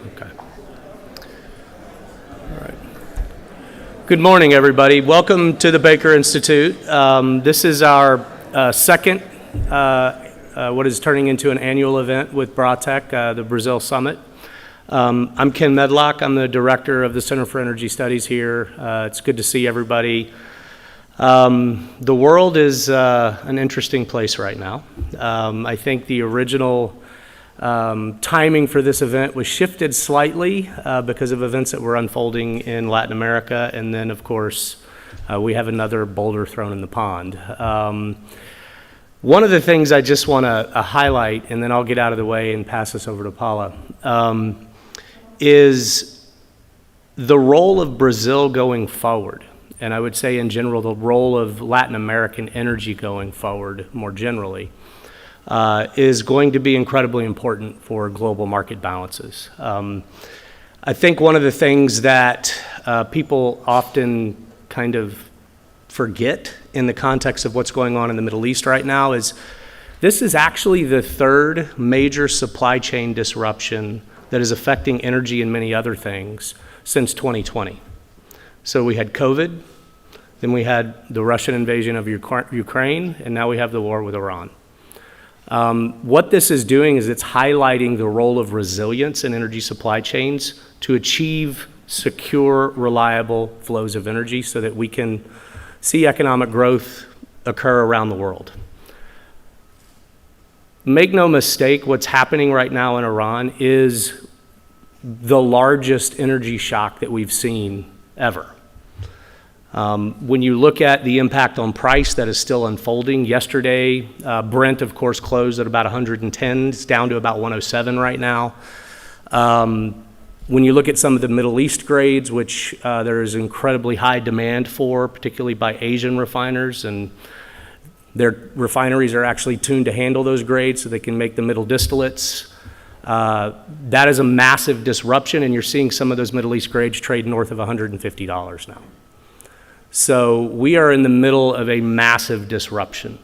Okay. All right. Good morning, everybody. Welcome to the Baker Institute. This is our second, what is turning into an annual event with BRATECC, the Brazil Summit. I'm Ken Medlock. I'm the director of the Center for Energy Studies here. It's good to see everybody. The world is an interesting place right now. I think the original timing for this event was shifted slightly because of events that were unfolding in Latin America, and then of course we have another boulder thrown in the pond. One of the things I just want to highlight, and then I'll get out of the way and pass this over to Paula, is the role of Brazil going forward. And I would say in general, the role of Latin American energy going forward more generally is going to be incredibly important for global market balances. I think one of the things that people often kind of forget in the context of what's going on in the Middle East right now is this is actually the third major supply chain disruption that is affecting energy and many other things since 2020. So we had COVID, then we had the Russian invasion of Ukraine, and now we have the war with Iran. What this is doing is it's highlighting the role of resilience in energy supply chains to achieve secure, reliable flows of energy so that we can see economic growth occur around the world. Make no mistake, what's happening right now in Iran is the largest energy shock that we've seen ever. When you look at the impact on price that is still unfolding, yesterday, Brent, of course, closed at about 110. It's down to about 107 right now. When you look at some of the Middle East grades, which there is incredibly high demand for, particularly by Asian refiners, and their refineries are actually tuned to handle those grades so they can make the middle distillates. That is a massive disruption, and you're seeing some of those Middle East grades trade north of $150 now. So we are in the middle of a massive disruption.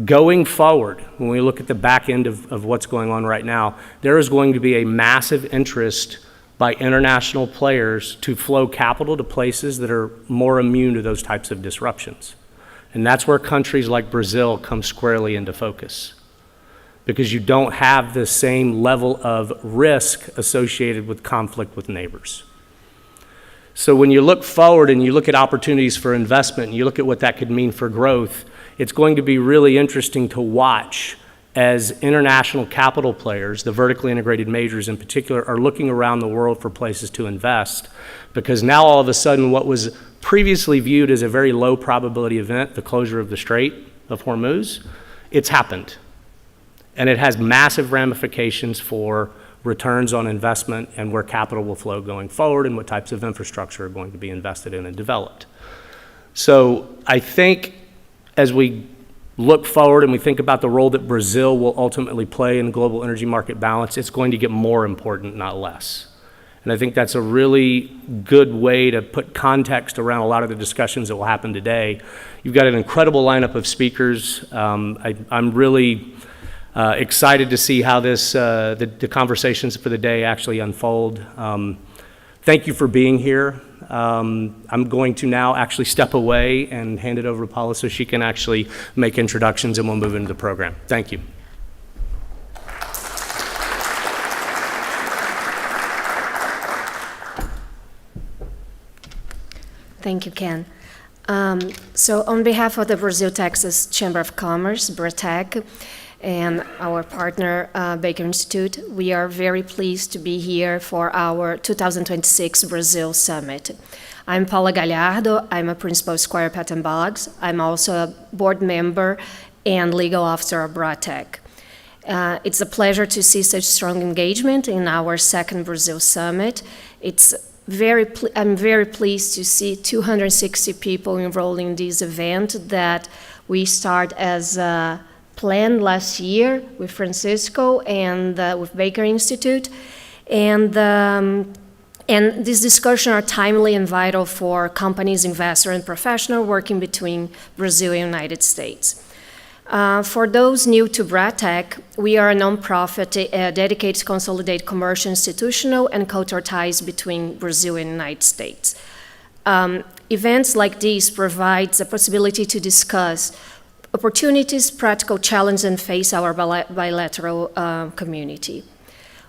Going forward, when we look at the back end of what's going on right now, there is going to be a massive interest by international players to flow capital to places that are more immune to those types of disruptions. And that's where countries like Brazil come squarely into focus, because you don't have the same level of risk associated with conflict with neighbors. So when you look forward and you look at opportunities for investment and you look at what that could mean for growth, it's going to be really interesting to watch as international capital players, the vertically integrated majors in particular, are looking around the world for places to invest, because now all of a sudden what was previously viewed as a very low probability event, the closure of the Strait of Hormuz, it's happened. And it has massive ramifications for returns on investment and where capital will flow going forward and what types of infrastructure are going to be invested in and developed. So I think as we look forward and we think about the role that Brazil will ultimately play in global energy market balance, it's going to get more important, not less. And I think that's a really good way to put context around a lot of the discussions that will happen today. You've got an incredible lineup of speakers. I'm really excited to see how this, the conversations for the day actually unfold. Thank you for being here. I'm going to now actually step away and hand it over to Paula so she can actually make introductions and we'll move into the program. Thank you. Thank you, Ken. So on behalf of the Brazil-Texas Chamber of Commerce, BRATECC, and our partner, Baker Institute, we are very pleased to be here for our 2026 Brazil Summit. I'm Paula Galhardo. I'm a principal of Squire Patton Boggs. I'm also a board member and legal officer of BRATECC. It's a pleasure to see such strong engagement in our second Brazil Summit. I'm very pleased to see 260 people enrolled in this event that we start as planned last year with Francisco and with Baker Institute. And these discussions are timely and vital for companies, investors, and professionals working between Brazil and the United States. For those new to BRATECC, we are a nonprofit dedicated to consolidate commercial, institutional, and cultural ties between Brazil and the United States. Events like these provide the possibility to discuss opportunities, practical challenges, and face our bilateral community.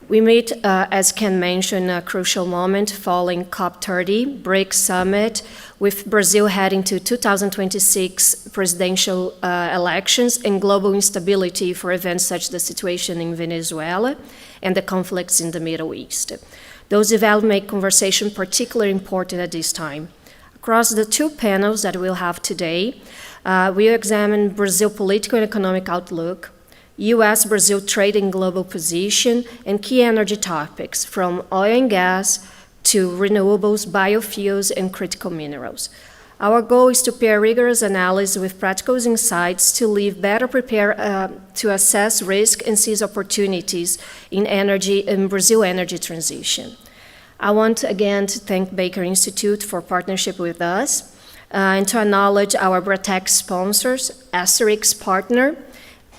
We meet, as Ken mentioned, a crucial moment following COP30, BRICS Summit, with Brazil heading to 2026 presidential elections and global instability for events such as the situation in Venezuela and the conflicts in the Middle East. Those developments make conversation particularly important at this time. Across the two panels that we'll have today, we'll examine Brazil's political and economic outlook, U.S.-Brazil trade and global position, and key energy topics from oil and gas to renewables, biofuels, and critical minerals. Our goal is to pair rigorous analysis with practical insights to leave better prepared to assess risk and seize opportunities in Brazil energy transition. I want again to thank Baker Institute for partnership with us and to acknowledge our BRATECC sponsors, Asterix partner,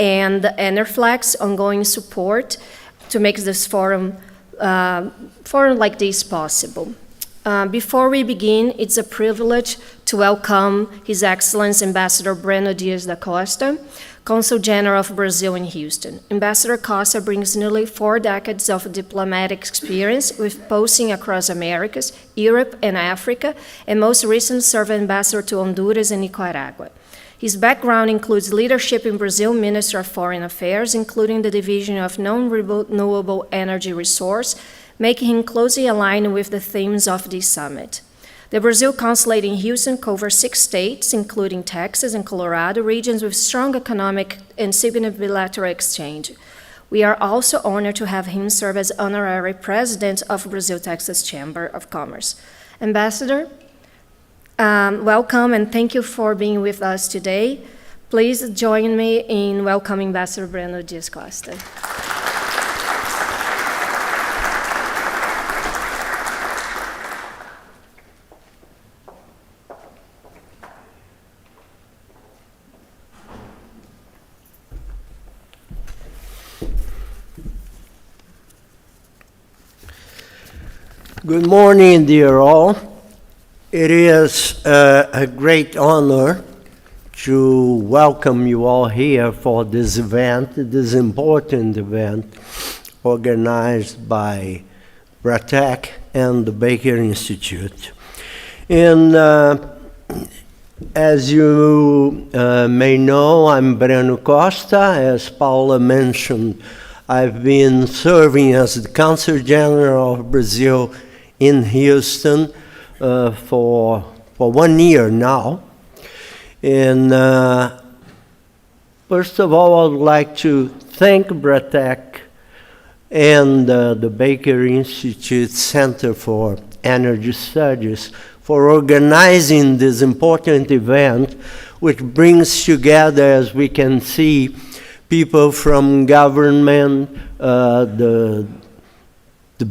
and Enerflex ongoing support to make this forum like this possible. Before we begin, it's a privilege to welcome His Excellency Ambassador Breno Dias da Costa, Consul General of Brazil in Houston. Ambassador Costa brings nearly 4 decades of diplomatic experience with posting across Americas, Europe, and Africa, and most recently served ambassador to Honduras and Nicaragua. His background includes leadership in Brazil Ministry of Foreign Affairs, including the Division of Non-Renewable Energy Resource, making him closely aligned with the themes of this summit. The Brazil Consulate in Houston covers 6 states, including Texas and Colorado, regions with strong economic and significant bilateral exchange. We are also honored to have him serve as honorary president of Brazil-Texas Chamber of Commerce. Ambassador, welcome and thank you for being with us today. Please join me in welcoming Ambassador Breno Dias Costa. Good morning, dear all. It is a great honor to welcome you all here for this event, this important event organized by BRATECC and the Baker Institute. And as you may know, I'm Breno Costa. As Paula mentioned, I've been serving as the Consul General of Brazil in Houston for 1 year now. And first of all, I would like to thank BRATECC and the Baker Institute Center for Energy Studies for organizing this important event, which brings together, as we can see, people from government, the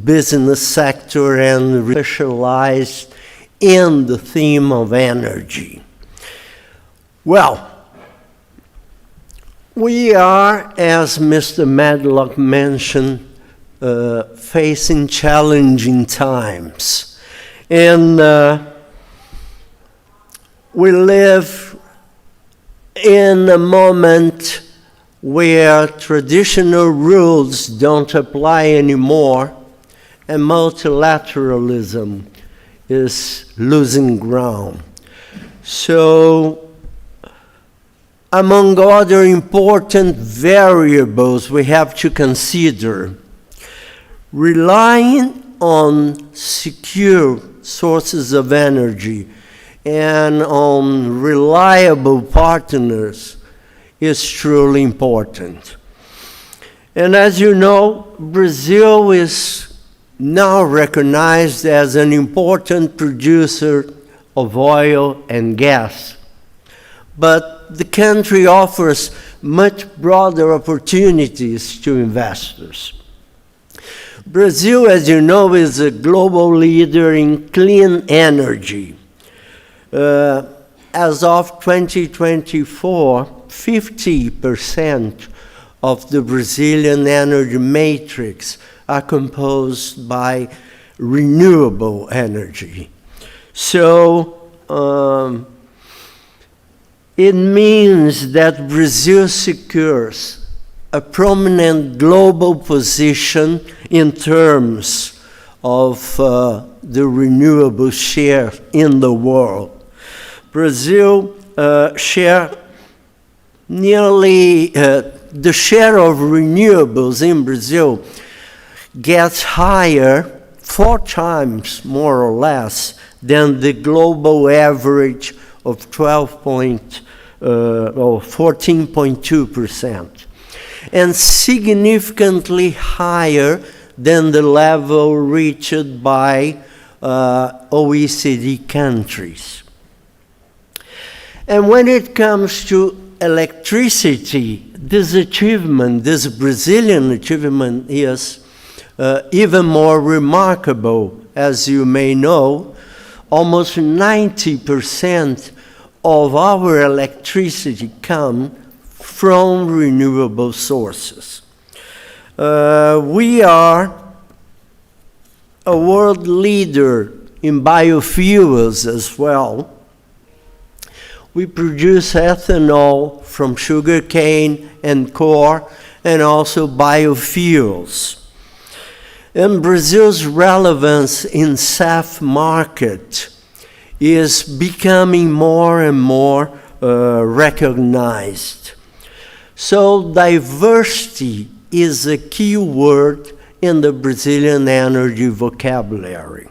business sector, and specialized in the theme of energy. Well, we are, as Mr. Madlock mentioned, facing challenging times. And we live in a moment where traditional rules don't apply anymore, and multilateralism is losing ground. So, among other important variables we have to consider, relying on secure sources of energy and on reliable partners is truly important. And as you know, Brazil is now recognized as an important producer of oil and gas. But the country offers much broader opportunities to investors. Brazil, as you know, is a global leader in clean energy. As of 2024, 50% of the Brazilian energy matrix are composed by renewable energy. So it means that Brazil secures a prominent global position in terms of the renewable share in the world. Brazil share nearly, the share of renewables in Brazil gets higher, 4 times more or less, than the global average of 14.2%, and significantly higher than the level reached by OECD countries. And when it comes to electricity, this achievement, this Brazilian achievement, is even more remarkable. As you may know, almost 90% of our electricity comes from renewable sources. We are a world leader in biofuels as well. We produce ethanol from sugarcane and corn, and also biofuels. And Brazil's relevance in SAF market is becoming more and more recognized. So diversity is a key word in the Brazilian energy vocabulary.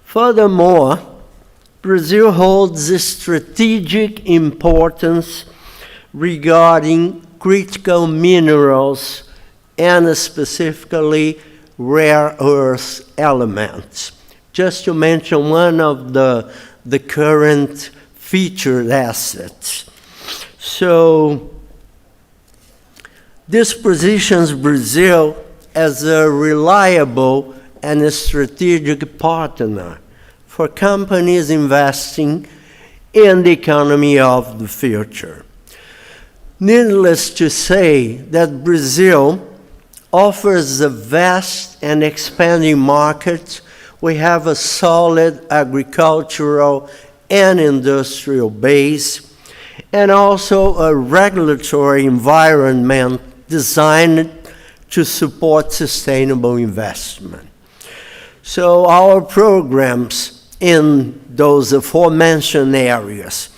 Furthermore, Brazil holds a strategic importance regarding critical minerals and specifically rare earth elements. Just to mention one of the current featured assets. So this positions Brazil as a reliable and a strategic partner for companies investing in the economy of the future. Needless to say that Brazil offers a vast and expanding market. We have a solid agricultural and industrial base, and also a regulatory environment designed to support sustainable investment. So our programs in those aforementioned areas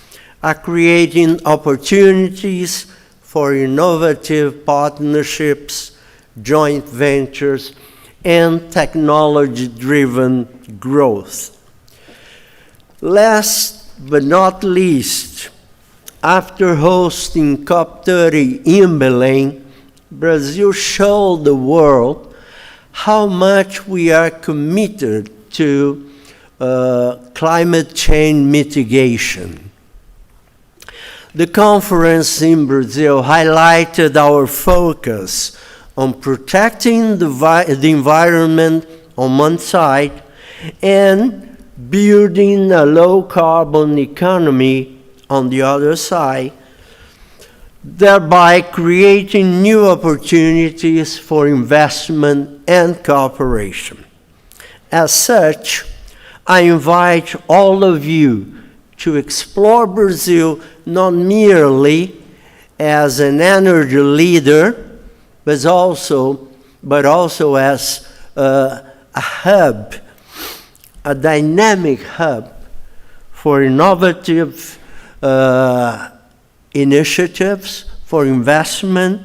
are creating opportunities for innovative partnerships, joint ventures, and technology-driven growth. Last but not least, after hosting COP30 in Belém, Brazil showed the world how much we are committed to climate change mitigation. The conference in Brazil highlighted our focus on protecting the environment on one side and building a low-carbon economy on the other side, thereby creating new opportunities for investment and cooperation. As such, I invite all of you to explore Brazil not merely as an energy leader, but also as a hub, a dynamic hub for innovative initiatives, for investment,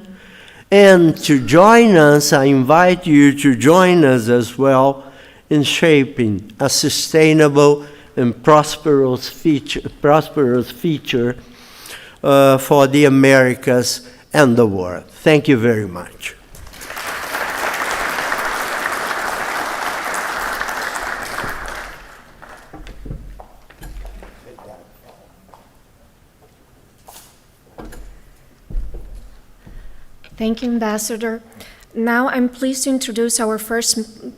and to join us, I invite you to join us as well in shaping a sustainable and prosperous future for the Americas and the world. Thank you very much. Thank you, Ambassador. Now I'm pleased to introduce our first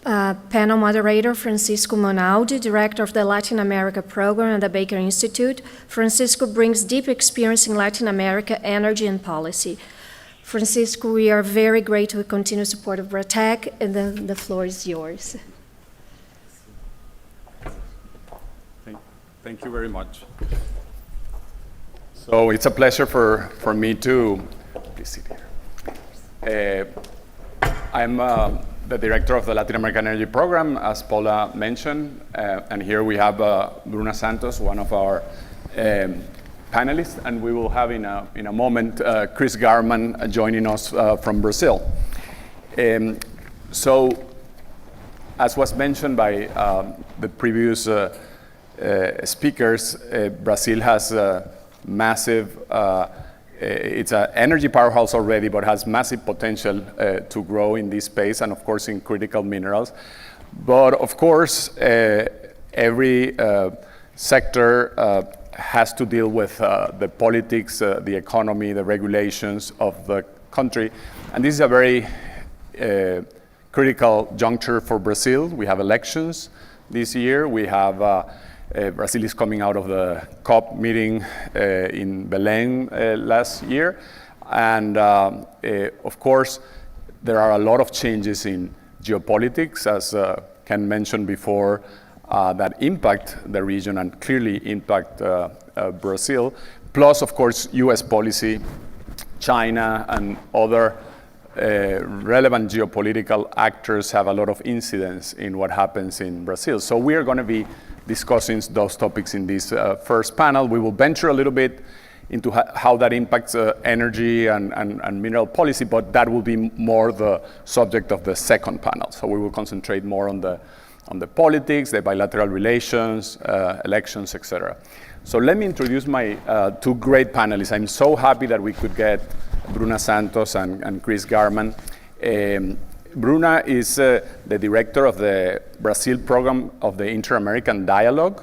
Panel moderator, Francisco Monaldi, director of the Latin America program at the Baker Institute. Francisco brings deep experience in Latin America energy and policy. Francisco, we are very grateful with continued support of BRATECC, and the floor is yours. Thank you very much. So it's a pleasure for me to, please sit here. I'm the director of the Latin American Energy Program, as Paula mentioned, and here we have Bruna Santos, one of our panelists, and we will have in a moment Chris Garman joining us from Brazil. So, as was mentioned by the previous speakers, Brazil has massive, it's an energy powerhouse already, but has massive potential to grow in this space and of course in critical minerals. But of course, every sector has to deal with the politics, the economy, the regulations of the country. And this is a very critical juncture for Brazil. We have elections this year. We have Brazil is coming out of the COP meeting in Belém last year. And of course, there are a lot of changes in geopolitics, as Ken mentioned before, that impact the region and clearly impact Brazil. Plus, of course, US policy, China, and other relevant geopolitical actors have a lot of incidence in what happens in Brazil. So we are going to be discussing those topics in this first panel. We will venture a little bit into how that impacts energy and mineral policy, but that will be more the subject of the second panel. So we will concentrate more on the politics, the bilateral relations, elections, etc. So let me introduce my two great panelists. I'm so happy that we could get Bruna Santos and Chris Garman. Bruna is the director of the Brazil program of the Inter-American Dialogue,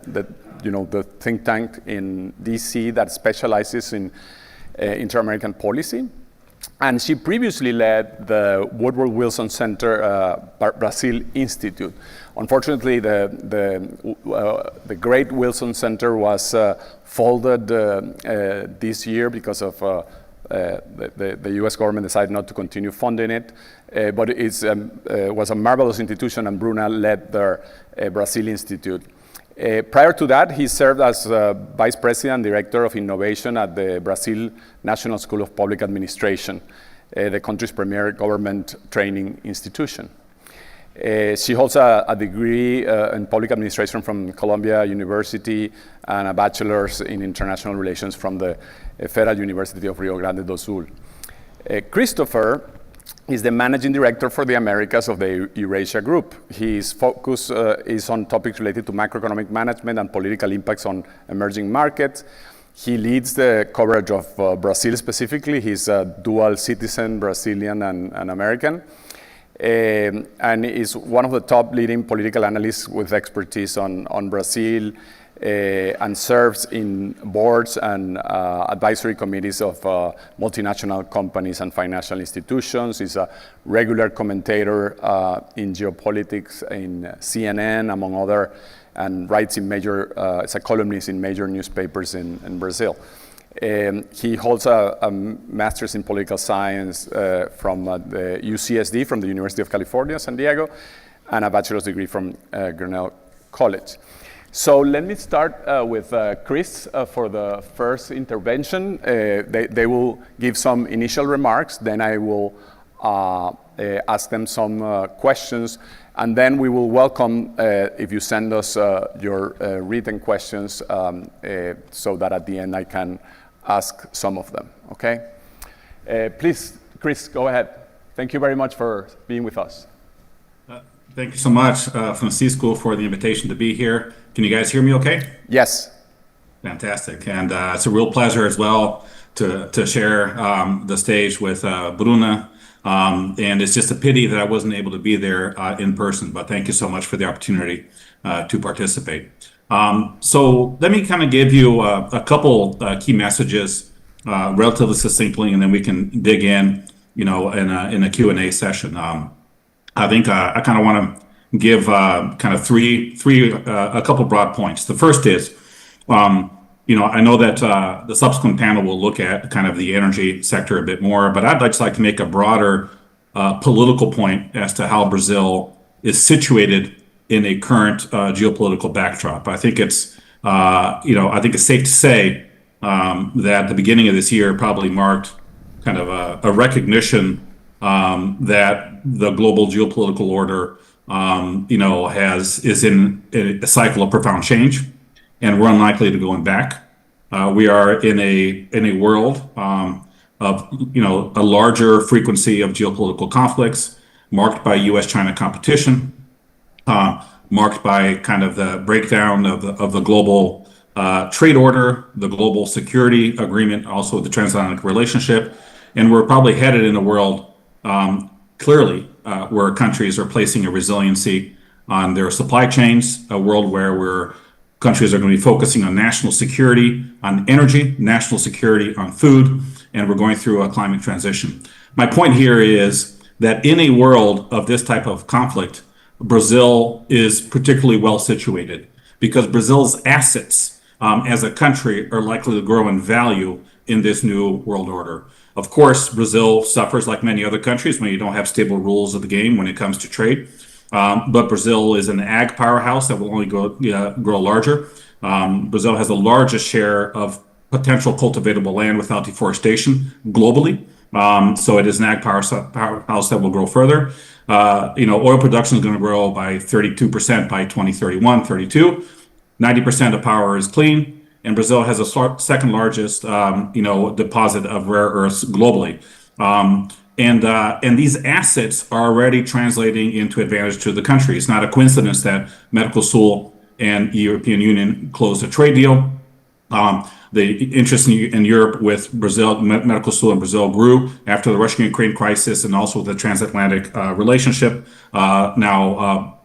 the think tank in DC that specializes in inter-American policy. And she previously led the Woodward Wilson Center Brazil Institute. Unfortunately, the great Wilson Center was folded this year because of the US government decided not to continue funding it. But it was a marvelous institution, and Bruna led their Brazil Institute. Prior to that, he served as Vice President and Director of Innovation at the Brazil National School of Public Administration, the country's premier government training institution. She holds a degree in public administration from Columbia University and a bachelor's in international relations from the Federal University of Rio Grande do Sul. Christopher is the managing director for the Americas of the Eurasia Group. His focus is on topics related to macroeconomic management and political impacts on emerging markets. He leads the coverage of Brazil specifically. He's a dual citizen, Brazilian and American. And is one of the top leading political analysts with expertise on Brazil, and serves in boards and advisory committees of multinational companies and financial institutions. He's a regular commentator in geopolitics in CNN, among other, and writes in is a columnist in major newspapers in Brazil. He holds a master's in political science from the UCSD, from the University of California, San Diego, and a bachelor's degree from Grinnell College. So let me start with Chris for the first intervention. They will give some initial remarks, then I will ask them some questions, and then we will welcome if you send us your written questions so that at the end I can ask some of them, okay? Please, Chris, go ahead. Thank you very much for being with us. Thank you so much, Francisco, for the invitation to be here. Can you guys hear me okay? Yes. Fantastic. And it's a real pleasure as well to share the stage with Bruna. And it's just a pity that I wasn't able to be there in person, but thank you so much for the opportunity to participate. So let me kind of give you a couple key messages relatively succinctly, and then we can dig in, in a Q&A session. I think I kind of want to give kind of a couple broad points. The first is, I know that the subsequent panel will look at kind of the energy sector a bit more, but I'd just like to make a broader political point as to how Brazil is situated in a current geopolitical backdrop. I think it's, I think it's safe to say that the beginning of this year probably marked kind of a recognition that the global geopolitical order, is in a cycle of profound change, and we're unlikely to going back. We are in a world of a larger frequency of geopolitical conflicts, marked by U.S.-China competition, marked by kind of the breakdown of the global trade order, the global security agreement, also the transatlantic relationship, and we're probably headed in a world clearly where countries are placing a resiliency on their supply chains, a world where countries are going to be focusing on national security, on energy, national security, on food, and we're going through a climate transition. My point here is that in a world of this type of conflict, Brazil is particularly well situated because Brazil's assets as a country are likely to grow in value in this new world order. Of course, Brazil suffers like many other countries when you don't have stable rules of the game when it comes to trade. But Brazil is an ag powerhouse that will only grow larger. Brazil has the largest share of potential cultivatable land without deforestation globally. So it is an ag powerhouse that will grow further. Oil production is going to grow by 32% by 2031, 32. 90% of power is clean. And Brazil has a second largest, deposit of rare earths globally. And these assets are already translating into advantage to the country. It's not a coincidence that Mercosul and the European Union closed a trade deal. The interest in Europe with Brazil, Mercosul and Brazil grew after the Russian-Ukraine crisis and also the transatlantic relationship, now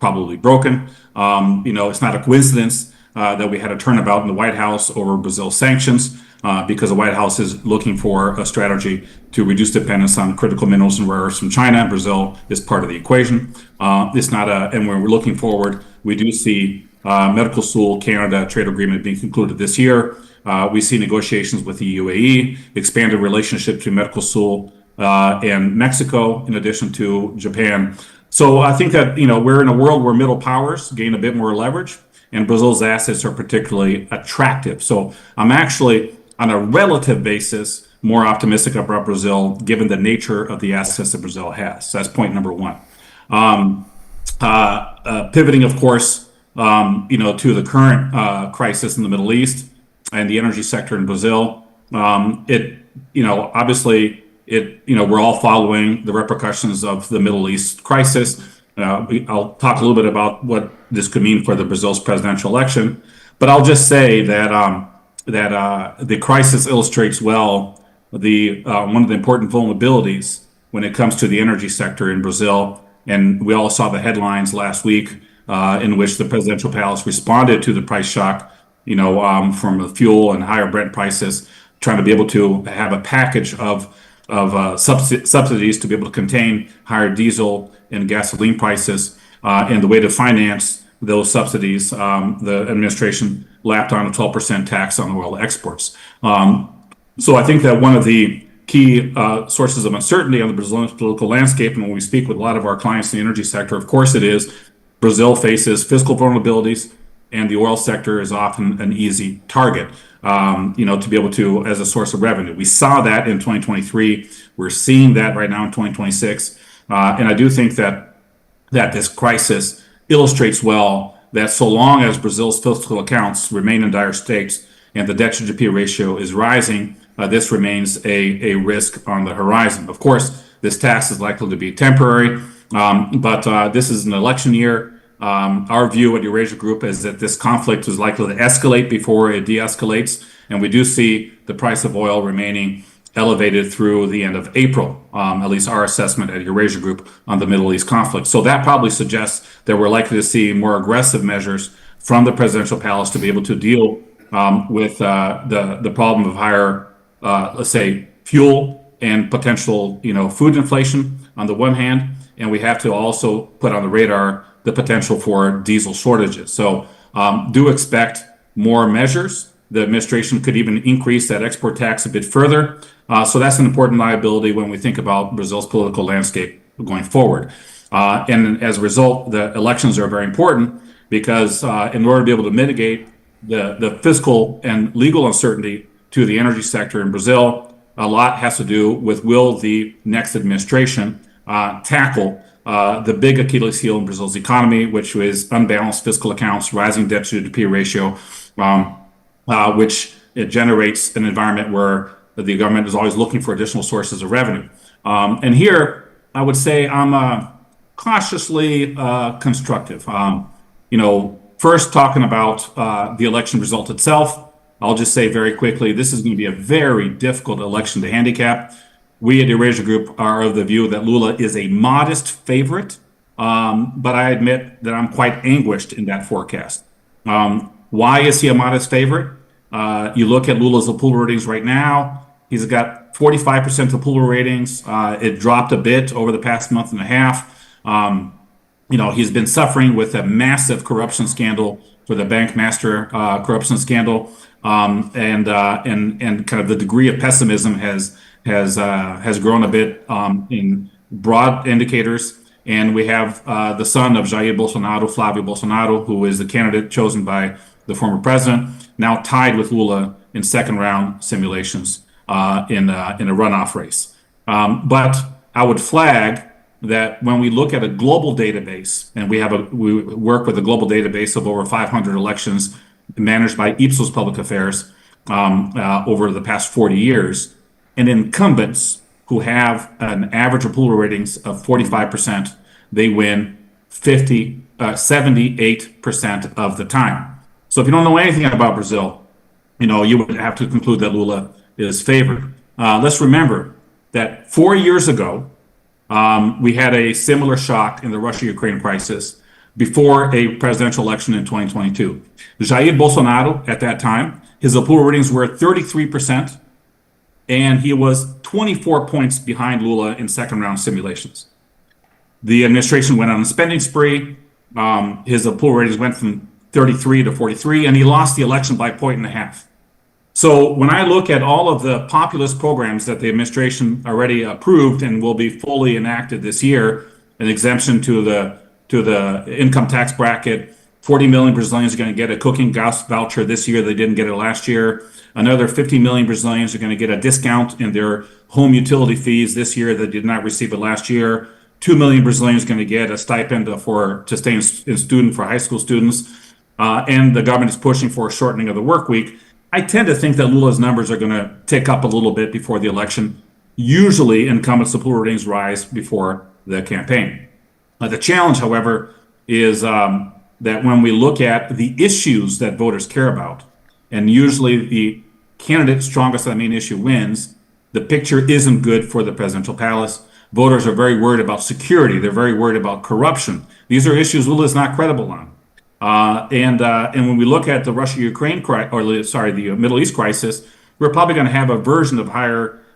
probably broken. It's not a coincidence that we had a turnabout in the White House over Brazil's sanctions. Because the White House is looking for a strategy to reduce dependence on critical minerals and rare earths from China. Brazil is part of the equation. And when we're looking forward, we do see Mercosul-Canada trade agreement being concluded this year. We see negotiations with the UAE, expanded relationship to Mercosul and Mexico, in addition to Japan. So I think that, we're in a world where middle powers gain a bit more leverage, and Brazil's assets are particularly attractive. So I'm actually, on a relative basis, more optimistic about Brazil, given the nature of the assets that Brazil has. So that's point number one. Pivoting, of course, to the current crisis in the Middle East and the energy sector in Brazil. Obviously, we're all following the repercussions of the Middle East crisis. I'll talk a little bit about what this could mean for the Brazil's presidential election, but I'll just say that the crisis illustrates well one of the important vulnerabilities when it comes to the energy sector in Brazil. And we all saw the headlines last week in which the presidential palace responded to the price shock, from the fuel and higher Brent prices, trying to be able to have a package of subsidies to be able to contain higher diesel and gasoline prices. And the way to finance those subsidies, the administration lapped on a 12% tax on oil exports. So I think that one of the key sources of uncertainty on the Brazilian political landscape, and when we speak with a lot of our clients in the energy sector, of course it is, Brazil faces fiscal vulnerabilities, and the oil sector is often an easy target, to be able to, as a source of revenue. We saw that in 2023. We're seeing that right now in 2026. And I do think that this crisis illustrates well that so long as Brazil's fiscal accounts remain in dire states and the debt to GDP ratio is rising, this remains a risk on the horizon. Of course, this tax is likely to be temporary, but this is an election year. Our view at Eurasia Group is that this conflict is likely to escalate before it de-escalates, and we do see the price of oil remaining elevated through the end of April, at least our assessment at Eurasia Group on the Middle East conflict. So that probably suggests that we're likely to see more aggressive measures from the presidential palace to be able to deal with the problem of higher, let's say, fuel and potential, food inflation on the one hand, and we have to also put on the radar the potential for diesel shortages. So do expect more measures. The administration could even increase that export tax a bit further. So that's an important liability when we think about Brazil's political landscape going forward. And as a result, the elections are very important because in order to be able to mitigate the fiscal and legal uncertainty to the energy sector in Brazil, a lot has to do with will the next administration tackle the big Achilles heel in Brazil's economy, which is unbalanced fiscal accounts, rising debt to GDP ratio, which it generates an environment where the government is always looking for additional sources of revenue. And here, I would say I'm cautiously constructive. First talking about the election result itself, I'll just say very quickly, this is going to be a very difficult election to handicap. We at the Eurasia Group are of the view that Lula is a modest favorite, but I admit that I'm quite anguished in that forecast. Why is he a modest favorite? You look at Lula's approval ratings right now, he's got 45% approval ratings. It dropped a bit over the past month and a half. He's been suffering with a massive corruption scandal for the bank master corruption scandal, and kind of the degree of pessimism has grown a bit in broad indicators. And we have the son of Jair Bolsonaro, Flávio Bolsonaro, who is the candidate chosen by the former president, now tied with Lula in second round simulations in a runoff race. But I would flag that when we look at a global database, and we work with a global database of over 500 elections managed by Ipsos Public Affairs over the past 40 years, and incumbents who have an average approval ratings of 45%, they win 78% of the time. So if you don't know anything about Brazil, you would have to conclude that Lula is favored. Let's remember that 4 years ago, we had a similar shock in the Russia-Ukraine crisis before a presidential election in 2022. Jair Bolsonaro, at that time, his approval ratings were 33%, and he was 24 points behind Lula in second round simulations. The administration went on a spending spree. His approval ratings went from 33 to 43, and he lost the election by a point and a half. So when I look at all of the populist programs that the administration already approved and will be fully enacted this year, an exemption to the income tax bracket, 40 million Brazilians are going to get a cooking gas voucher this year. They didn't get it last year. Another 50 million Brazilians are going to get a discount in their home utility fees this year that did not receive it last year. 2 million Brazilians are going to get a stipend to stay in student for high school students. And the government is pushing for a shortening of the work week. I tend to think that Lula's numbers are going to tick up a little bit before the election. Usually, incumbents' approval ratings rise before the campaign. The challenge, however, is that when we look at the issues that voters care about, and usually the candidate strongest on the main issue wins, the picture isn't good for the presidential palace. Voters are very worried about security. They're very worried about corruption. These are issues Lula is not credible on. And when we look at the Russia-Ukraine the Middle East crisis, we're probably going to have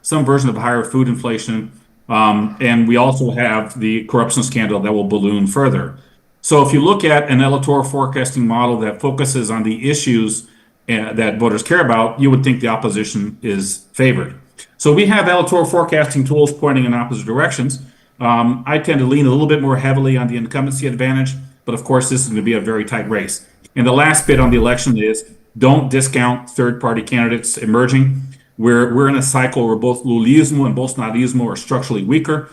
some version of higher food inflation, and we also have the corruption scandal that will balloon further. So if you look at an electoral forecasting model that focuses on the issues that voters care about, you would think the opposition is favored. So we have electoral forecasting tools pointing in opposite directions. I tend to lean a little bit more heavily on the incumbency advantage. But of course, this is going to be a very tight race. And the last bit on the election is don't discount third-party candidates emerging. We're in a cycle where both Lulismo and Bolsonarismo are structurally weaker.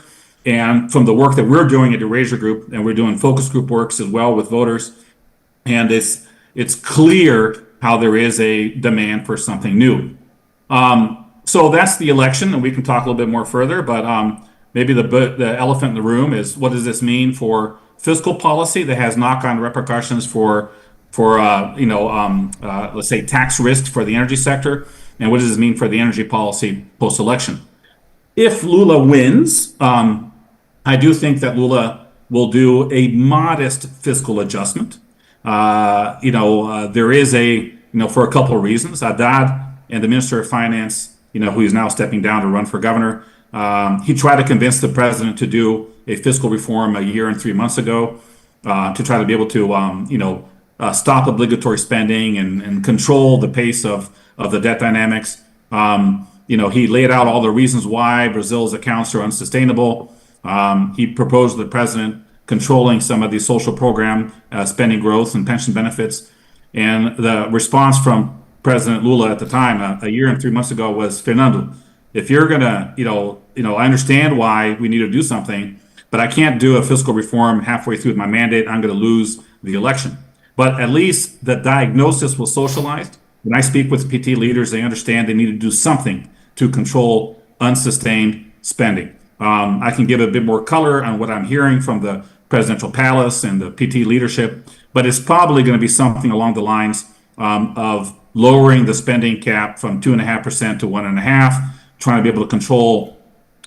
And from the work that we're doing at the Eurasia Group, and we're doing focus group works as well with voters, and it's clear how there is a demand for something new. So that's the election, and we can talk a little bit more further. But maybe the elephant in the room is, what does this mean for fiscal policy that has knock-on repercussions for let's say tax risk for the energy sector, and what does this mean for the energy policy post-election? If Lula wins, I do think that Lula will do a modest fiscal adjustment. There is for a couple of reasons. Haddad and the Minister of Finance, who is now stepping down to run for governor, he tried to convince the president to do a fiscal reform a year and 3 months ago to try to be able to, stop obligatory spending and control the pace of the debt dynamics. He laid out all the reasons why Brazil's accounts are unsustainable. He proposed to the president controlling some of the social program spending growth and pension benefits. And the response from President Lula at the time, a year and 3 months ago, was, Fernando, if you're gonna, I understand why we need to do something, but I can't do a fiscal reform halfway through my mandate. I'm gonna lose the election. But at least the diagnosis was socialized. When I speak with PT leaders, they understand they need to do something to control unsustained spending. I can give a bit more color on what I'm hearing from the presidential palace and the PT leadership, but it's probably going to be something along the lines of lowering the spending cap from 2.5% to 1.5%, trying to be able to control,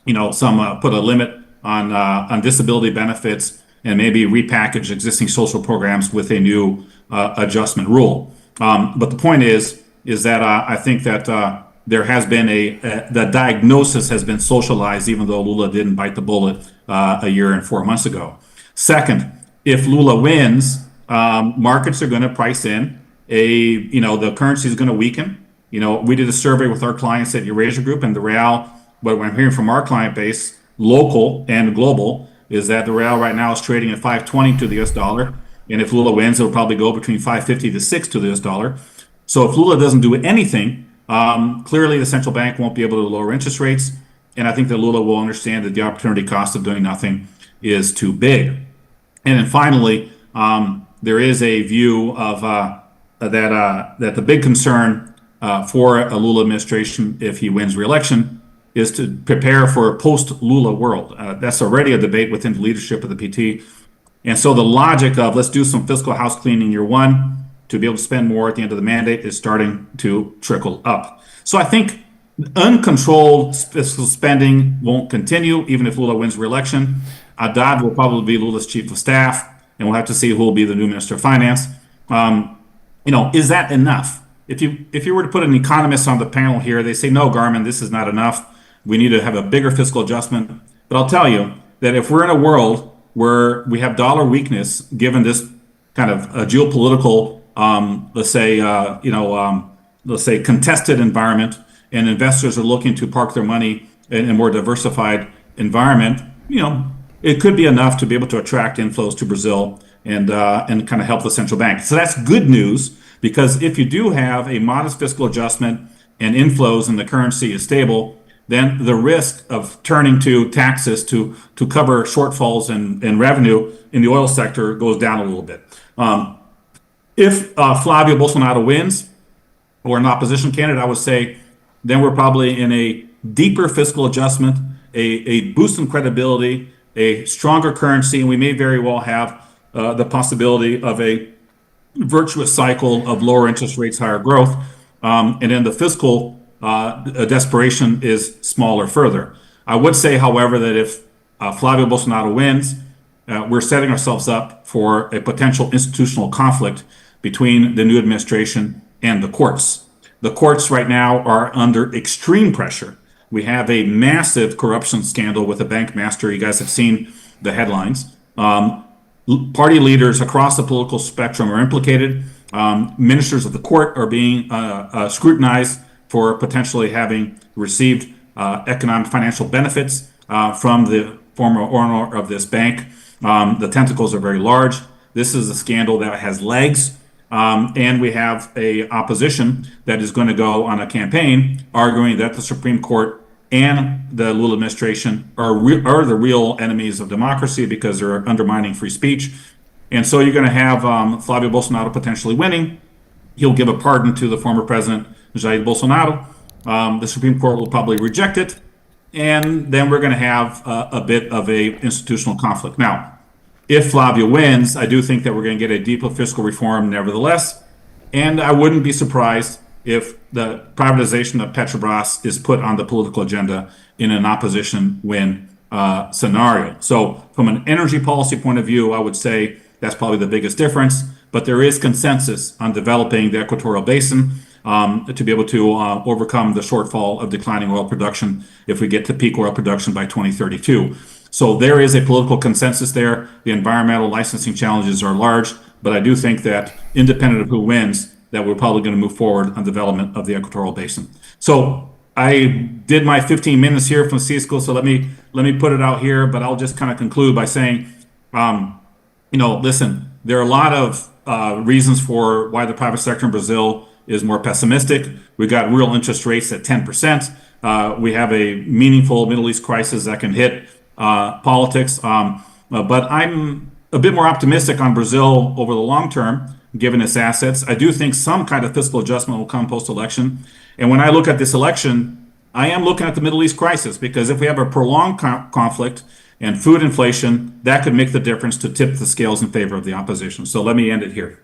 put a limit on disability benefits, and maybe repackage existing social programs with a new adjustment rule. But the point is that I think that there has been the diagnosis has been socialized, even though Lula didn't bite the bullet a year and 4 months ago. Second, if Lula wins, markets are going to price in the currency is going to weaken. We did a survey with our clients at Eurasia Group, and the real, what I'm hearing from our client base, local and global, is that the real right now is trading at 5.20 to the US dollar. And if Lula wins, it'll probably go between 5.50 to 6 to the US dollar. So if Lula doesn't do anything, clearly the central bank won't be able to lower interest rates. And I think that Lula will understand that the opportunity cost of doing nothing is too big. And then finally, there is a view of that the big concern for a Lula administration, if he wins re-election, is to prepare for a post-Lula world. That's already a debate within the leadership of the PT. And so the logic of let's do some fiscal house cleaning year one to be able to spend more at the end of the mandate is starting to trickle up. So I think uncontrolled fiscal spending won't continue, even if Lula wins re-election. Haddad will probably be Lula's chief of staff, and we'll have to see who will be the new minister of finance. Is that enough? If you were to put an economist on the panel here, they say, no, Garmin, this is not enough. We need to have a bigger fiscal adjustment. But I'll tell you that if we're in a world where we have dollar weakness, given this kind of a geopolitical, let's say contested environment, and investors are looking to park their money in a more diversified environment, it could be enough to be able to attract inflows to Brazil and kind of help the central bank. So that's good news, because if you do have a modest fiscal adjustment and inflows and the currency is stable, then the risk of turning to taxes to cover shortfalls in revenue in the oil sector goes down a little bit. If Flavio Bolsonaro wins, or an opposition candidate, I would say, then we're probably in a deeper fiscal adjustment, a boost in credibility, a stronger currency, and we may very well have the possibility of a virtuous cycle of lower interest rates, higher growth, and then the fiscal desperation is smaller further. I would say, however, that if Flavio Bolsonaro wins, we're setting ourselves up for a potential institutional conflict between the new administration and the courts. The courts right now are under extreme pressure. We have a massive corruption scandal with a bank master. You guys have seen the headlines. Party leaders across the political spectrum are implicated. Ministers of the court are being scrutinized for potentially having received economic financial benefits from the former owner of this bank. The tentacles are very large. This is a scandal that has legs. And we have a opposition that is going to go on a campaign arguing that the Supreme Court and the Lula administration are the real enemies of democracy because they're undermining free speech. And so you're going to have Flavio Bolsonaro potentially winning. He'll give a pardon to the former president, Jair Bolsonaro. The Supreme Court will probably reject it. And then we're going to have a bit of a institutional conflict. Now, if Flavio wins, I do think that we're going to get a deeper fiscal reform nevertheless. And I wouldn't be surprised if the privatization of Petrobras is put on the political agenda in an opposition win scenario. So from an energy policy point of view, I would say that's probably the biggest difference. But there is consensus on developing the equatorial basin to be able to overcome the shortfall of declining oil production if we get to peak oil production by 2032. So there is a political consensus there. The environmental licensing challenges are large, but I do think that independent of who wins, that we're probably going to move forward on development of the equatorial basin. So I did my 15 minutes here from Cisco, so let me put it out here, but I'll just kind of conclude by saying, listen, there are a lot of reasons for why the private sector in Brazil is more pessimistic. We got real interest rates at 10%. We have a meaningful Middle East crisis that can hit politics. But I'm a bit more optimistic on Brazil over the long term, given its assets. I do think some kind of fiscal adjustment will come post-election. And when I look at this election, I am looking at the Middle East crisis, because if we have a prolonged conflict and food inflation, that could make the difference to tip the scales in favor of the opposition. So let me end it here.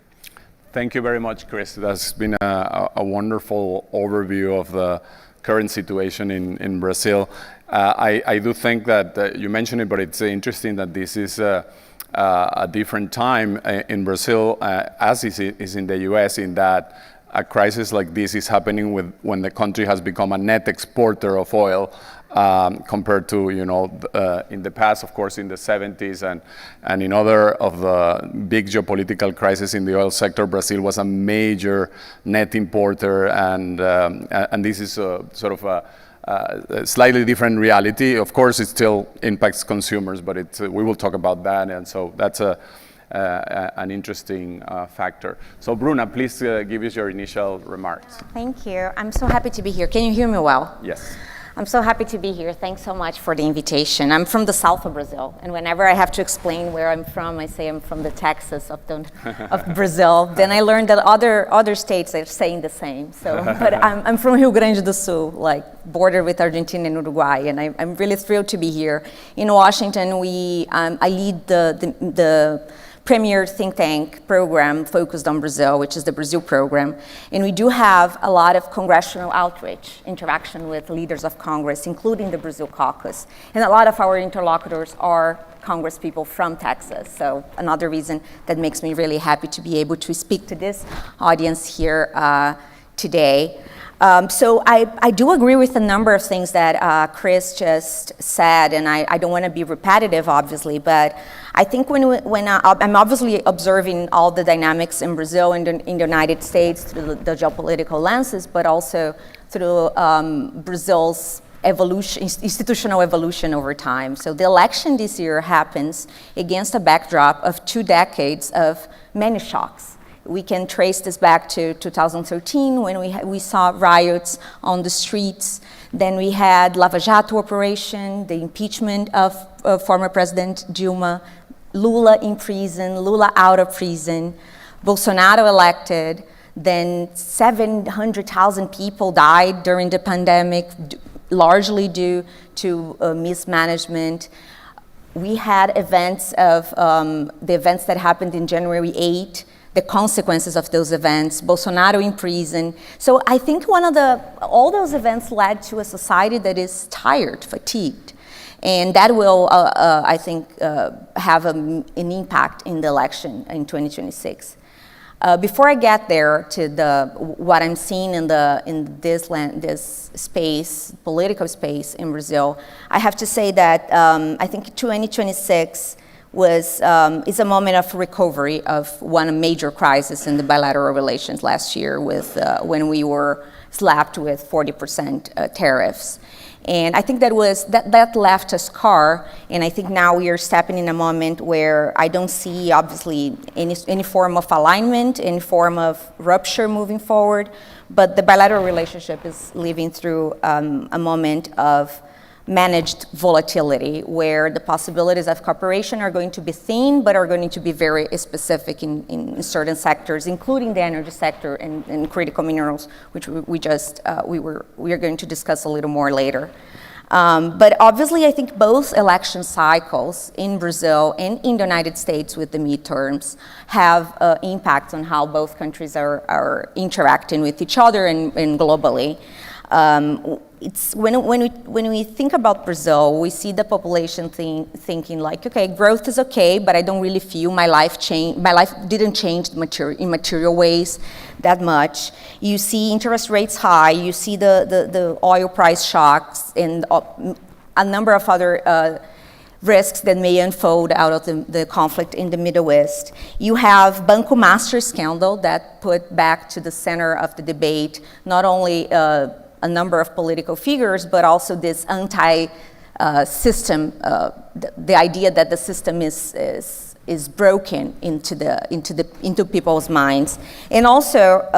Thank you very much, Chris. That's been a wonderful overview of the current situation in Brazil. I do think that you mentioned it, but it's interesting that this is a different time in Brazil, as is in the US, in that a crisis like this is happening when the country has become a net exporter of oil, compared to, in the past, of course, in the 70s and in other of the big geopolitical crises in the oil sector, Brazil was a major net importer, and this is sort of a slightly different reality. Of course, it still impacts consumers, but we will talk about that, and so that's an interesting factor. So Bruna, please give us your initial remarks. Thank you. I'm so happy to be here. Can you hear me well? Yes. I'm so happy to be here. Thanks so much for the invitation. I'm from the south of Brazil, and whenever I have to explain where I'm from, I say I'm from the Texas of Brazil. Then I learned that other states are saying the same. So, but I'm from Rio Grande do Sul, like border with Argentina and Uruguay, and I'm really thrilled to be here in Washington. I lead the premier think tank program focused on Brazil, which is the Brazil program. And we do have a lot of congressional outreach, interaction with leaders of Congress, including the Brazil caucus. And a lot of our interlocutors are Congress people from Texas. So another reason that makes me really happy to be able to speak to this audience here today. So I do agree with a number of things that Chris just said, and I don't want to be repetitive, obviously, but I think when I'm obviously observing all the dynamics in Brazil and in the United States through the geopolitical lenses, but also through Brazil's institutional evolution over time. So the election this year happens against a backdrop of 2 decades of many shocks. We can trace this back to 2013 when we saw riots on the streets. Then we had Lava Jato operation, the impeachment of former President Dilma, Lula in prison, Lula out of prison, Bolsonaro elected, then 700,000 people died during the pandemic, largely due to mismanagement. We had events of the events that happened in January 8, the consequences of those events, Bolsonaro in prison. So I think all those events led to a society that is tired, fatigued. And that will, I think, have an impact in the election in 2026. Before I get there to what I'm seeing in this space, political space in Brazil, I have to say that I think 2026 is a moment of recovery of one major crisis in the bilateral relations last year when we were slapped with 40% tariffs. And I think that left a scar, and I think now we are stepping in a moment where I don't see, obviously, any form of alignment, any form of rupture moving forward, but the bilateral relationship is living through a moment of managed volatility, where the possibilities of cooperation are going to be thin, but are going to be very specific in certain sectors, including the energy sector and critical minerals, which we are going to discuss a little more later. But obviously, I think both election cycles in Brazil and in the United States with the midterms have impacts on how both countries are interacting with each other and globally. It's when we think about Brazil, we see the population thinking like, okay, growth is okay, but I don't really feel my life didn't change in material ways that much. You see interest rates high, you see the oil price shocks, and a number of other risks that may unfold out of the conflict in the Middle East. You have Banco Master scandal that put back to the center of the debate not only a number of political figures, but also this anti-system, the idea that the system is broken into people's minds, and also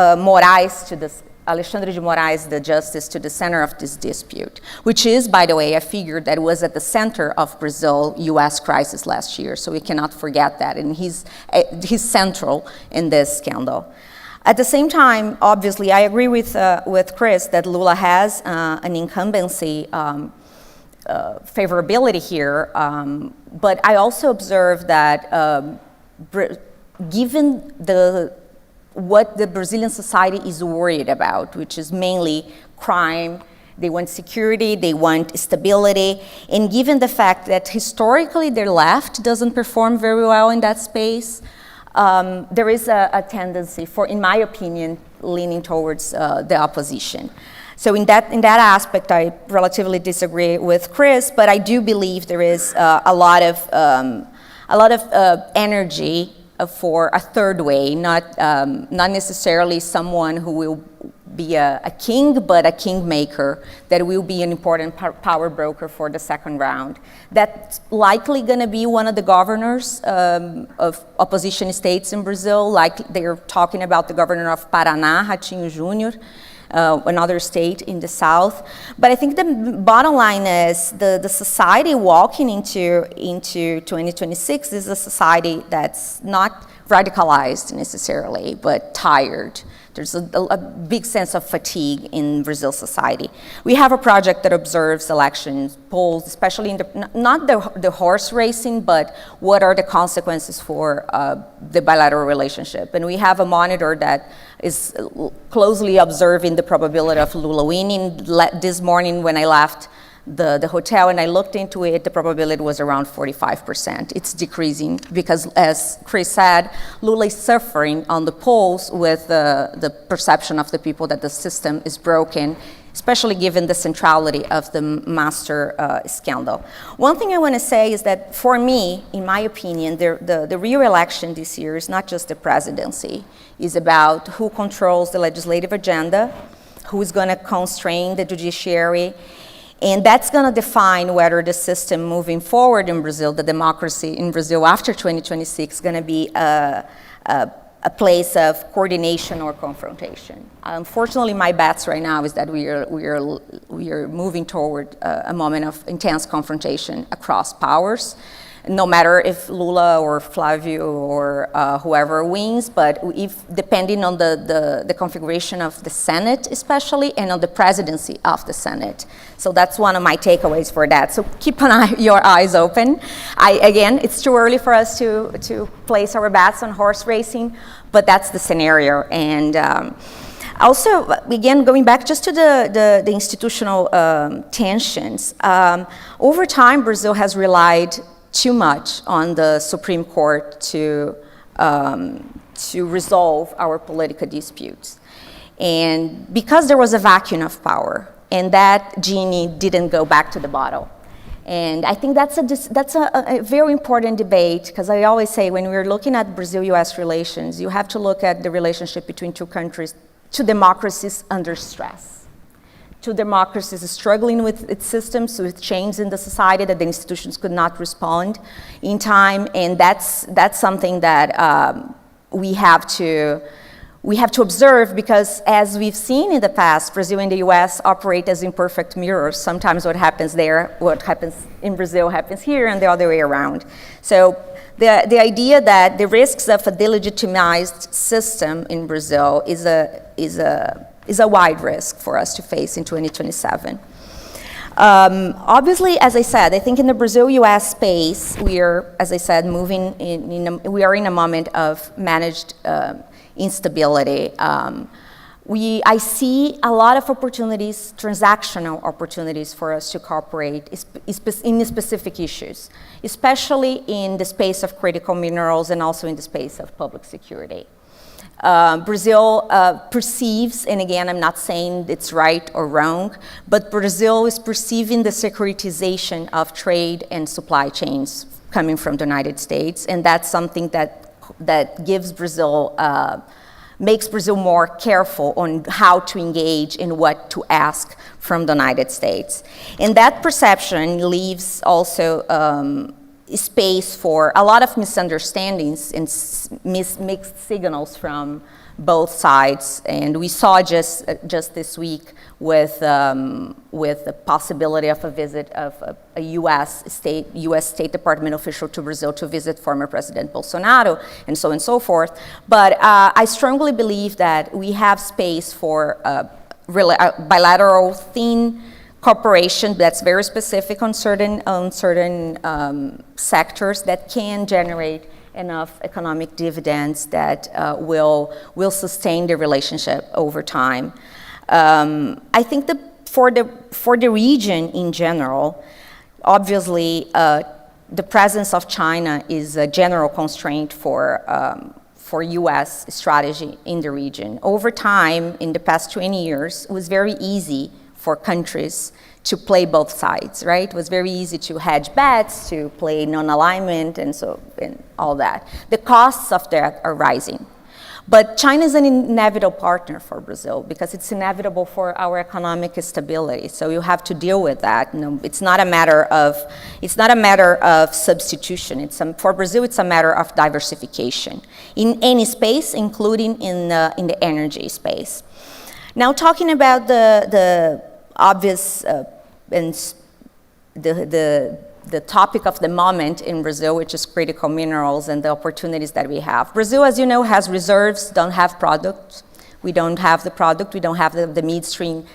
Alexandre de Moraes, the justice, to the center of this dispute, which is, by the way, a figure that was at the center of Brazil-U.S. crisis last year, so we cannot forget that, and he's central in this scandal. At the same time, obviously, I agree with Chris that Lula has an incumbency favorability here, but I also observe that given what the Brazilian society is worried about, which is mainly crime, they want security, they want stability, and given the fact that historically their left doesn't perform very well in that space, there is a tendency for, in my opinion, leaning towards the opposition. So in that aspect, I relatively disagree with Chris, but I do believe there is a lot of energy for a third way, not necessarily someone who will be a king, but a kingmaker that will be an important power broker for the second round. That's likely going to be one of the governors of opposition states in Brazil, like they're talking about the governor of Paraná, Ratinho Júnior, another state in the south. But I think the bottom line is the society walking into 2026 is a society that's not radicalized necessarily, but tired. There's a big sense of fatigue in Brazil society. We have a project that observes elections, polls, especially in not the horse racing, but what are the consequences for the bilateral relationship. And we have a monitor that is closely observing the probability of Lula winning. This morning when I left the hotel and I looked into it, the probability was around 45%. It's decreasing because, as Chris said, Lula is suffering on the polls with the perception of the people that the system is broken, especially given the centrality of the Master scandal. One thing I want to say is that for me, in my opinion, the real election this year is not just the presidency. It's about who controls the legislative agenda, who is going to constrain the judiciary, and that's going to define whether the system moving forward in Brazil, the democracy in Brazil after 2026, is going to be a place of coordination or confrontation. Unfortunately, my bets right now is that we are moving toward a moment of intense confrontation across powers, no matter if Lula or Flavio or whoever wins, but depending on the configuration of the Senate especially, and on the presidency of the Senate. So that's one of my takeaways for that. So keep your eyes open. Again, it's too early for us to place our bets on horse racing, but that's the scenario. And also, again, going back just to the institutional tensions, over time, Brazil has relied too much on the Supreme Court to resolve our political disputes. And because there was a vacuum of power, and that genie didn't go back to the bottle. And I think that's a very important debate, because I always say when we're looking at Brazil-US relations, you have to look at the relationship between two countries, two democracies under stress. Two democracies struggling with its systems, with change in the society that the institutions could not respond in time, and that's something that we have to observe, because as we've seen in the past, Brazil and the US operate as imperfect mirrors. Sometimes what happens there, what happens in Brazil happens here, and the other way around. So the idea that the risks of a delegitimized system in Brazil is a wide risk for us to face in 2027. Obviously, as I said, I think in the Brazil-US space, we are, as I said, we are in a moment of managed instability. I see a lot of opportunities, transactional opportunities for us to cooperate in specific issues, especially in the space of critical minerals and also in the space of public security. Brazil perceives, and again, I'm not saying it's right or wrong, but Brazil is perceiving the securitization of trade and supply chains coming from the United States, and that's something that gives Brazil, makes Brazil more careful on how to engage and what to ask from the United States. And that perception leaves also space for a lot of misunderstandings and mixed signals from both sides. And we saw just this week with the possibility of a visit of a U.S. State Department official to Brazil to visit former President Bolsonaro, and so forth. But I strongly believe that we have space for bilateral thin cooperation that's very specific on certain sectors that can generate enough economic dividends that will sustain the relationship over time. I think for the region in general, obviously the presence of China is a general constraint for U.S. strategy in the region. Over time, in the past 20 years, it was very easy for countries to play both sides, right? It was very easy to hedge bets, to play non-alignment, and all that. The costs of that are rising. But China is an inevitable partner for Brazil because it's inevitable for our economic stability. So you have to deal with that. You know, it's not a matter of substitution. For Brazil, it's a matter of diversification in any space, including in the energy space. Now, talking about the obvious and the topic of the moment in Brazil, which is critical minerals and the opportunities that we have. Brazil, as you know, has reserves, don't have products. We don't have the product, we don't have the midstream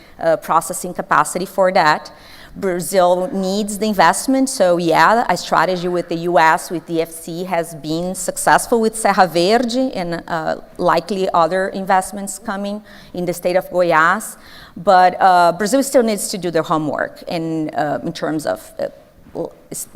processing capacity for that. Brazil needs the investment, so yeah, a strategy with the US, with DFC has been successful with Serra Verde and likely other investments coming in the state of Goiás. But Brazil still needs to do their homework in terms of is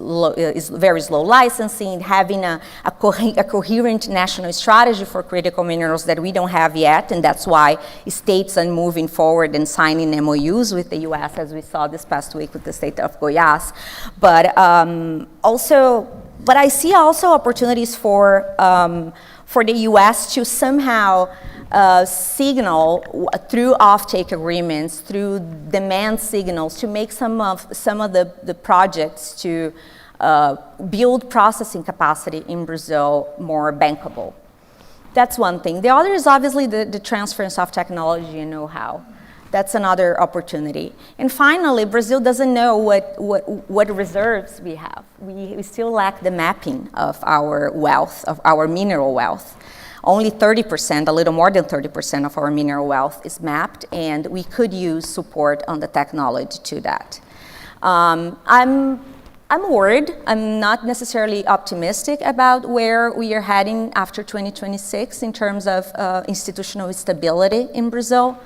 very slow licensing, having a coherent national strategy for critical minerals that we don't have yet, and that's why states are moving forward and signing MOUs with the U.S., as we saw this past week with the state of Goiás. But I see also opportunities for the U.S. to somehow signal through offtake agreements, through demand signals, to make some of the projects to build processing capacity in Brazil more bankable. That's one thing. The other is obviously the transference of technology and know-how. That's another opportunity. And finally, Brazil doesn't know what reserves we have. We still lack the mapping of our wealth, of our mineral wealth. Only 30%, a little more than 30% of our mineral wealth is mapped, and we could use support on the technology to that. I'm worried. I'm not necessarily optimistic about where we are heading after 2026 in terms of institutional stability in Brazil.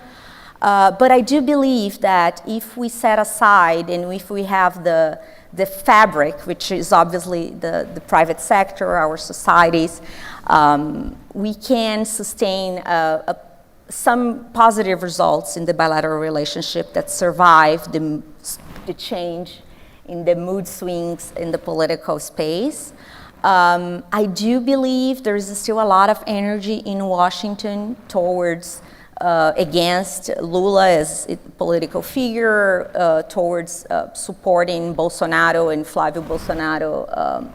But I do believe that if we set aside and if we have the fabric, which is obviously the private sector, our societies, we can sustain some positive results in the bilateral relationship that survive the change in the mood swings in the political space. I do believe there is still a lot of energy in Washington towards against Lula as a political figure, towards supporting Bolsonaro and Flávio Bolsonaro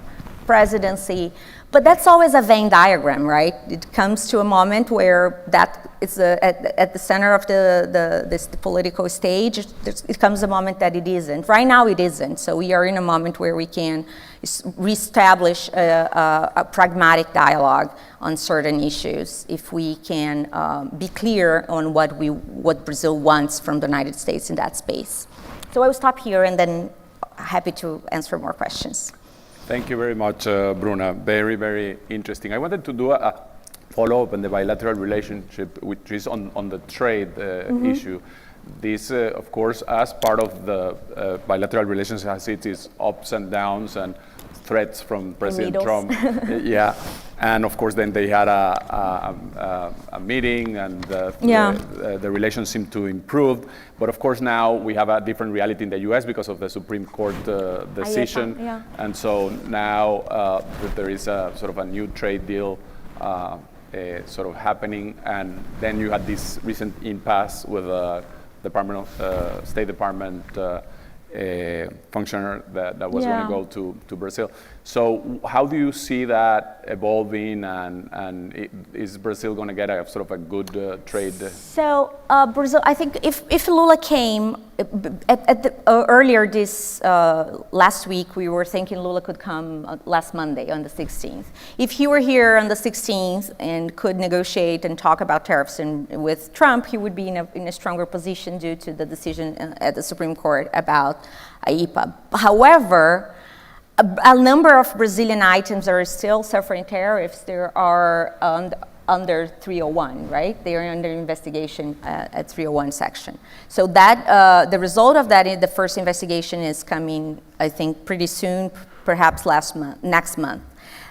presidency. But that's always a Venn diagram, right? It comes to a moment where that is at the center of this political stage. It comes a moment that it isn't. Right now it isn't. So we are in a moment where we can reestablish a pragmatic dialogue on certain issues if we can be clear on what Brazil wants from the United States in that space. So I will stop here and then happy to answer more questions. Thank you very much, Bruna. Very, very interesting. I wanted to do a follow-up on the bilateral relationship, which is on the trade issue. This, of course, as part of the bilateral relations, has its ups and downs, and threats from President Needles. Trump. Yeah, and of course then they had a meeting, and the relations seemed to improve. But of course now we have a different reality in the U.S. because of the Supreme Court decision, and so now there is a sort of a new trade deal sort of happening, and then you had this recent impasse with the State Department functionary that was going to go to Brazil. So how do you see that evolving, and is Brazil going to get a sort of a good trade? So Brazil, I think if Lula came earlier this last week, we were thinking Lula could come last Monday on the 16th. If he were here on the 16th and could negotiate and talk about tariffs with Trump, he would be in a stronger position due to the decision at the Supreme Court about IEEPA. However, a number of Brazilian items are still suffering tariffs. There are under 301, right? They are under investigation at 301 section. So that the result of that, the first investigation is coming, I think, pretty soon, perhaps next month.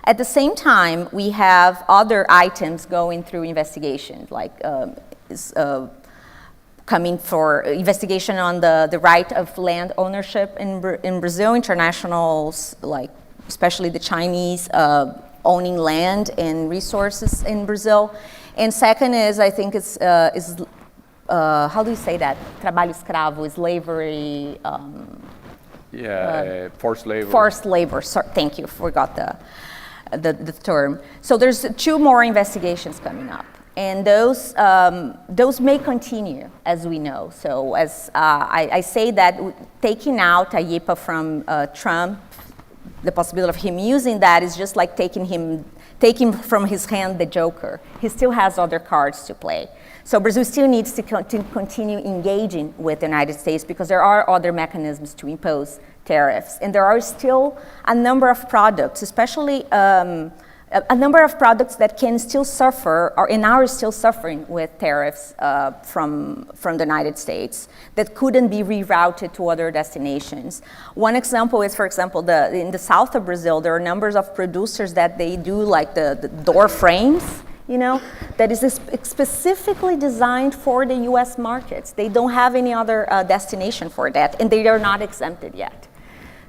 At the same time, we have other items going through investigation, like coming for investigation on the right of land ownership in Brazil. Internationals, like especially the Chinese, owning land and resources in Brazil. And second is, I think it's how do you say that? Trabalho escravo, slavery. Forced labor. Forced labor. Thank you. Forgot the term. So there's 2 more investigations coming up. And those may continue, as we know. So as I say that taking out IEEPA from Trump, the possibility of him using that is just like taking from his hand the joker. He still has other cards to play. So Brazil still needs to continue engaging with the United States because there are other mechanisms to impose tariffs. And there are still a number of products, especially a number of products that can still suffer, or are still suffering with tariffs from the United States that couldn't be rerouted to other destinations. One example is, for example, in the south of Brazil, there are numbers of producers that they do like the door frames, that is specifically designed for the US markets. They don't have any other destination for that, and they are not exempted yet.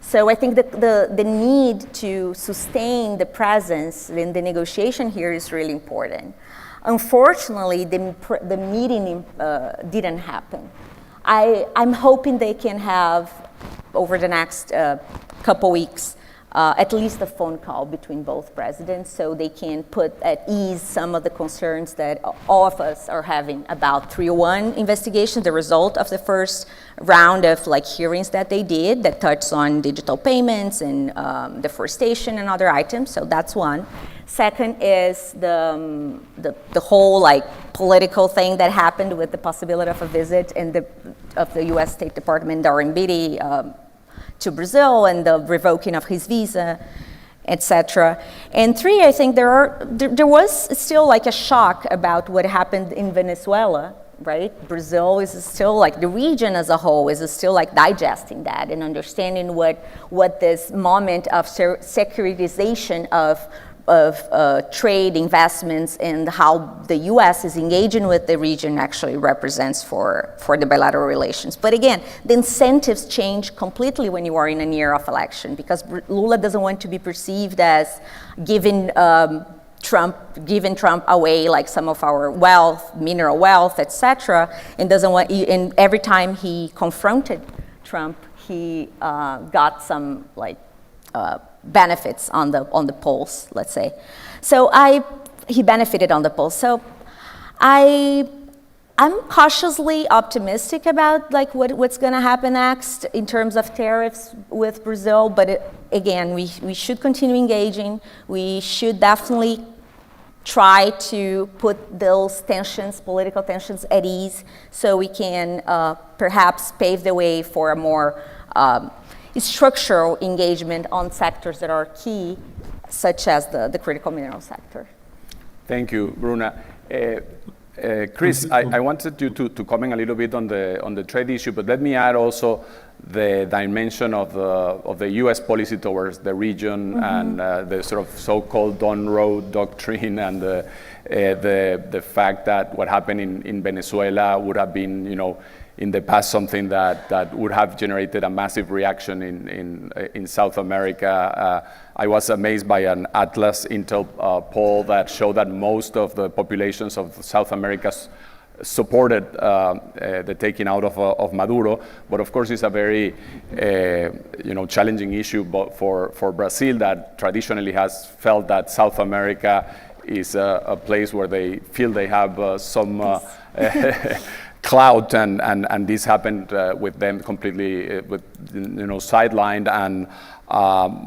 So I think that the need to sustain the presence in the negotiation here is really important. Unfortunately, the meeting didn't happen. I'm hoping they can have, over the next couple weeks, at least a phone call between both presidents so they can put at ease some of the concerns that all of us are having about 301 investigation, the result of the first round of hearings that they did that touched on digital payments and deforestation and other items. So that's one. Second is the whole political thing that happened with the possibility of a visit of the U.S. State Department Darren Beatty to Brazil and the revoking of his visa, etc. And 3, I think there was still a shock about what happened in Venezuela, right? Brazil is still the region as a whole is still digesting that and understanding what this moment of securitization of trade investments and how the U.S. is engaging with the region actually represents for the bilateral relations. But again, the incentives change completely when you are in a year of election because Lula doesn't want to be perceived as giving Trump away some of our wealth, mineral wealth, etc. And doesn't want. And every time he confronted Trump, he got some benefits on the polls, let's say. So he benefited on the polls. So I'm cautiously optimistic about what's going to happen next in terms of tariffs with Brazil. But again, we should continue engaging. We should definitely try to put those tensions, political tensions, at ease, so we can perhaps pave the way for a more structural engagement on sectors that are key, such as the critical mineral sector. Thank you, Bruna. Chris, I wanted you to comment a little bit on the trade issue, but let me add also the dimension of the U.S. policy towards the region and the sort of so-called Don Road doctrine and the fact that what happened in Venezuela would have been, in the past something that would have generated a massive reaction in South America. I was amazed by an Atlas Intel poll that showed that most of the populations of South America supported the taking out of Maduro, but of course it's a very challenging issue for Brazil, that traditionally has felt that South America is a place where they feel they have some clout, and this happened with them completely sidelined, and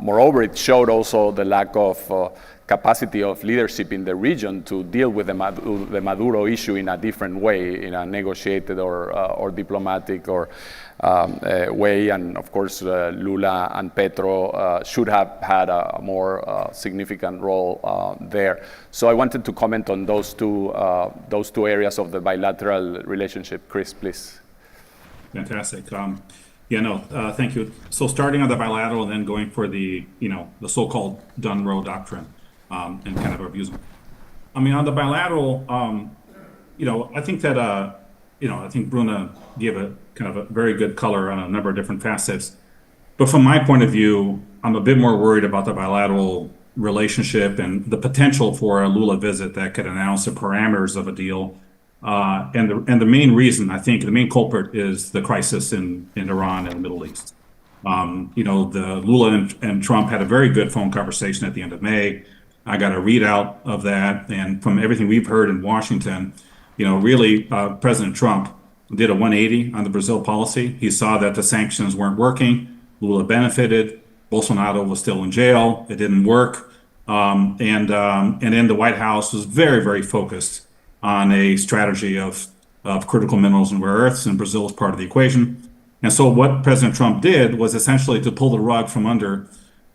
moreover it showed also the lack of capacity of leadership in the region to deal with the Maduro issue in a different way, in a negotiated or diplomatic or way. And of course, Lula and Petro should have had a more significant role there. So I wanted to comment on those two areas of the bilateral relationship. Chris, please. Fantastic. Thank you. So starting on the bilateral and then going for the so-called Don Road doctrine. And kind of abuse them. I mean, on the bilateral, I think that, I think Bruna gave a kind of a very good color on a number of different facets. But from my point of view, I'm a bit more worried about the bilateral relationship and the potential for a Lula visit that could announce the parameters of a deal. And the main reason, I think, the main culprit is the crisis in Iran and the Middle East. The Lula and Trump had a very good phone conversation at the end of May. I got a readout of that, and from everything we've heard in Washington, really President Trump did a 180 on the Brazil policy. He saw that the sanctions weren't working. Lula benefited. Bolsonaro was still in jail. It didn't work. And then the White House was very, very focused on a strategy of critical minerals and rare earths, and Brazil was part of the equation. And so what President Trump did was essentially to pull the rug from under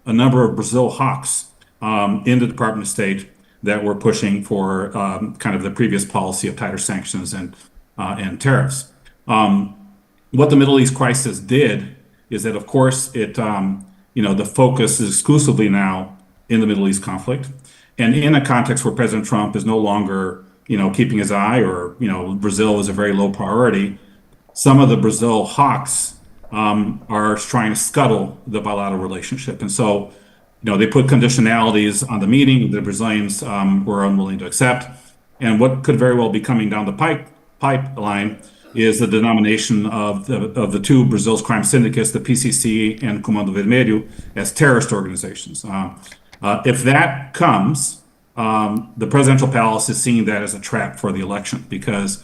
a number of Brazil hawks in the Department of State that were pushing for kind of the previous policy of tighter sanctions and tariffs. What the Middle East crisis did is that, of course, the focus is exclusively now in the Middle East conflict, and in a context where President Trump is no longer, keeping his eye, or Brazil is a very low priority. Some of the Brazil hawks are trying to scuttle the bilateral relationship, and so. They put conditionalities on the meeting the Brazilians were unwilling to accept. And what could very well be coming down the pipeline is the denomination of the two Brazil's crime syndicates, the PCC and Comando Vermelho, as terrorist organizations. If that comes, the presidential palace is seeing that as a trap for the election because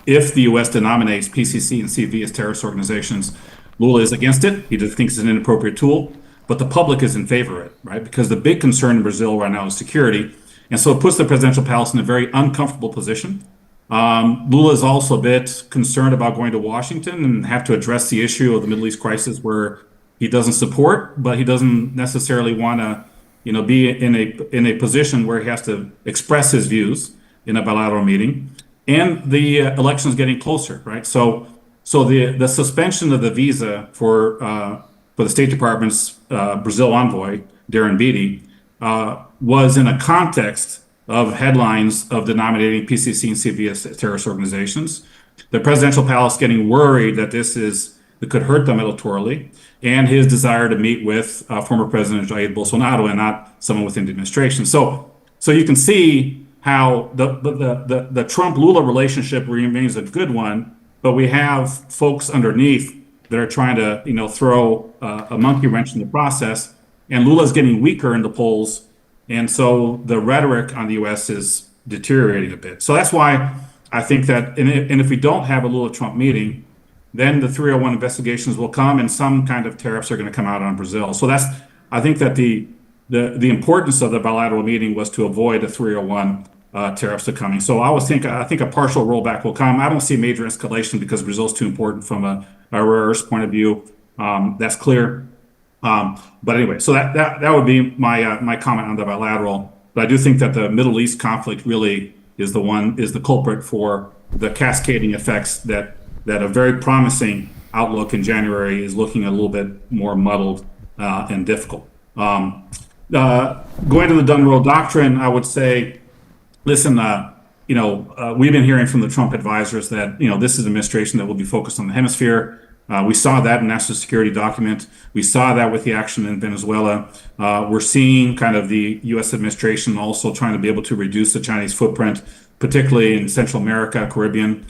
if the U.S. denominates PCC and CV as terrorist organizations, Lula is against it. He just thinks it's an inappropriate tool, but the public is in favor of it, right? Because the big concern in Brazil right now is security. And so it puts the presidential palace in a very uncomfortable position. Lula is also a bit concerned about going to Washington and have to address the issue of the Middle East crisis, where he doesn't support, but he doesn't necessarily want to, be in a position where he has to express his views in a bilateral meeting. And the election is getting closer, right? So the suspension of the visa for the State Department's Brazil envoy, Darren Beatty, was in a context of headlines of denominating PCC and CV as terrorist organizations. The presidential palace getting worried that it could hurt them electorally, and his desire to meet with former President Jair Bolsonaro and not someone within the administration. So you can see how the Trump-Lula relationship remains a good one, but we have folks underneath that are trying to, throw a monkey wrench in the process. And Lula's getting weaker in the polls, and so the rhetoric on the U.S. is deteriorating a bit. So that's why I think that, and if we don't have a Lula-Trump meeting, then the 301 investigations will come, and some kind of tariffs are going to come out on Brazil. So I think that the importance of the bilateral meeting was to avoid the 301 tariffs to coming. So I think a partial rollback will come. I don't see major escalation because Brazil's too important from a rare earths point of view. That's clear. But anyway, so that would be my comment on the bilateral. But I do think that the Middle East conflict really is the culprit for the cascading effects that that a very promising outlook in January is looking a little bit more muddled and difficult. Going to the Dunn-Rowe Doctrine, I would say, listen, we've been hearing from the Trump advisors that, this is an administration that will be focused on the hemisphere. We saw that in national security document. We saw that with the action in Venezuela. We're seeing kind of the U.S. administration also trying to be able to reduce the Chinese footprint, particularly in Central America, Caribbean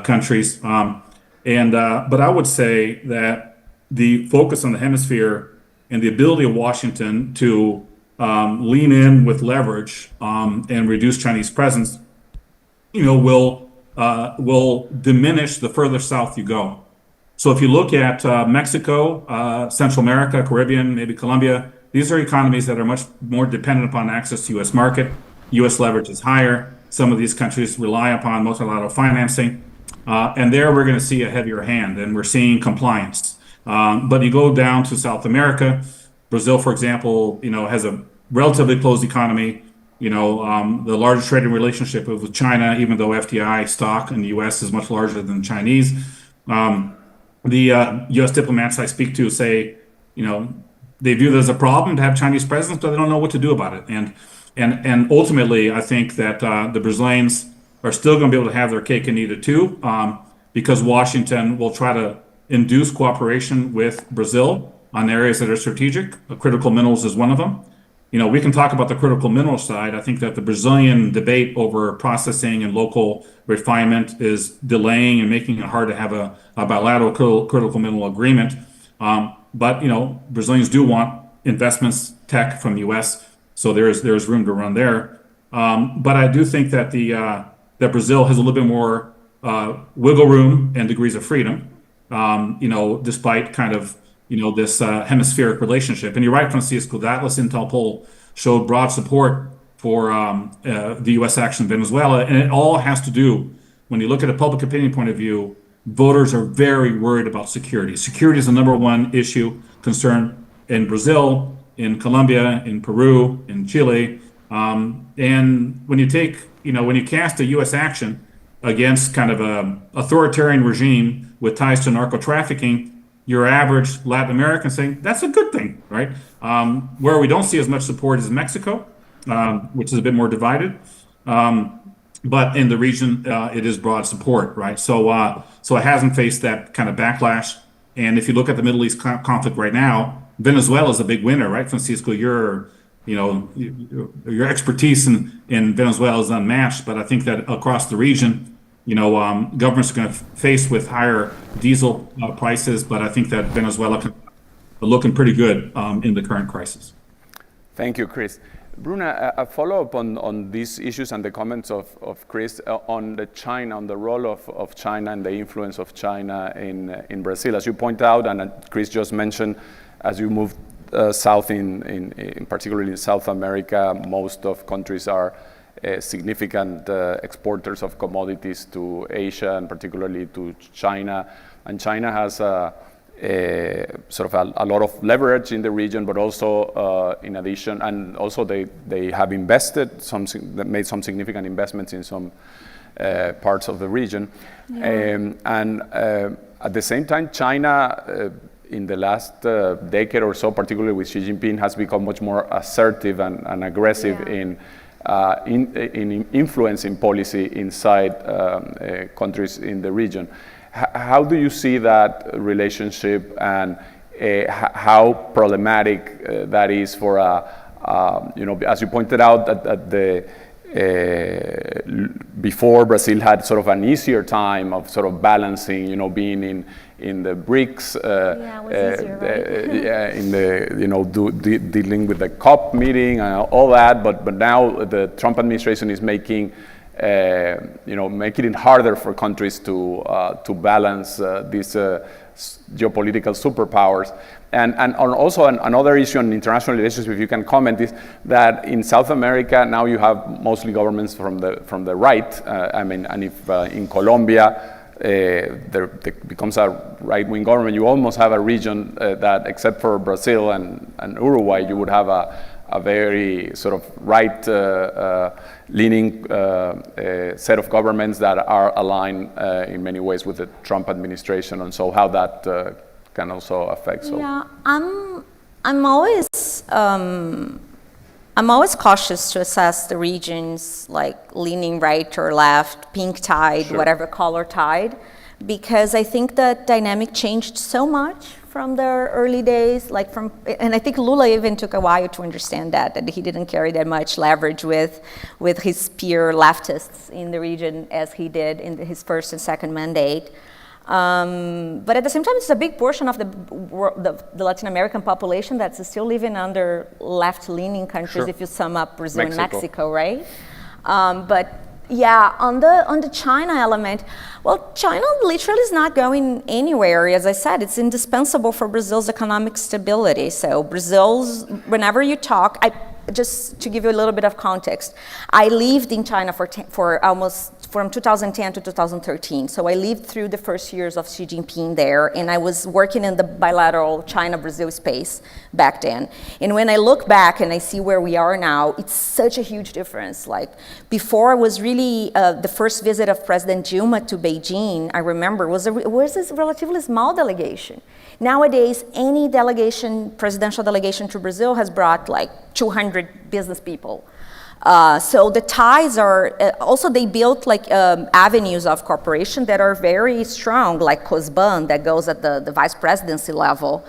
countries. But I would say that the focus on the hemisphere and the ability of Washington to lean in with leverage and reduce Chinese presence, will diminish the further south you go. So if you look at Mexico, Central America, Caribbean, maybe Colombia, these are economies that are much more dependent upon access to U.S. market. U.S. leverage is higher. Some of these countries rely upon multilateral financing. And there we're going to see a heavier hand, and we're seeing compliance. But you go down to South America, Brazil, for example, has a relatively closed economy. The largest trading relationship with China, even though FDI stock in the U.S. is much larger than Chinese. The U.S. diplomats I speak to say, they view it as a problem to have Chinese presence, but they don't know what to do about it. And ultimately, I think that the Brazilians are still going to be able to have their cake and eat it too, because Washington will try to induce cooperation with Brazil on areas that are strategic. Critical minerals is one of them. We can talk about the critical mineral side. I think that the Brazilian debate over processing and local refinement is delaying and making it hard to have a bilateral critical mineral agreement. But Brazilians do want investments, tech from the U.S., so there's room to run there. But I do think that that Brazil has a little bit more wiggle room and degrees of freedom, despite kind of this hemispheric relationship. And you're right, Francisco, the Atlas Intel poll showed broad support for the U.S. action in Venezuela. And it all has to do, when you look at a public opinion point of view, voters are very worried about security. Security is the number one issue, concern in Brazil, in Colombia, in Peru, in Chile. And when you when you cast a U.S. action against kind of a authoritarian regime with ties to narco trafficking, your average Latin American saying that's a good thing, right? Where we don't see as much support is Mexico, which is a bit more divided. But in the region, it is broad support, right? So it hasn't faced that kind of backlash. And if you look at the Middle East conflict right now, Venezuela is a big winner, right, Francisco? Your expertise in Venezuela is unmatched, but I think that across the region, governments are going to face with higher diesel prices, but I think that Venezuela are looking pretty good in the current crisis. Thank you, Chris. Bruna, a follow-up on these issues and the comments of Chris on the role of China and the influence of China in Brazil. As you point out, and Chris just mentioned, as you move south in particularly in South America, most of countries are significant exporters of commodities to Asia and particularly to China. And China has sort of a lot of leverage in the region, but also in addition, and also they have made some significant investments in some parts of the region. Yeah. And at the same time, China in the last decade or so, particularly with Xi Jinping, has become much more assertive and aggressive in influencing policy inside countries in the region. How do you see that relationship, and how problematic that is for as you pointed out, that before Brazil had sort of an easier time of sort of balancing, being in the BRICS, dealing with the COP meeting and all that, but now the Trump administration is making it harder for countries to balance these geopolitical superpowers. And also another issue on international relations, if you can comment, is that in South America now you have mostly governments from the right. And if in Colombia there becomes a right-wing government, you almost have a region that, except for Brazil and Uruguay, you would have a very sort of right-leaning set of governments that are aligned in many ways with the Trump administration, and so how that can also affect. So. Yeah, I'm always cautious to assess the regions like leaning right or left, pink tide, Sure. whatever color tide, because I think the dynamic changed so much from the early days, and I think Lula even took a while to understand that he didn't carry that much leverage with his peer leftists in the region as he did in his first and second mandate. But at the same time, it's a big portion of the Latin American population that's still living under left-leaning countries. Sure. If you sum up Brazil and Mexico. Mexico, right? But yeah, on the China element, well, China literally is not going anywhere. As I said, it's indispensable for Brazil's economic stability. So whenever you talk, just to give you a little bit of context, I lived in China for almost from 2010 to 2013. So I lived through the first years of Xi Jinping there, and I was working in the bilateral China-Brazil space back then. And when I look back and I see where we are now, it's such a huge difference. Like before was really the first visit of President Dilma to Beijing, I remember, was a relatively small delegation. Nowadays, any presidential delegation to Brazil has brought like 200 business people. So the ties are, also they built like avenues of cooperation that are very strong, like COSBAN that goes at the vice presidency level.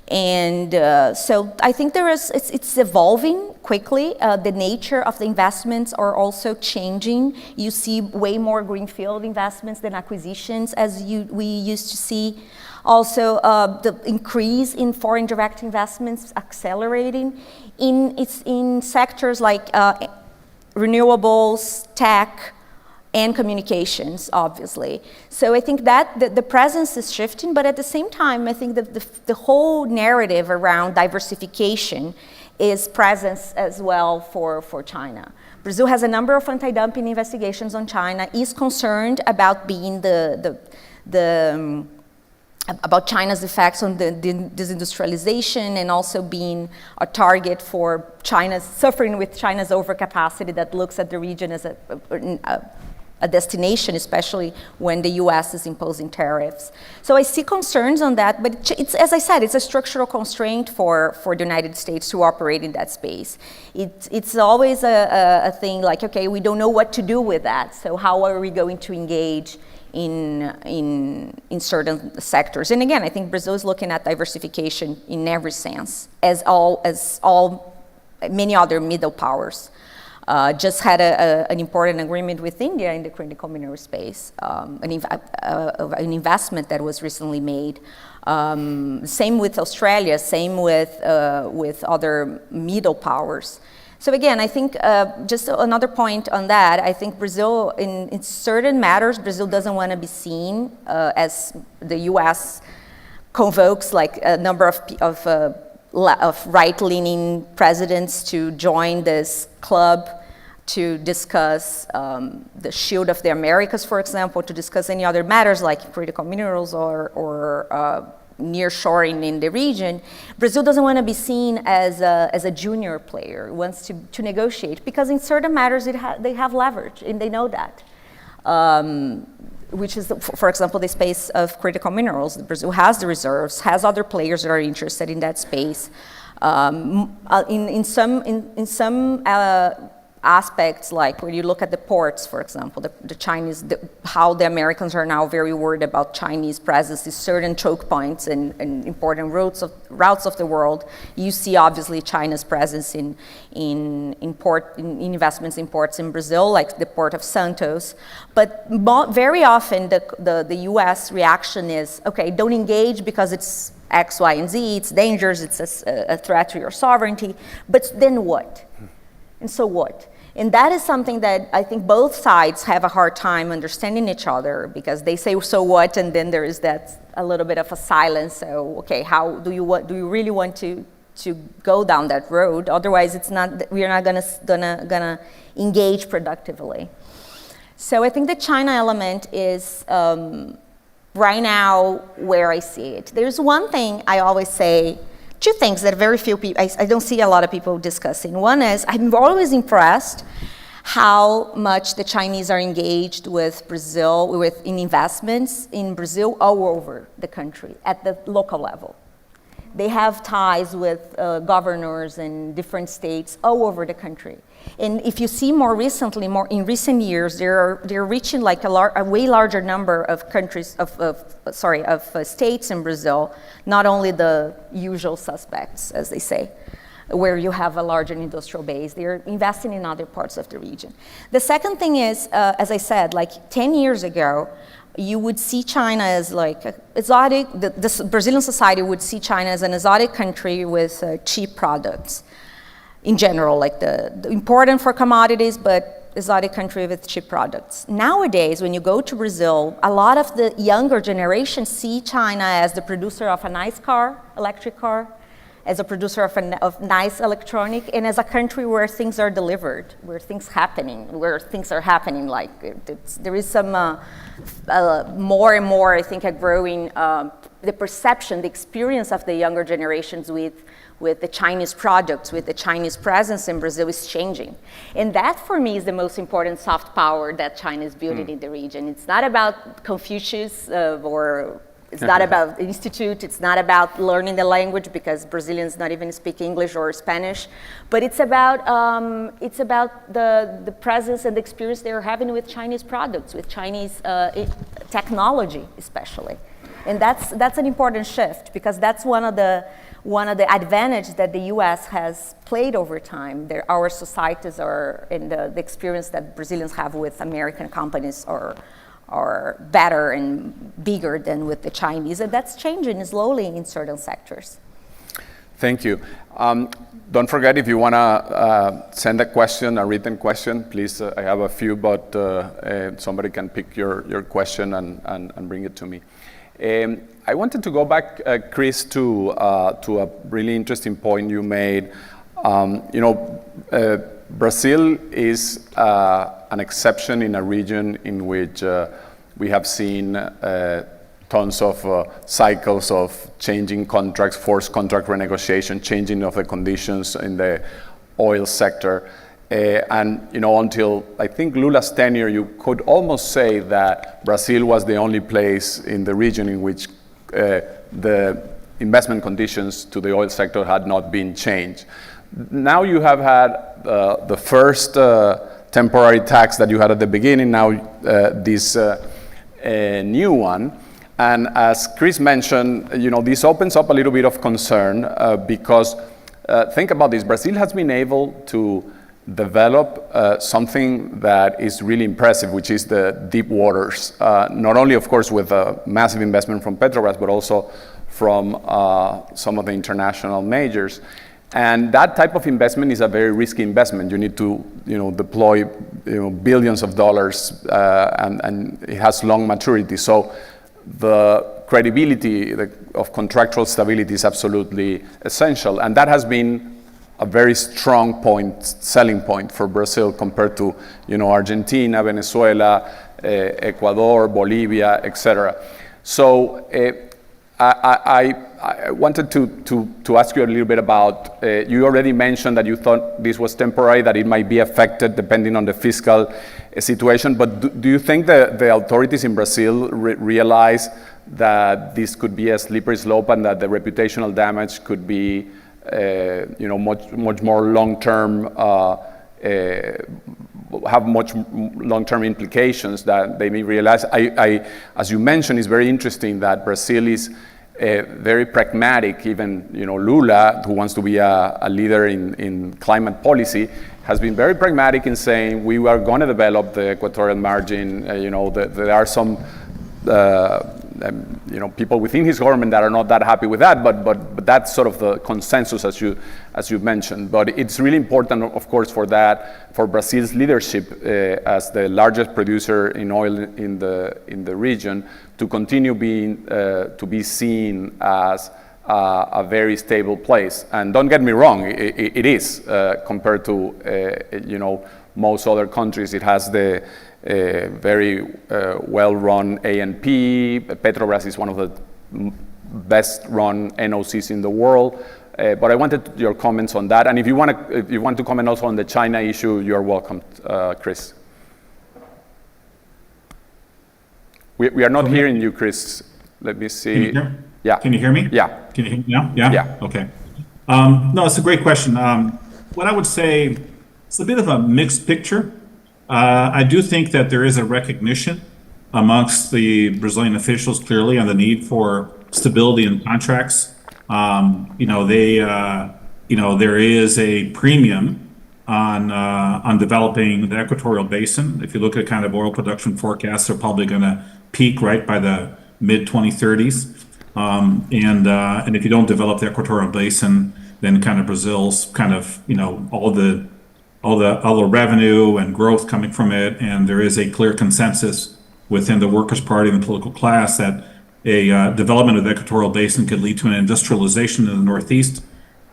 And so I think it's evolving quickly. The nature of the investments are also changing. You see way more greenfield investments than acquisitions as we used to see. Also, the increase in foreign direct investments accelerating in sectors like renewables, tech, and communications, obviously. So I think that the presence is shifting, but at the same time, I think that the whole narrative around diversification is present as well for China. Brazil has a number of anti-dumping investigations on China, is concerned about being about China's effects on the disindustrialization, and also being a target for suffering with China's overcapacity that looks at the region as a destination, especially when the US is imposing tariffs. So I see concerns on that, but it's, as I said, it's a structural constraint for the United States to operate in that space. It's always a thing like, okay, we don't know what to do with that, so how are we going to engage in certain sectors? And again, I think Brazil is looking at diversification in every sense, as many other middle powers. Just had an important agreement with India in the critical mineral space, an investment that was recently made. Same with Australia, same with other middle powers. So again, I think just another point on that, I think Brazil, in certain matters, Brazil doesn't want to be seen as the US convokes like a number of right-leaning presidents to join this club to discuss the Shield of the Americas, for example, to discuss any other matters like critical minerals or nearshoring in the region. Brazil doesn't want to be seen as a junior player. It wants to negotiate, because in certain matters they have leverage, and they know that. Which is, for example, the space of critical minerals. Brazil has the reserves, has other players that are interested in that space. In some aspects, like when you look at the ports, for example, the Chinese, how the Americans are now very worried about Chinese presence in certain choke points and important routes of the world. You see, obviously, China's presence in investments in ports in Brazil, like the port of Santos. But very often, the U.S. reaction is, okay, don't engage because it's X, Y, and Z, it's dangerous, it's a threat to your sovereignty, but then what? And so what? And that is something that I think both sides have a hard time understanding each other, because they say, so what? And then there is that a little bit of a silence. So, okay, how do you really want to go down that road? Otherwise, we're not gonna engage productively. So I think the China element is right now where I see it. There's one thing I always say, two things that very few people, I don't see a lot of people discussing. One is, I'm always impressed how much the Chinese are engaged with Brazil, in investments in Brazil all over the country at the local level. They have ties with governors in different states all over the country. And if you see more recently, in recent years, they're reaching like a way larger number of countries, of states in Brazil, not only the usual suspects, as they say, where you have a larger industrial base. They're investing in other parts of the region. The second thing is, as I said, like 10 years ago, you would see China as like exotic, the Brazilian society would see China as an exotic country with cheap products. In general, like the important for commodities, but exotic country with cheap products. Nowadays, when you go to Brazil, a lot of the younger generation see China as the producer of a nice car, electric car, as a producer of nice electronic, and as a country where things are delivered, where things are happening. Like there is some more and more, I think, a growing the perception, the experience of the younger generations with the Chinese products, with the Chinese presence in Brazil is changing. And that, for me, is the most important soft power that China is building in the region. It's not about Confucius or it's not about institute, it's not about learning the language because Brazilians not even speak English or Spanish, but it's about the presence and the experience they're having with Chinese products, with Chinese technology especially. And that's an important shift because that's one of the advantages that the U.S. has played over time. Our societies are, in the experience that Brazilians have with American companies are better and bigger than with the Chinese, and that's changing slowly in certain sectors. Thank you. Don't forget, if you want to send a written question, please, I have a few, but somebody can pick your question and bring it to me. I wanted to go back, Chris, to a really interesting point you made. Brazil is an exception in a region in which we have seen tons of cycles of changing contracts, forced contract renegotiation, changing of the conditions in the oil sector. And until I think Lula's tenure, you could almost say that Brazil was the only place in the region in which the investment conditions to the oil sector had not been changed. Now you have had the first temporary tax that you had at the beginning, now this new one. And as Chris mentioned, this opens up a little bit of concern because think about this, Brazil has been able to develop something that is really impressive, which is the deep waters, not only, of course, with a massive investment from Petrobras, but also from some of the international majors. And that type of investment is a very risky investment. You need to, deploy, billions of dollars, and it has long maturity. So the credibility of contractual stability is absolutely essential, and that has been a very strong selling point for Brazil compared to, Argentina, Venezuela, Ecuador, Bolivia, etc. So I wanted to ask you a little bit about, you already mentioned that you thought this was temporary, that it might be affected depending on the fiscal situation, but do you think that the authorities in Brazil realize that this could be a slippery slope and that the reputational damage could be much more long-term, have much long-term implications that they may realize? As you mentioned, it's very interesting that Brazil is very pragmatic. Even Lula, who wants to be a leader in climate policy, has been very pragmatic in saying we are going to develop the equatorial margin. There are some people within his government that are not that happy with that, but that's sort of the consensus as you mentioned. But it's really important, of course, for Brazil's leadership as the largest producer in oil in the region to continue to be seen as a very stable place. And don't get me wrong, it is compared to most other countries. It has the very well-run A&P. Petrobras is one of the best-run NOCs in the world. But I wanted your comments on that. And if you want to comment also on the China issue, you're welcome, Chris. We are not hearing you, Chris. Let me see. Can you hear? Yeah. Can you hear me? Yeah. Can you hear me now? Yeah? Yeah. Okay. No, it's a great question. What I would say, it's a bit of a mixed picture. I do think that there is a recognition amongst the Brazilian officials clearly on the need for stability in contracts. There is a premium on developing the equatorial basin. If you look at kind of oil production forecasts, they're probably going to peak right by the mid 2030s. And if you don't develop the equatorial basin, then kind of Brazil's kind of, all the revenue and growth coming from it. And there is a clear consensus within the Workers' Party and the political class that a development of the equatorial basin could lead to an industrialization in the Northeast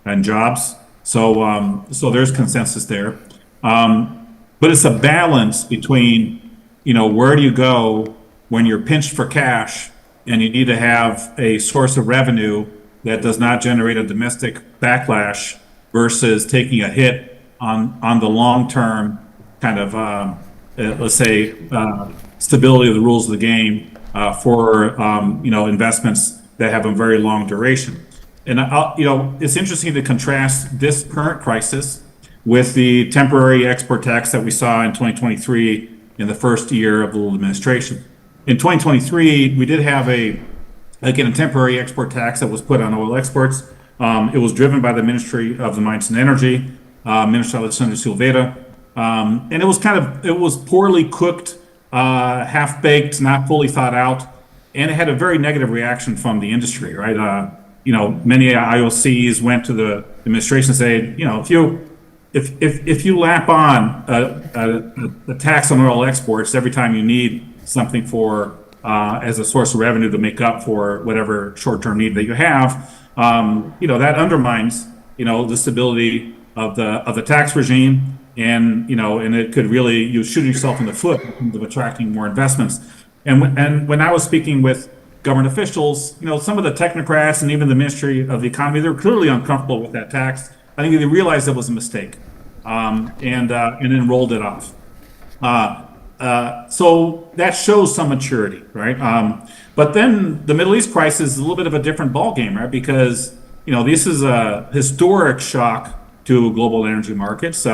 and jobs. So there's consensus there. But it's a balance between, where do you go when you're pinched for cash and you need to have a source of revenue that does not generate a domestic backlash versus taking a hit on the long-term kind of, let's say, stability of the rules of the game for investments that have a very long duration. And it's interesting to contrast this current crisis with the temporary export tax that we saw in 2023 in the first year of the Lula administration. In 2023, we did have a temporary export tax that was put on oil exports. It was driven by the Ministry of the Mines and Energy, Minister Alexandre Silveira, and it was poorly cooked, half-baked, not fully thought out, and it had a very negative reaction from the industry, right? Many IOCs went to the administration and said, if you lap on a tax on oil exports every time you need something for as a source of revenue to make up for whatever short-term need that you have, that undermines the stability of the tax regime, and it could really, you shoot yourself in the foot in terms of attracting more investments. And when I was speaking with government officials, some of the technocrats and even the Ministry of the Economy, they were clearly uncomfortable with that tax. I think they realized it was a mistake, and then rolled it off. So that shows some maturity, right? But then the Middle East crisis is a little bit of a different ballgame, right? Because this is a historic shock to global energy markets.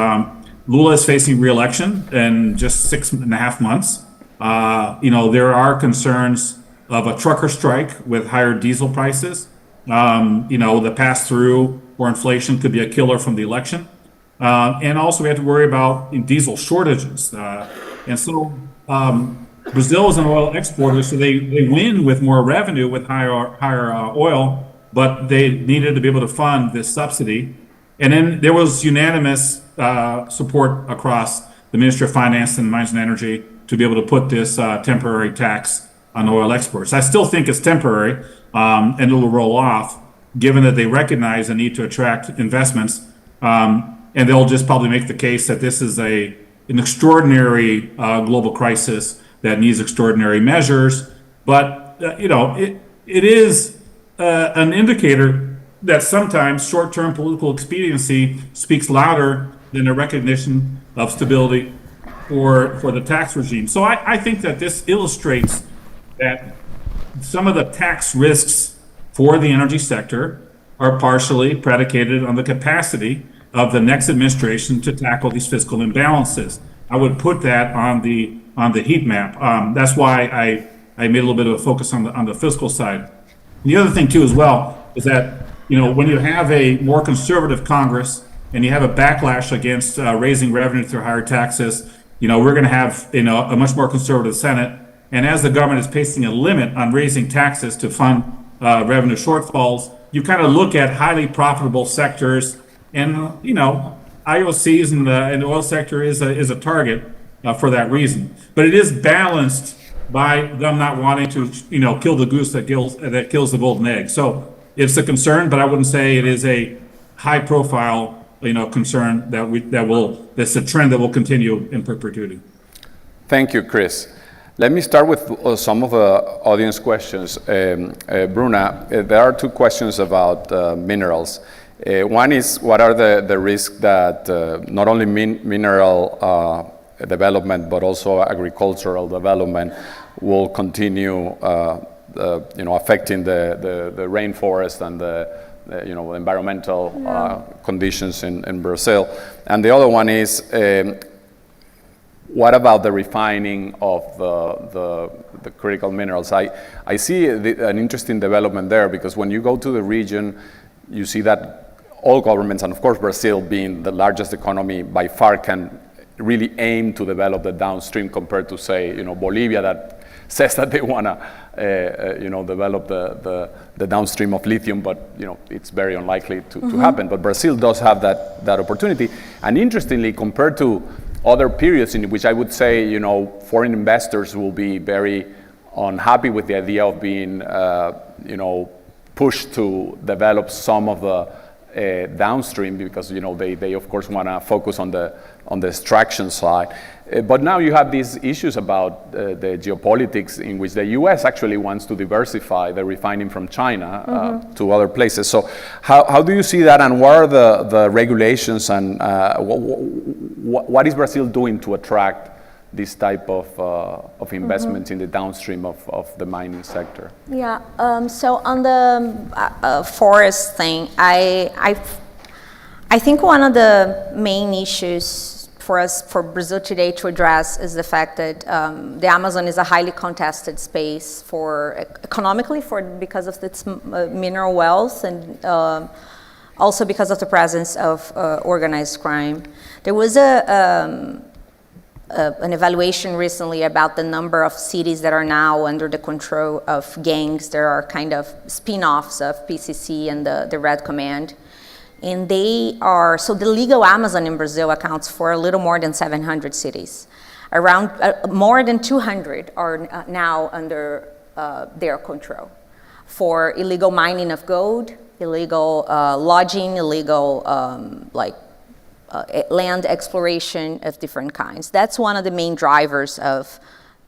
Lula is facing re-election in just 6.5 months. There are concerns of a trucker strike with higher diesel prices. The pass-through or inflation could be a killer from the election. And also we have to worry about diesel shortages. And so Brazil is an oil exporter, so they win with more revenue with higher oil, but they needed to be able to fund this subsidy. And then there was unanimous support across the Ministry of Finance and Mines and Energy to be able to put this temporary tax on oil exports. I still think it's temporary, and it will roll off, given that they recognize the need to attract investments. And they'll just probably make the case that this is an extraordinary global crisis that needs extraordinary measures. But it is an indicator that sometimes short-term political expediency speaks louder than a recognition of stability for the tax regime. So I think that this illustrates that some of the tax risks for the energy sector are partially predicated on the capacity of the next administration to tackle these fiscal imbalances. I would put that on the heat map. That's why I made a little bit of a focus on the fiscal side. The other thing too as well is that when you have a more conservative Congress and you have a backlash against raising revenue through higher taxes, we're going to have a much more conservative Senate. And as the government is placing a limit on raising taxes to fund revenue shortfalls, you kind of look at highly profitable sectors, and IOCs in the oil sector is a target for that reason. But it is balanced by them not wanting to kill the goose that kills the golden egg. So it's a concern, but I wouldn't say it is a high profile concern that's a trend that will continue in perpetuity. Thank you, Chris. Let me start with some of the audience questions. Bruna, there are two questions about minerals. One is, what are the risks that not only mineral development, but also agricultural development will continue affecting the rainforest and the environmental conditions in Brazil. And the other one is, what about the refining of the critical minerals? I see an interesting development there, because when you go to the region, you see that all governments, and of course Brazil being the largest economy by far, can really aim to develop the downstream compared to, say, Bolivia, that says that they want to develop the downstream of lithium, but it's very unlikely to happen. But Brazil does have that opportunity. And interestingly, compared to other periods in which I would say foreign investors will be very unhappy with the idea of being pushed to develop some of the downstream, because they of course want to focus on the extraction side. But now you have these issues about the geopolitics, in which the U.S. actually wants to diversify the refining from China to other places. So how do you see that, and what are the regulations, and what is Brazil doing to attract this type of investments in the downstream of the mining sector? Yeah, so on the forest thing, I think one of the main issues for Brazil today to address is the fact that the Amazon is a highly contested space economically because of its mineral wealth, and also because of the presence of organized crime. There was an evaluation recently about the number of cities that are now under the control of gangs. There are kind of spin-offs of PCC and the Red Command. And so the legal Amazon in Brazil accounts for a little more than 700 cities. Around more than 200 are now under their control for illegal mining of gold, illegal lodging, illegal land exploration of different kinds. That's one of the main drivers of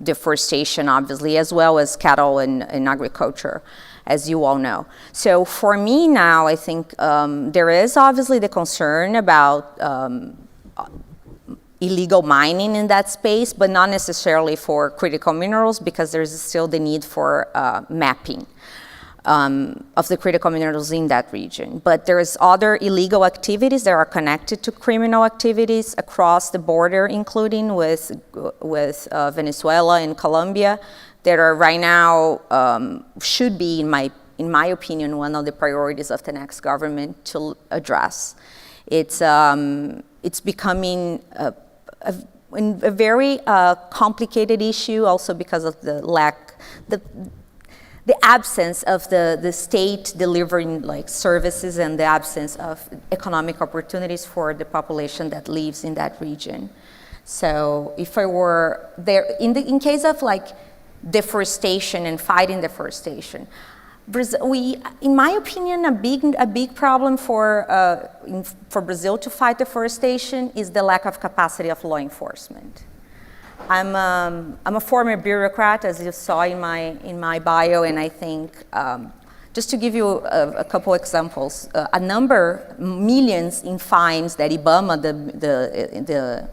deforestation, obviously, as well as cattle and agriculture, as you all know. So for me now, I think there is obviously the concern about illegal mining in that space, but not necessarily for critical minerals, because there's still the need for mapping of the critical minerals in that region. But there's other illegal activities that are connected to criminal activities across the border, including with Venezuela and Colombia, that are right now should be, in my opinion, one of the priorities of the next government to address. It's becoming a very complicated issue, also because of the absence of the state delivering services, and the absence of economic opportunities for the population that lives in that region. So if I were there, in case of deforestation and fighting deforestation, in my opinion, a big problem for Brazil to fight deforestation is the lack of capacity of law enforcement. I'm a former bureaucrat, as you saw in my bio, and I think just to give you a couple examples, millions in fines that IBAMA, the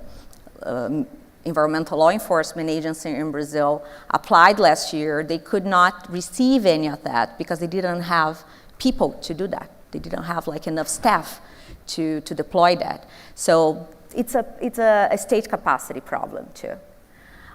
environmental law enforcement agency in Brazil, applied last year, they could not receive any of that because they didn't have people to do that. They didn't have enough staff to deploy that. So it's a state capacity problem too.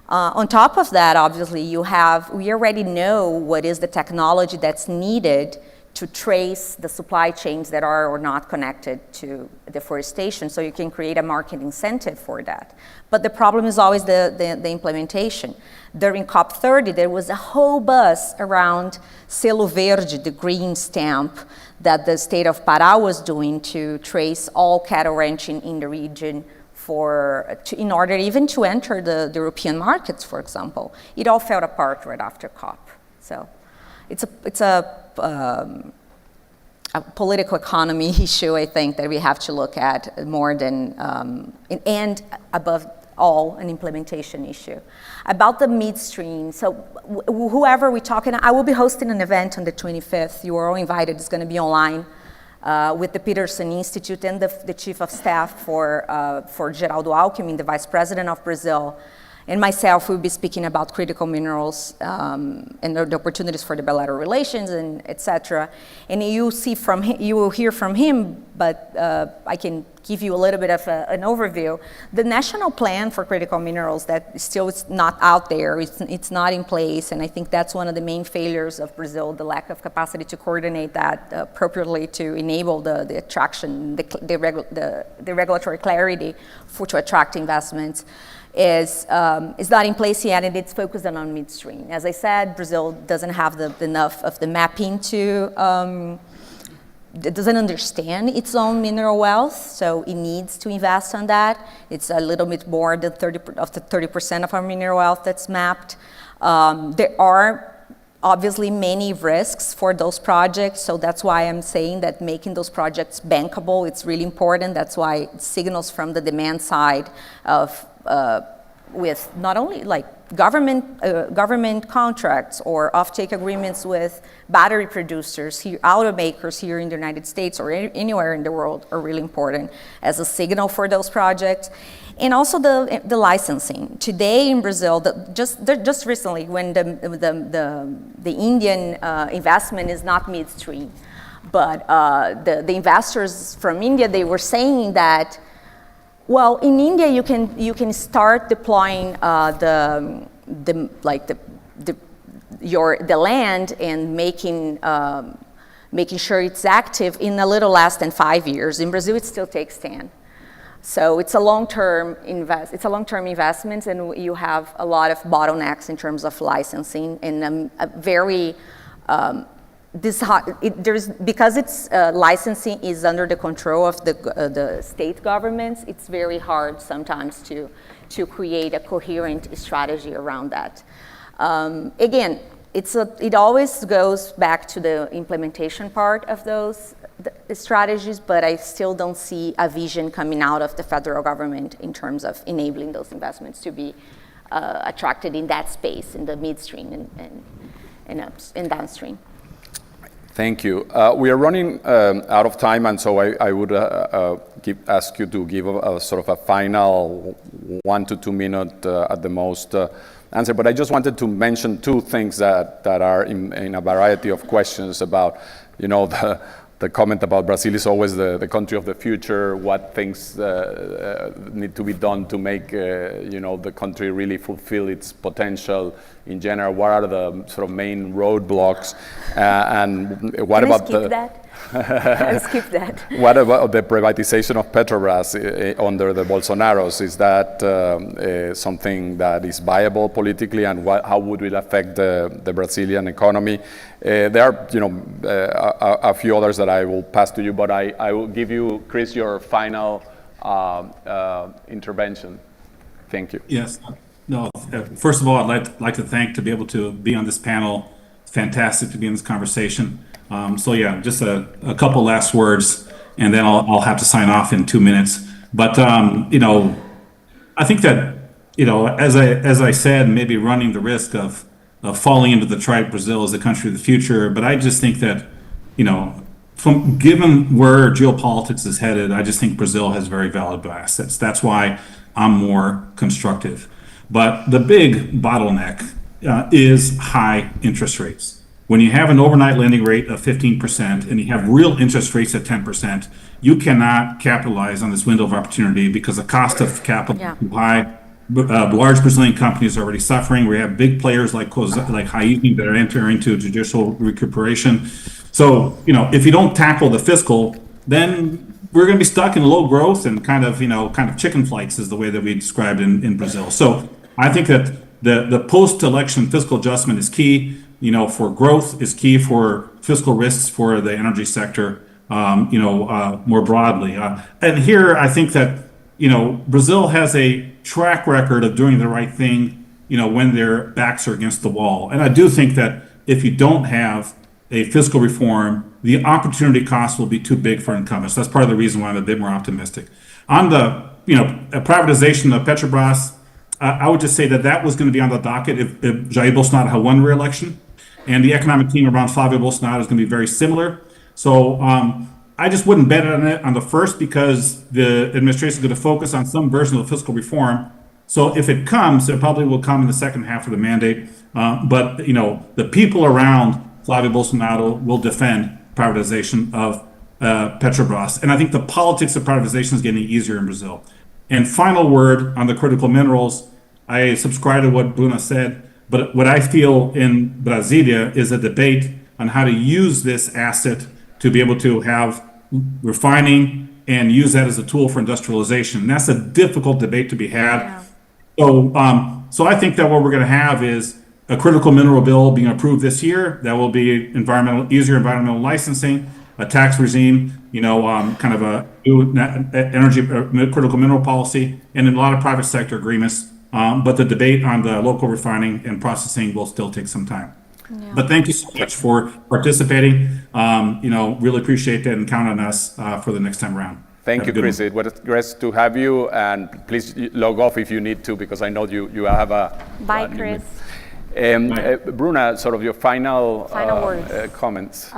On top of that, obviously, we already know what is the technology that's needed to trace the supply chains that are or not connected to deforestation, so you can create a market incentive for that. But the problem is always the implementation. During COP30, there was a whole buzz around Selo Verde, the green stamp that the state of Pará was doing to trace all cattle ranching in the region in order even to enter the European markets, for example. It all fell apart right after COP. So it's a political economy issue, I think, that we have to look at more than, and above all, an implementation issue. About the midstream, so whoever we're talking, I will be hosting an event on the 25th. You are all invited. It's going to be online. with the Peterson Institute and the Chief of Staff for Geraldo Alckmin, the Vice President of Brazil, and myself will be speaking about critical minerals and the opportunities for the bilateral relations and et cetera. And you will hear from him, but I can give you a little bit of an overview. The national plan for critical minerals that still is not out there, it's not in place, and I think that's one of the main failures of Brazil, the lack of capacity to coordinate that appropriately to enable the attraction, the regulatory clarity to attract investments. Is not in place yet, and it's focused on midstream. As I said, Brazil doesn't have enough of the mapping to, it doesn't understand its own mineral wealth, so it needs to invest on that. It's a little bit more than 30% of our mineral wealth that's mapped. There are obviously many risks for those projects, so that's why I'm saying that making those projects bankable, it's really important. That's why it signals from the demand side of with not only like government contracts or offtake agreements with battery producers, automakers here in the United States or anywhere in the world are really important as a signal for those projects. And also the licensing. Today in Brazil, just recently when the Indian investment is not midstream, but the investors from India, they were saying that, well, in India you can start deploying the land and making sure it's active in a little less than 5 years. In Brazil, it still takes 10. So it's a long-term investment, and you have a lot of bottlenecks in terms of licensing and a very because it's licensing is under the control of the state governments. It's very hard sometimes to create a coherent strategy around that. Again, it always goes back to the implementation part of those strategies, but I still don't see a vision coming out of the federal government in terms of enabling those investments to be attracted in that space, in the midstream and downstream. Thank you. We are running out of time, and so I would ask you to give a sort of a final 1 to 2 minute at the most answer. But I just wanted to mention two things that are in a variety of questions about, the comment about Brazil is always the country of the future, what things need to be done to make the country really fulfill its potential in general. What are the sort of main roadblocks? And what Can about I skip that? I'll skip that. What about the privatization of Petrobras under the Bolsonaros? Is that something that is viable politically, and how would it affect the Brazilian economy? There are a few others that I will pass to you, but I will give you, Chris, your final intervention. Thank you. Yes. No. First of all, I'd like to be able to be on this panel. It's fantastic to be in this conversation. So yeah, just a couple last words, and then I'll have to sign off in 2 minutes. But I think that as I said, maybe running the risk of falling into the trite Brazil as the country of the future. But I just think that given where geopolitics is headed, I just think Brazil has very valuable assets. That's why I'm more constructive. But the big bottleneck is high interest rates. When you have an overnight lending rate of 15% and you have real interest rates at 10%, you cannot capitalize on this window of opportunity because the cost of capital is too high. Large Brazilian companies are already suffering. We have big players like Raízen that are entering into judicial recuperation. So, if you don't tackle the fiscal, then we're going to be stuck in low growth and kind of chicken flights is the way that we described in Brazil. So I think that the post-election fiscal adjustment is key. For growth is key, for fiscal risks for the energy sector, more broadly. And here, I think that, Brazil has a track record of doing the right thing, when their backs are against the wall. And I do think that if you don't have a fiscal reform, the opportunity cost will be too big for incumbents. That's part of the reason why I'm a bit more optimistic. On the, privatization of Petrobras, I would just say that was going to be on the docket if Jair Bolsonaro had won re-election. And the economic team around Flávio Bolsonaro is going to be very similar. So I just wouldn't bet on it on the first because the administration is going to focus on some version of fiscal reform. So if it comes, it probably will come in the second half of the mandate. But the people around Flavio Bolsonaro will defend privatization of Petrobras. And I think the politics of privatization is getting easier in Brazil. And final word on the critical minerals, I subscribe to what Bruna said, but what I feel in Brasilia is a debate on how to use this asset to be able to have refining and use that as a tool for industrialization. And that's a difficult debate to be had. Yeah. So I think that what we're going to have is a critical mineral bill being approved this year. That will be easier environmental licensing, a tax regime, kind of a new energy critical mineral policy, and a lot of private sector agreements. But the debate on the local refining and processing will still take some time. Yeah. But thank you so much for participating. Really appreciate that and count on us for the next time around. Thank you, Chris. It was great to have you, and please log off if you need to, because I know you have a... Bye, Chris. Bruna, sort of your final words. Comments.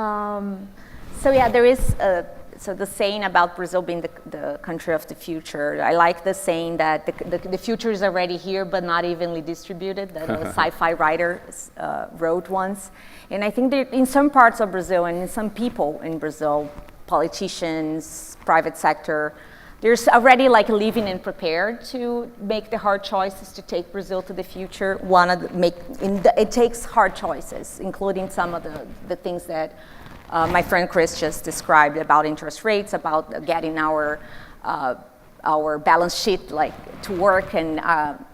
There is the saying about Brazil being the country of the future. I like the saying that the future is already here, but not evenly distributed, that a sci-fi writer wrote once. And I think that in some parts of Brazil and in some people in Brazil, politicians, private sector, there's already living and prepared to make the hard choices to take Brazil to the future. It takes hard choices, including some of the things that my friend Chris just described about interest rates, about getting our balance sheet to work and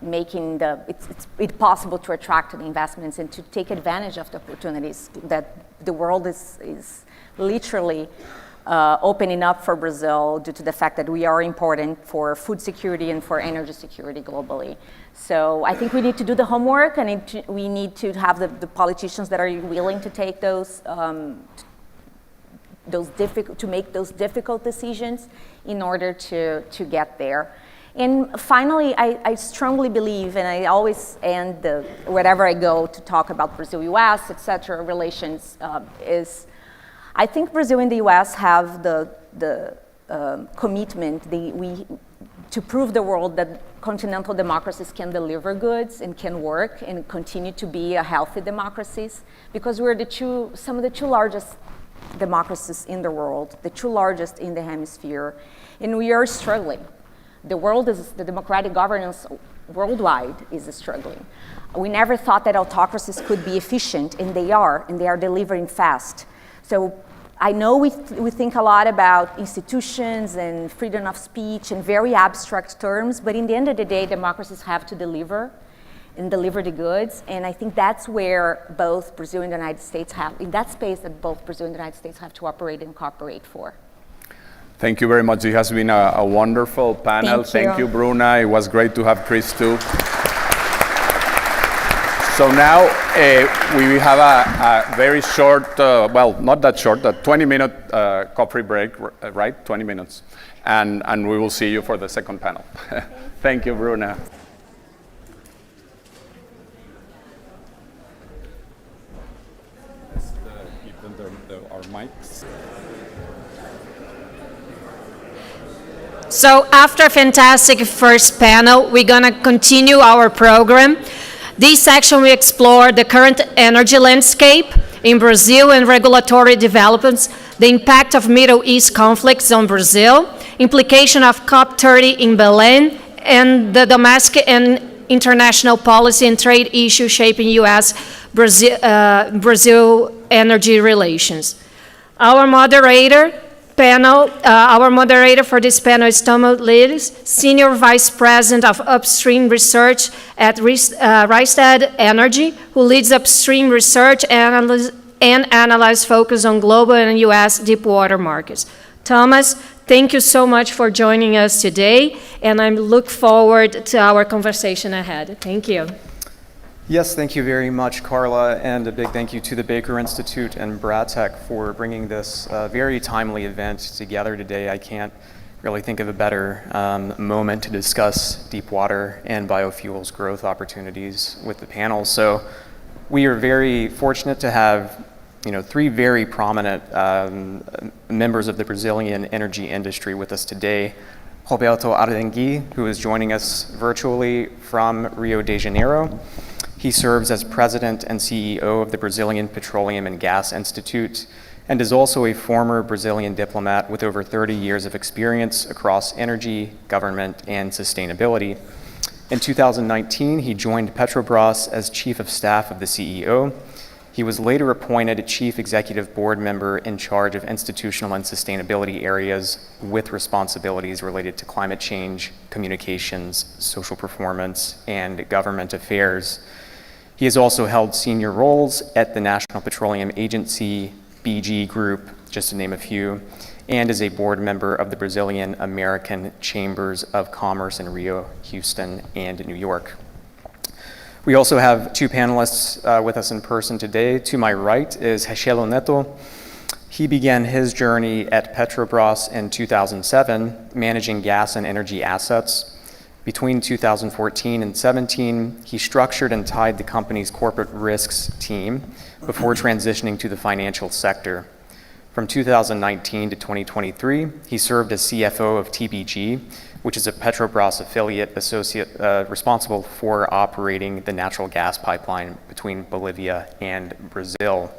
making it possible to attract the investments and to take advantage of the opportunities that the world is literally opening up for Brazil due to the fact that we are important for food security and for energy security globally. So I think we need to do the homework, and we need to have the politicians that are willing to take to make those difficult decisions in order to get there. And finally, I strongly believe, and I always end wherever I go to talk about Brazil-US, et cetera, relations, is I think Brazil and the US have the commitment to prove the world that continental democracies can deliver goods and can work and continue to be a healthy democracies, because we're some of the two largest democracies in the world, the two largest in the hemisphere, and we are struggling. The democratic governance worldwide is struggling. We never thought that autocracies could be efficient, and they are delivering fast. So I know we think a lot about institutions and freedom of speech in very abstract terms, but in the end of the day, democracies have to deliver and deliver the goods. And I think that's where both Brazil and the United States in that space that both Brazil and the United States have to operate and cooperate for. Thank you very much. It has been a wonderful panel. Thank you, Bruna. It was great to have Chris too. So now we have a very short, not that short, a 20-minute coffee break, right? 20 minutes. And we will see you for the second panel. Thank you, Bruna. Our mics. So after a fantastic first panel, we're going to continue our program. This section we explore the current energy landscape in Brazil and regulatory developments, the impact of Middle East conflicts on Brazil, implication of COP30 in Belém, and the domestic and international policy and trade issues shaping U.S.-Brazil energy relations. Our moderator for this panel is Tomo Lides, Senior Vice President of Upstream Research at Rystad Energy, who leads upstream research and analysis focus on global and U.S. deepwater markets. Thomas, thank you so much for joining us today, and I look forward to our conversation ahead. Thank you. Yes, thank you very much, Carla, and a big thank you to the Baker Institute and BRATECC for bringing this very timely event together today. I can't really think of a better moment to discuss deep water and biofuels growth opportunities with the panel. So we are very fortunate to have three very prominent members of the Brazilian energy industry with us today. Roberto Ardengui, who is joining us virtually from Rio de Janeiro. He serves as president and CEO of the Brazilian Petroleum and Gas Institute, and is also a former Brazilian diplomat with over 30 years of experience across energy, government, and sustainability. In 2019, he joined Petrobras as chief of staff of the CEO. He was later appointed a chief executive board member in charge of institutional and sustainability areas with responsibilities related to climate change, communications, social performance, and government affairs. He has also held senior roles at the National Petroleum Agency, BG Group, just to name a few, and is a board member of the Brazilian American Chambers of Commerce in Rio, Houston, and New York. We also have two panelists with us in person today. To my right is Rachelo Neto. He began his journey at Petrobras in 2007, managing gas and energy assets. Between 2014 and 17, he structured and tied the company's corporate risks team before transitioning to the financial sector. From 2019 to 2023, he served as CFO of TBG, which is a Petrobras affiliate responsible for operating the natural gas pipeline between Bolivia and Brazil.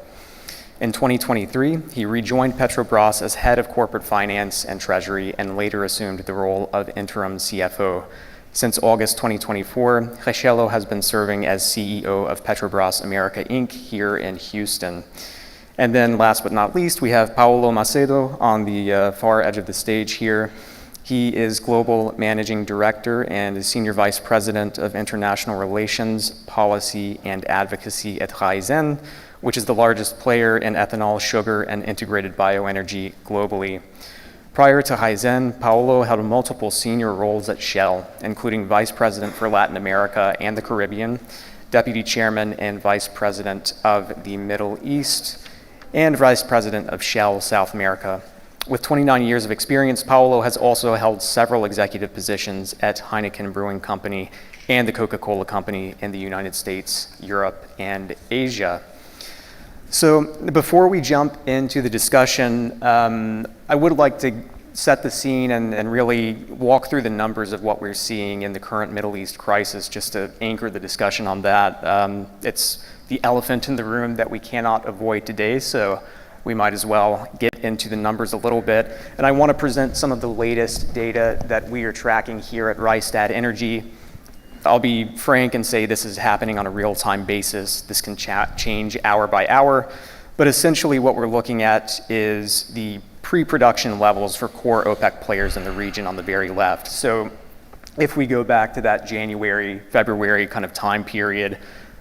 In 2023, he rejoined Petrobras as head of corporate finance and treasury and later assumed the role of interim CFO. Since August 2024, Rachelo has been serving as CEO of Petrobras America Inc. here in Houston. And then last but not least, we have Paulo Macedo on the far edge of the stage here. He is Global Managing Director and is Senior Vice President of International Relations, Policy, and Advocacy at Raízen, which is the largest player in ethanol, sugar, and integrated bioenergy globally. Prior to Raízen, Paulo held multiple senior roles at Shell, including Vice President for Latin America and the Caribbean, Deputy Chairman and Vice President of the Middle East, and Vice President of Shell South America. With 29 years of experience, Paulo has also held several executive positions at Heineken Brewing Company and the Coca-Cola Company in the United States, Europe, and Asia. So before we jump into the discussion, I would like to set the scene and really walk through the numbers of what we're seeing in the current Middle East crisis, just to anchor the discussion on that. It's the elephant in the room that we cannot avoid today, so we might as well get into the numbers a little bit. And I want to present some of the latest data that we are tracking here at Rystad Energy. I'll be frank and say this is happening on a real-time basis. This can change hour by hour, but essentially what we're looking at is the pre-production levels for core OPEC players in the region on the very left. So if we go back to that January, February kind of time period,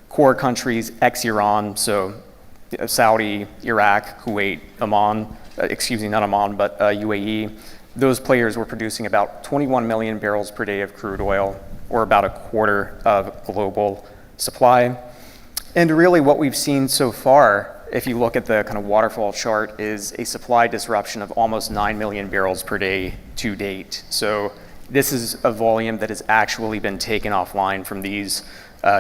core countries ex-Iran, so Saudi, Iraq, Kuwait, Oman, not Oman, but UAE, those players were producing about 21 million barrels per day of crude oil, or about a quarter of global supply. And really what we've seen so far, if you look at the kind of waterfall chart, is a supply disruption of almost 9 million barrels per day to date. So this is a volume that has actually been taken offline from these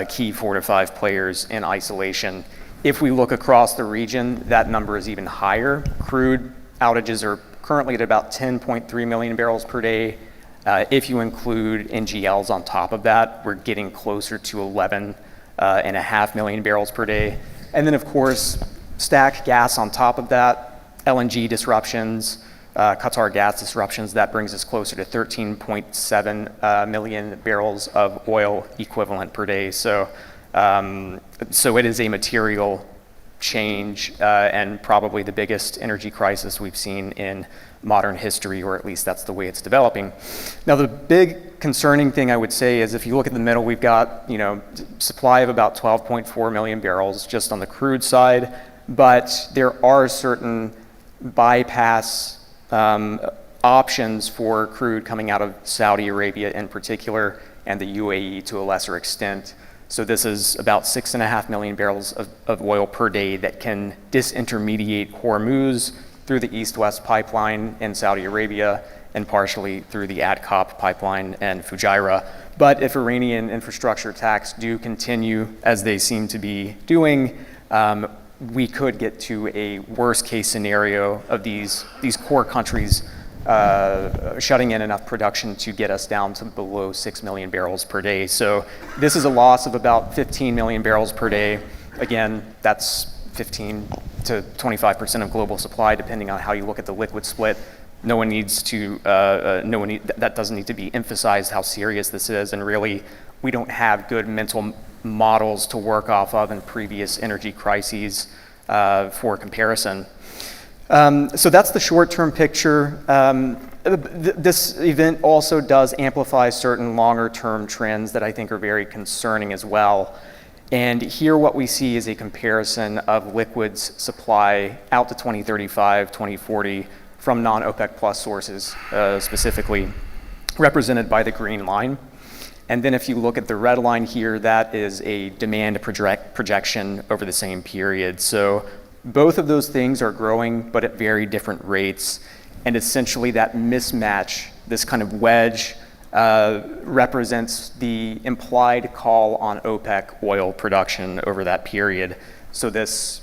key 4 to 5 players in isolation. If we look across the region, that number is even higher. Crude outages are currently at about 10.3 million barrels per day. If you include NGLs on top of that, we're getting closer to 11.5 million barrels per day. And then of course, stack gas on top of that, LNG disruptions, Qatar gas disruptions, that brings us closer to 13.7 million barrels of oil equivalent per day. So it is a material change and probably the biggest energy crisis we've seen in modern history, or at least that's the way it's developing. Now, the big concerning thing I would say is if you look at the middle, we've got supply of about 12.4 million barrels just on the crude side, but there are certain bypass options for crude coming out of Saudi Arabia in particular, and the UAE to a lesser extent. So this is about 6.5 million barrels of oil per day that can disintermediate Hormuz through the East-West pipeline in Saudi Arabia and partially through the ADCOP pipeline and Fujairah. But if Iranian infrastructure attacks do continue as they seem to be doing, we could get to a worst case scenario of these core countries shutting in enough production to get us down to below 6 million barrels per day. So this is a loss of about 15 million barrels per day. Again, that's 15 to 25% of global supply, depending on how you look at the liquid split. That doesn't need to be emphasized how serious this is, and really, we don't have good mental models to work off of in previous energy crises for comparison. So that's the short-term picture. This event also does amplify certain longer-term trends that I think are very concerning as well. And here what we see is a comparison of liquids supply out to 2035, 2040 from non-OPEC plus sources, specifically represented by the green line. And then if you look at the red line here, that is a demand projection over the same period. So both of those things are growing, but at very different rates. And essentially that mismatch, this kind of wedge, represents the implied call on OPEC oil production over that period. So this,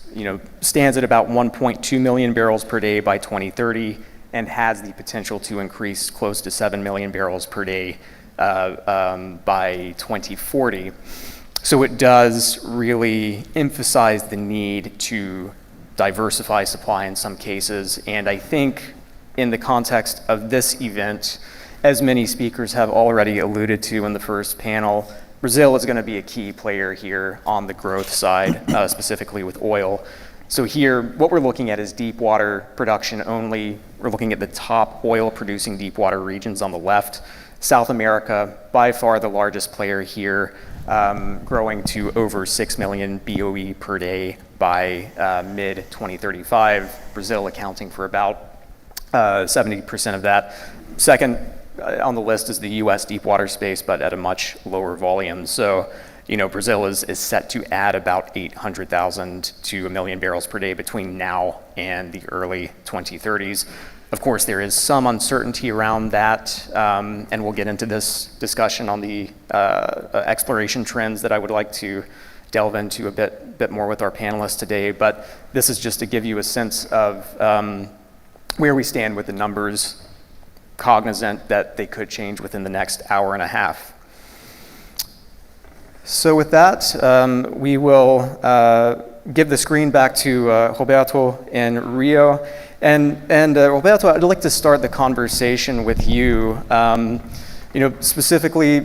stands at about 1.2 million barrels per day by 2030 and has the potential to increase close to 7 million barrels per day by 2040. So it does really emphasize the need to diversify supply in some cases. And I think in the context of this event, as many speakers have already alluded to in the first panel, Brazil is going to be a key player here on the growth side, specifically with oil. So here, what we're looking at is deep water production only. We're looking at the top oil producing deep water regions on the left. South America, by far the largest player here, growing to over 6 million BOE per day by mid-2035. Brazil accounting for about 70% of that. Second on the list is the US deep water space, but at a much lower volume. So, Brazil is set to add about 800,000 to 1 million barrels per day between now and the early 2030s. Of course, there is some uncertainty around that, and we'll get into this discussion on the exploration trends that I would like to delve into a bit more with our panelists today. But this is just to give you a sense of where we stand with the numbers, cognizant that they could change within the next hour and a half. So with that, we will give the screen back to Roberto in Rio. And Roberto, I'd like to start the conversation with you. Specifically,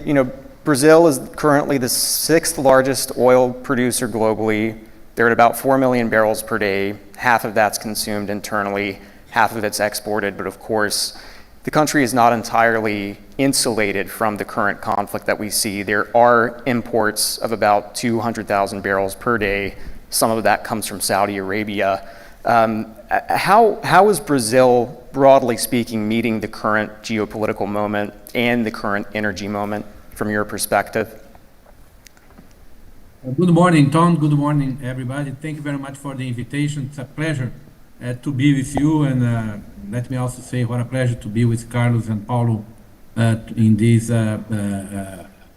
Brazil is currently the 6th largest oil producer globally. They're at about 4 million barrels per day. Half of that's consumed internally, half of it's exported. But of course, the country is not entirely insulated from the current conflict that we see. There are imports of about 200,000 barrels per day. Some of that comes from Saudi Arabia. How is Brazil, broadly speaking, meeting the current geopolitical moment and the current energy moment from your perspective? Good morning, Tom. Good morning, everybody. Thank you very much for the invitation. It's a pleasure to be with you, and let me also say what a pleasure to be with Carlos and Paulo in this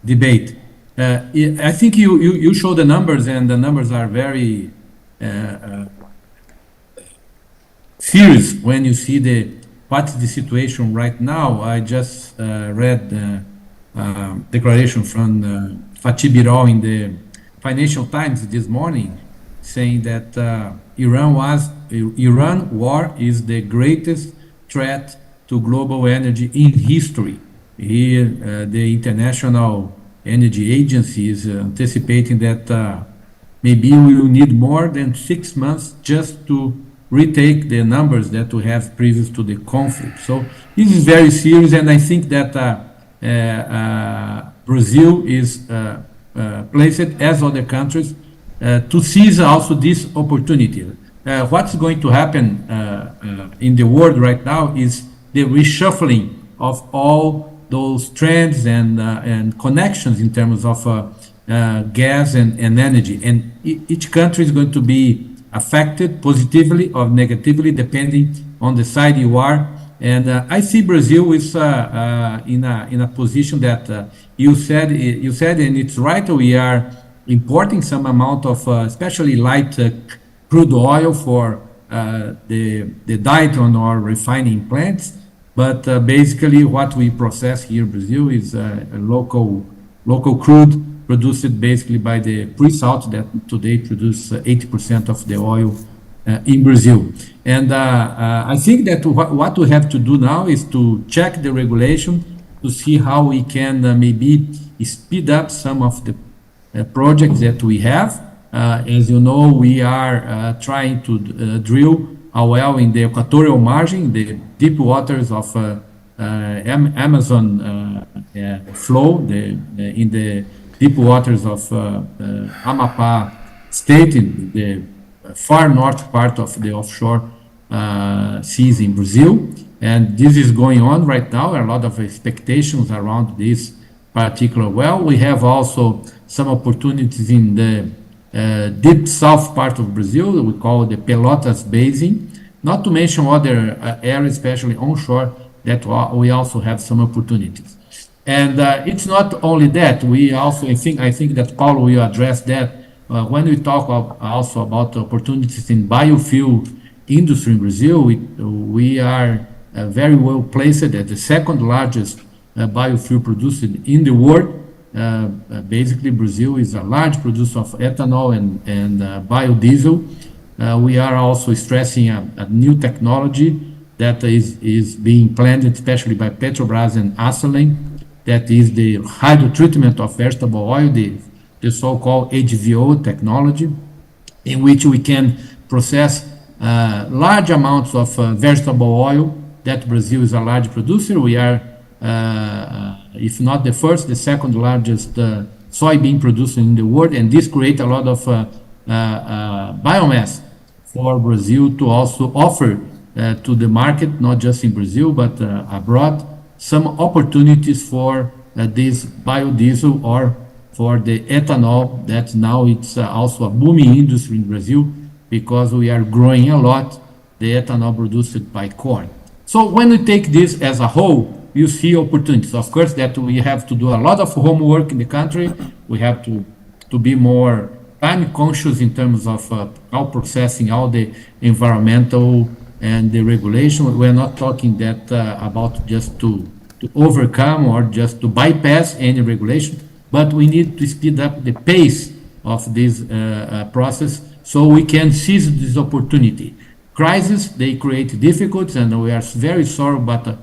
debate. I think you show the numbers, and the numbers are very serious when you see what's the situation right now. I just read the declaration from Fatih Birol in the Financial Times this morning, saying that Iran war is the greatest threat to global energy in history. Here, the International Energy Agency is anticipating that maybe we will need more than 6 months just to retake the numbers that we have previous to the conflict. So this is very serious, and I think that Brazil is placed, as other countries, to seize also this opportunity. What's going to happen in the world right now is the reshuffling of all those trends and connections in terms of gas and energy. And each country is going to be affected positively or negatively, depending on the side you are. And I see Brazil is in a position that you said, and it's right. We are importing some amount of, especially light crude oil for the diet on our refining plants, but basically what we process here in Brazil is a local crude produced basically by the pre-salt that today produce 80% of the oil in Brazil. And I think that what we have to do now is to check the regulation to see how we can maybe speed up some of the projects that we have. As you know, we are trying to drill a well in the equatorial margin, the deep waters of Amazon flow, in the deep waters of Amapá state, in the far north part of the offshore seas in Brazil. And this is going on right now. A lot of expectations around this particular well. We have also some opportunities in the deep south part of Brazil, we call the Pelotas Basin, not to mention other areas, especially onshore, that we also have some opportunities. And it's not only that, we also, I think that Paulo will address that when we talk also about opportunities in biofuel industry in Brazil. We are very well placed at the second largest biofuel producer in the world. Basically, Brazil is a large producer of ethanol and biodiesel. We are also stressing a new technology that is being planned, especially by Petrobras and Acelen, that is the hydrotreatment of vegetable oil, the so-called HVO technology, in which we can process large amounts of vegetable oil, that Brazil is a large producer. We are, if not the first, the second largest soybean producer in the world, and this creates a lot of biomass for Brazil to also offer to the market, not just in Brazil, but abroad, some opportunities for this biodiesel or for the ethanol, that now it's also a booming industry in Brazil, because we are growing a lot the ethanol produced by corn. So when we take this as a whole, you see opportunities. Of course, that we have to do a lot of homework in the country. We have to be more time conscious in terms of how processing all the environmental and the regulation. We're not talking that about just to overcome or just to bypass any regulation, but we need to speed up the pace of this process so we can seize this opportunity. Crises, they create difficulties, and we are very sorry about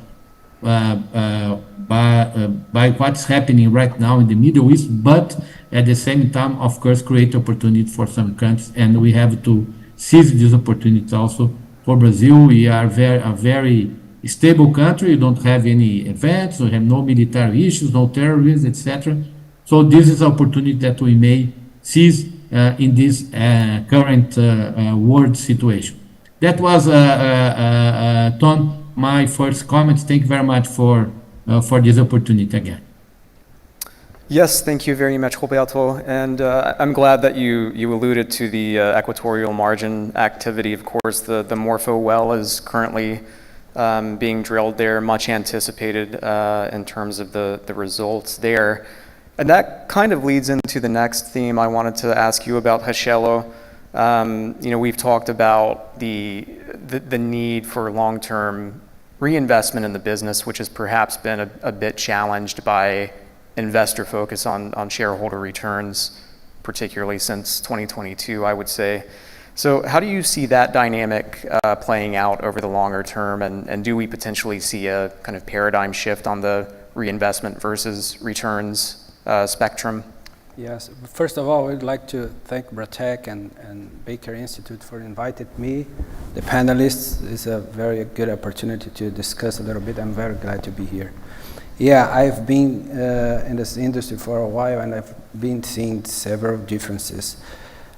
by what's happening right now in the Middle East, but at the same time, of course, create opportunity for some countries, and we have to seize these opportunities also. For Brazil, we are a very stable country. We don't have any events, we have no military issues, no terrorism, etc. So this is an opportunity that we may seize in this current world situation. That was, Tom, my first comments. Thank you very much for this opportunity again. Yes, thank you very much, Roberto. And I'm glad that you alluded to the equatorial margin activity. Of course, the Morpho well is currently being drilled there, much anticipated in terms of the results there. And that kind of leads into the next theme I wanted to ask you about, Rachelo. We've talked about the need for long-term reinvestment in the business, which has perhaps been a bit challenged by investor focus on shareholder returns, particularly since 2022, I would say. So how do you see that dynamic playing out over the longer term, and do we potentially see a kind of paradigm shift on the reinvestment versus returns spectrum? Yes, first of all, I'd like to thank BRATECC and Baker Institute for inviting me. The panelists, is a very good opportunity to discuss a little bit. I'm very glad to be here. Yeah, I've been in this industry for a while, and I've been seeing several differences.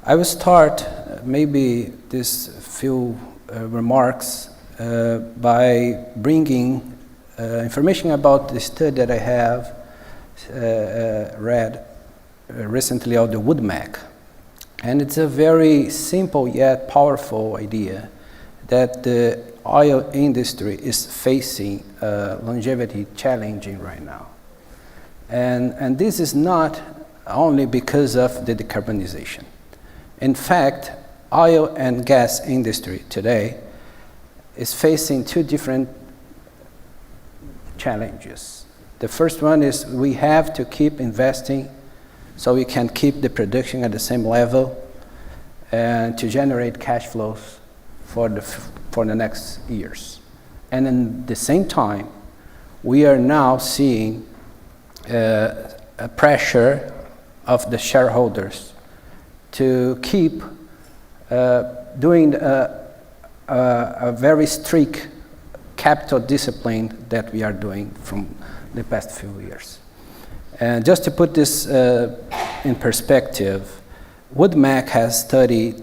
I will start maybe this few remarks by bringing information about the study that I have read recently of the Wood Mac. And it's a very simple yet powerful idea that the oil industry is facing longevity challenging right now. And this is not only because of the decarbonization. In fact, oil and gas industry today is facing two different challenges. The first one is we have to keep investing so we can keep the production at the same level and to generate cash flows for the next years. And at the same time, we are now seeing a pressure of the shareholders to keep doing a very strict capital discipline that we are doing from the past few years. And just to put this in perspective, WoodMac has studied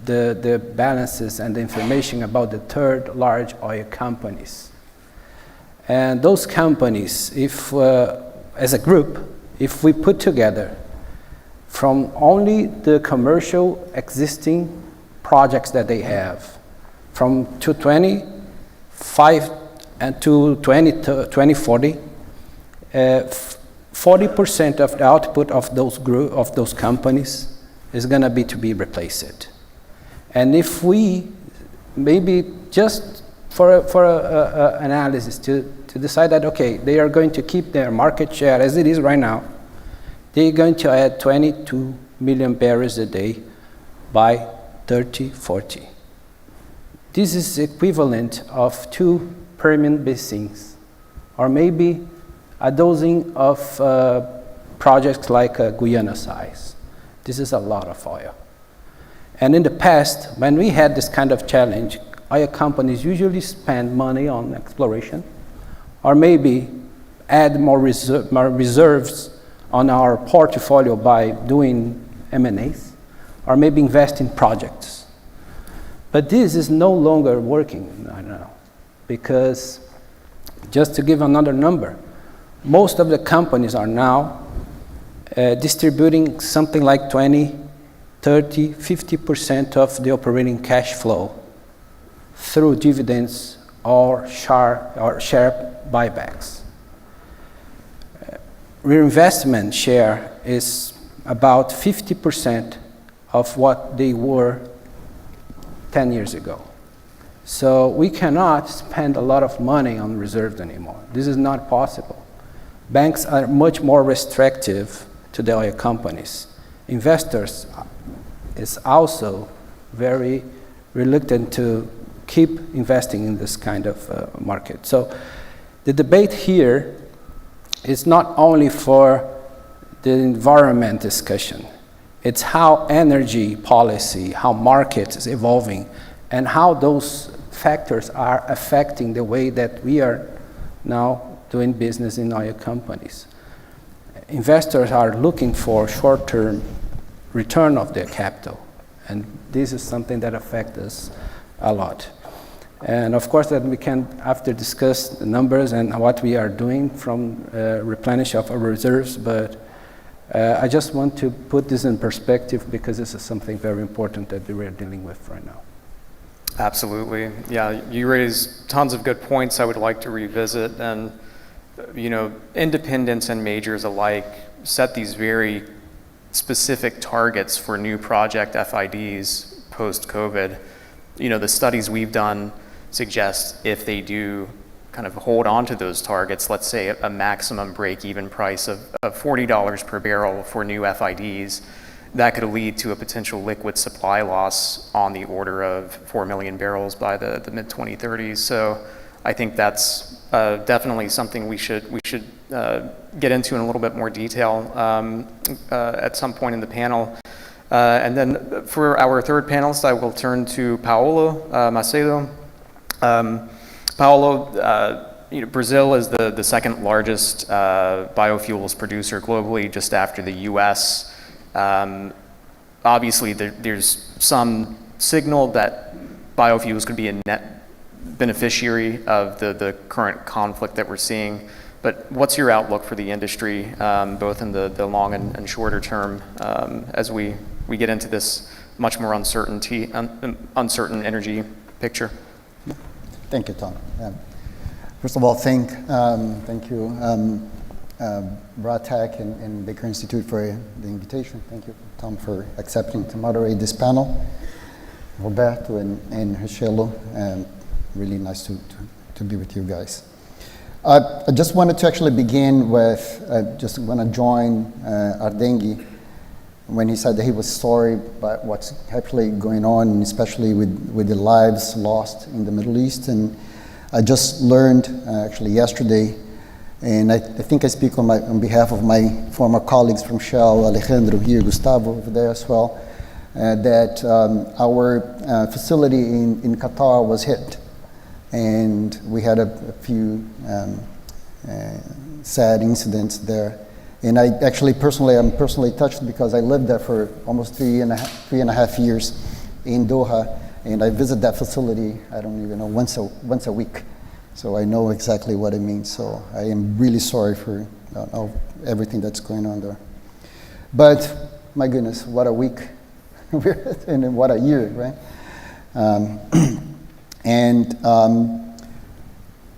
the balances and the information about the third large oil companies. And those companies, if as a group, if we put together from only the commercial existing projects that they have, from 2025 and to 2040, 40% of the output of those companies is going to be replaced. And if we maybe just for analysis to decide that, okay, they are going to keep their market share as it is right now, they're going to add 22 million barrels a day by 2040. This is equivalent of 2 Permian basins, or maybe a dozen of projects like Guyana size. This is a lot of oil. And in the past, when we had this kind of challenge, oil companies usually spend money on exploration, or maybe add more reserves on our portfolio by doing M&As, or maybe invest in projects. But this is no longer working right now, because just to give another number, most of the companies are now distributing something like 20, 30, 50% of the operating cash flow through dividends or share buybacks. Reinvestment share is about 50% of what they were 10 years ago. So we cannot spend a lot of money on reserves anymore. This is not possible. Banks are much more restrictive to the oil companies. Investors is also very reluctant to keep investing in this kind of market. So the debate here is not only for the environment discussion, it's how energy policy, how market is evolving, and how those factors are affecting the way that we are now doing business in oil companies. Investors are looking for short-term return of their capital, and this is something that affects us a lot. And of course that we can, after discuss the numbers and what we are doing from replenish of our reserves, but I just want to put this in perspective because this is something very important that we are dealing with right now. Absolutely. Yeah, you raise tons of good points I would like to revisit. And, you know, independents and majors alike set these very specific targets for new project FIDs post-COVID. You know, the studies we've done suggest if they do kind of hold on to those targets, let's say a maximum break-even price of $40 per barrel for new FIDs, that could lead to a potential liquid supply loss on the order of 4 million barrels by the mid-2030s. So I think that's definitely something we should get into in a little bit more detail at some point in the panel. And then for our third panelist, I will turn to Paulo Macedo. Paulo, you know, Brazil is the second largest biofuels producer globally, just after the US. Obviously, there's some signal that biofuels could be a net beneficiary of the current conflict that we're seeing. But what's your outlook for the industry, both in the long and shorter term, as we get into this much more uncertain energy picture? Thank you, Tom. First of all, thank you, BRATECC and Baker Institute for the invitation. Thank you, Tom, for accepting to moderate this panel. Roberto and Richelo. Really nice to be with you guys. I just wanted to actually begin with, just want to join Ardenghi when he said that he was sorry about what's actually going on, especially with the lives lost in the Middle East. And I just learned actually yesterday, and I think I speak on behalf of my former colleagues from Shell, Alejandro here, Gustavo over there as well, that our facility in Qatar was hit. And we had a few sad incidents there. And I actually I'm personally touched because I lived there for almost three and a half years in Doha, and I visit that facility, I don't even know, once a week. So I know exactly what it means. So I am really sorry for everything that's going on there. But my goodness, what a week, and what a year, right?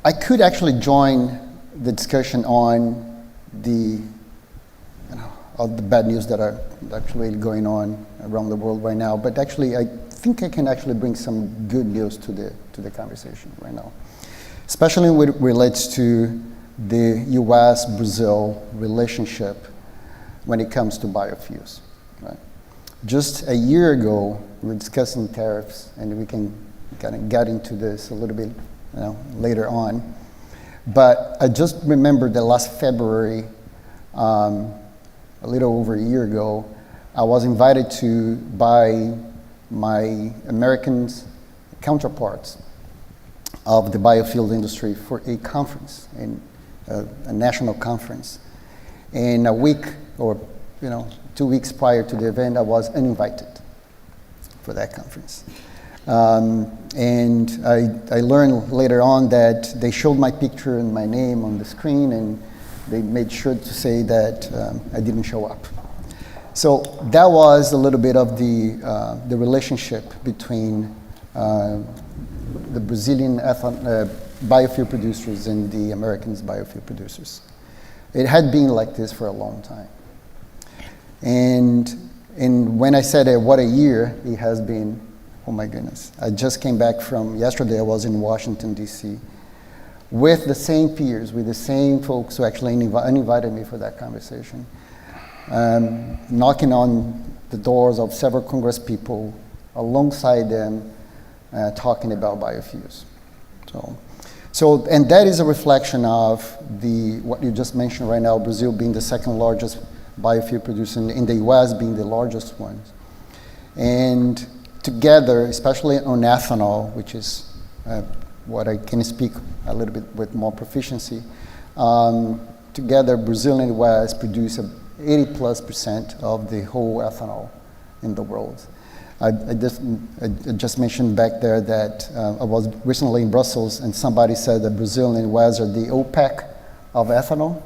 I could actually join the discussion on all the bad news that are actually going on around the world right now. But actually, I think I can actually bring some good news to the conversation right now, especially when it relates to the U.S.-Brazil relationship when it comes to biofuels. Right? Just a year ago, we were discussing tariffs, and we can kind of get into this a little bit later on. But I just remember that last February, a little over a year ago, I was invited to by my American counterparts of the biofuels industry for a conference, a national conference. And a week or 2 weeks prior to the event, I was uninvited for that conference. And I learned later on that they showed my picture and my name on the screen, and they made sure to say that I didn't show up. So that was a little bit of the relationship between the Brazilian biofuel producers and the American biofuel producers. It had been like this for a long time. And when I said what a year it has been, oh my goodness. I just came back from yesterday. I was in Washington, D.C. with the same peers, with the same folks who actually uninvited me for that conversation, knocking on the doors of several Congress people, alongside them, talking about biofuels. So, and that is a reflection of what you just mentioned right now, Brazil being the second largest biofuel producer in the U.S. being the largest one. And together, especially on ethanol, which is what I can speak a little bit with more proficiency, together Brazil and the U.S. produce 80+% of the whole ethanol in the world. I just mentioned back there that I was recently in Brussels, and somebody said that Brazil and the U.S. are the OPEC of ethanol.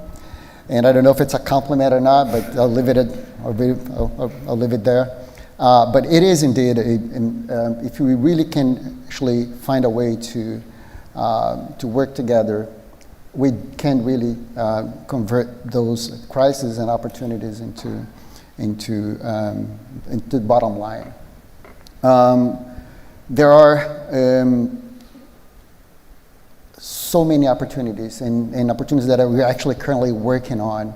And I don't know if it's a compliment or not, but I'll leave it there. But it is indeed, if we really can actually find a way to work together, we can really convert those crises and opportunities into the bottom line. There are so many opportunities and opportunities that we're actually currently working on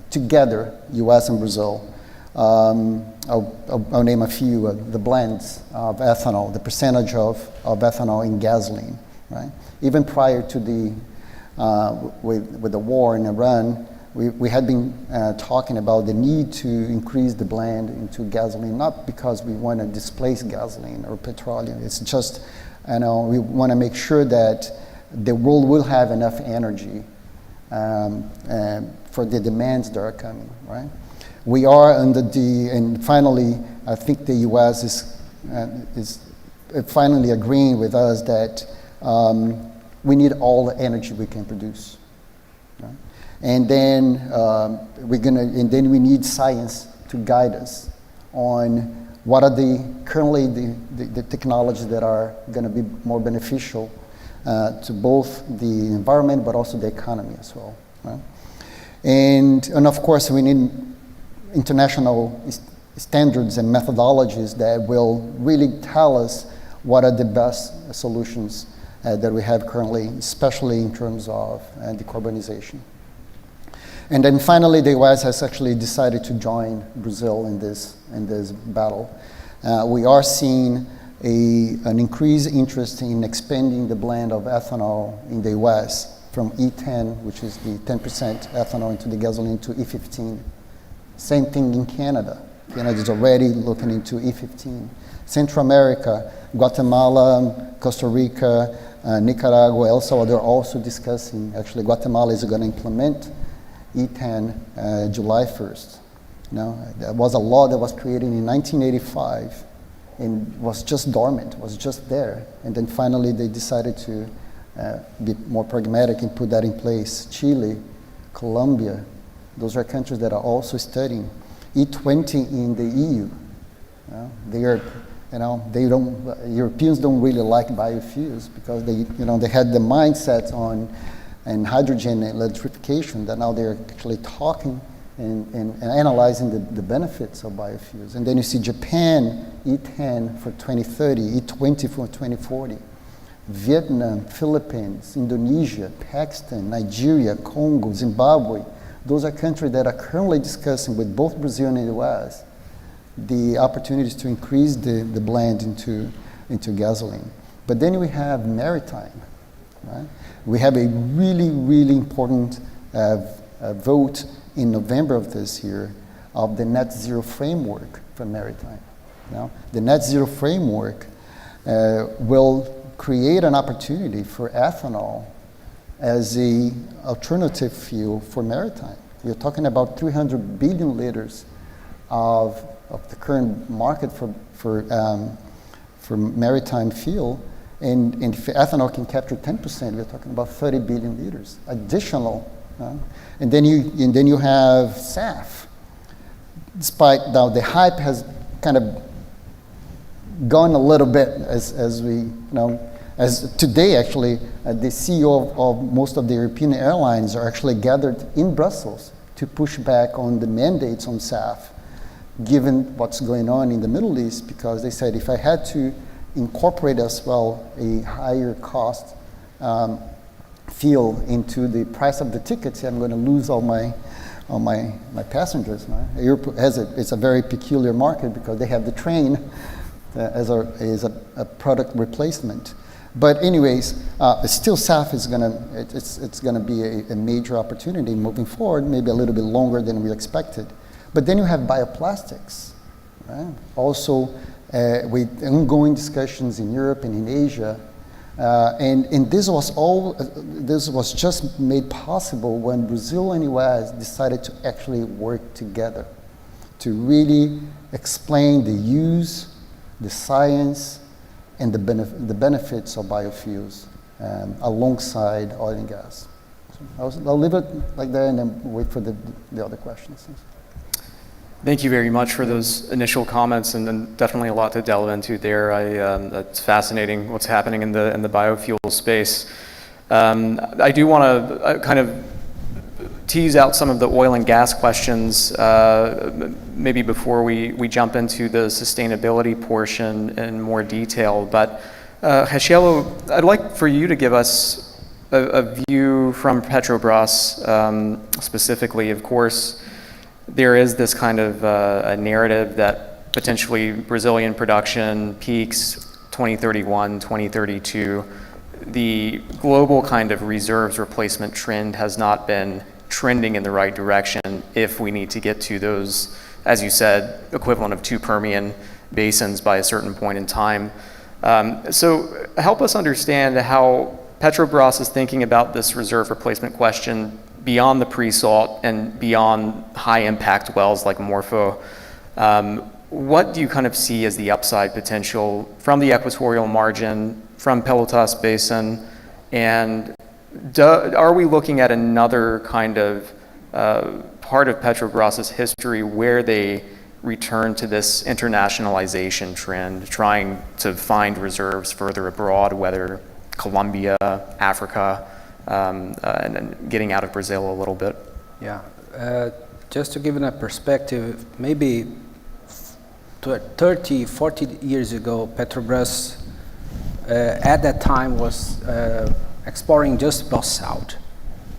together, U.S. and Brazil. I'll name a few, the blends of ethanol, the percentage of ethanol in gasoline, right? Even prior to with the war in Iran, we had been talking about the need to increase the blend into gasoline, not because we want to displace gasoline or petroleum. It's just, we want to make sure that the world will have enough energy for the demands that are coming, right? We are and finally, I think the U.S. is finally agreeing with us that we need all the energy we can produce, right? And then we need science to guide us on what are currently the technologies that are going to be more beneficial to both the environment but also the economy as well, right? And of course we need international standards and methodologies that will really tell us what are the best solutions that we have currently, especially in terms of decarbonization. And then finally, the US has actually decided to join Brazil in this battle. We are seeing an increased interest in expanding the blend of ethanol in the US from E10, which is the 10% ethanol into the gasoline, to E15. Same thing in Canada. Canada is already looking into E15. Central America, Guatemala, Costa Rica, Nicaragua, El Salvador are also discussing. Actually, Guatemala is going to implement E10 July 1st. There was a law that was created in 1985 and was just dormant, was just there. And then finally they decided to be more pragmatic and put that in place. Chile, Colombia, those are countries that are also studying. E20 in the EU. They are, Europeans don't really like biofuels because they had the mindset on hydrogen and electrification that now they're actually talking and analyzing the benefits of biofuels. And then you see Japan, E10 for 2030, E20 for 2040. Vietnam, Philippines, Indonesia, Pakistan, Nigeria, Congo, Zimbabwe. Those are countries that are currently discussing with both Brazil and the US the opportunities to increase the blend into gasoline. But then we have maritime, right? We have a really, really important vote in November of this year of the net zero framework for maritime. The net zero framework will create an opportunity for ethanol as a alternative fuel for maritime. You're talking about 300 billion liters of the current market for maritime fuel, and if ethanol can capture 10%, we're talking about 30 billion liters additional. And then you have SAF. Despite now the hype has kind of gone a little bit as today actually the CEO of most of the European airlines are actually gathered in Brussels to push back on the mandates on SAF, given what's going on in the Middle East, because they said if I had to incorporate as well a higher cost fuel into the price of the tickets, I'm going to lose all my passengers. Right? Europe it's a very peculiar market because they have the train as a product replacement. But anyways, still SAF is gonna be a major opportunity moving forward, maybe a little bit longer than we expected. But then you have bioplastics, right? Also with ongoing discussions in Europe and in Asia. And this was just made possible when Brazil and US decided to actually work together to really explain the use, the science, and the benefits of biofuels alongside oil and gas. So I'll leave it like that and then wait for the other questions. Thank you very much for those initial comments, and then definitely a lot to delve into there. That's fascinating what's happening in the biofuel space. I do want to kind of tease out some of the oil and gas questions, maybe before we jump into the sustainability portion in more detail. But Rachelo, I'd like for you to give us a view from Petrobras specifically. Of course, there is this kind of a narrative that potentially Brazilian production peaks 2031, 2032. The global kind of reserves replacement trend has not been trending in the right direction if we need to get to those, as you said, equivalent of 2 Permian basins by a certain point in time. So help us understand how Petrobras is thinking about this reserve replacement question beyond the pre-salt and beyond high impact wells like Morpho. What do you kind of see as the upside potential from the equatorial margin, from Pelotas Basin, and are we looking at another kind of part of Petrobras's history where they return to this internationalization trend, trying to find reserves further abroad, whether Colombia, Africa, and getting out of Brazil a little bit? Yeah, just to give it a perspective, maybe 30, 40 years ago, Petrobras at that time was exploring just basalt.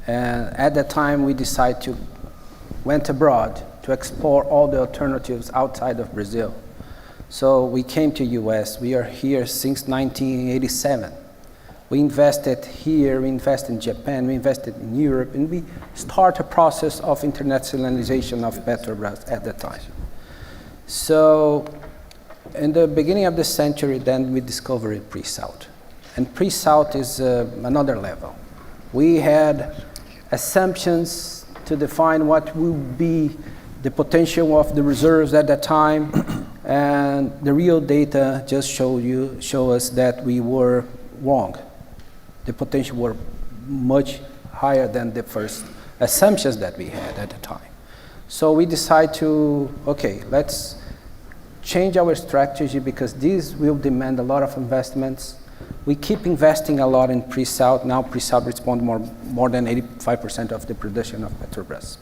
And at that time, we decided to went abroad to explore all the alternatives outside of Brazil. So we came to US. We are here since 1987. We invested here, we invested in Japan, we invested in Europe, and we start a process of internationalization of Petrobras at that time. So in the beginning of the century, then we discovered pre-salt. And pre-salt is another level. We had assumptions to define what would be the potential of the reserves at that time, and the real data just show us that we were wrong. The potential were much higher than the first assumptions that we had at the time. So we decided to, okay, let's change our strategy because this will demand a lot of investments. We keep investing a lot in pre-salt. Now pre-salt responds more than 85% of the production of Petrobras.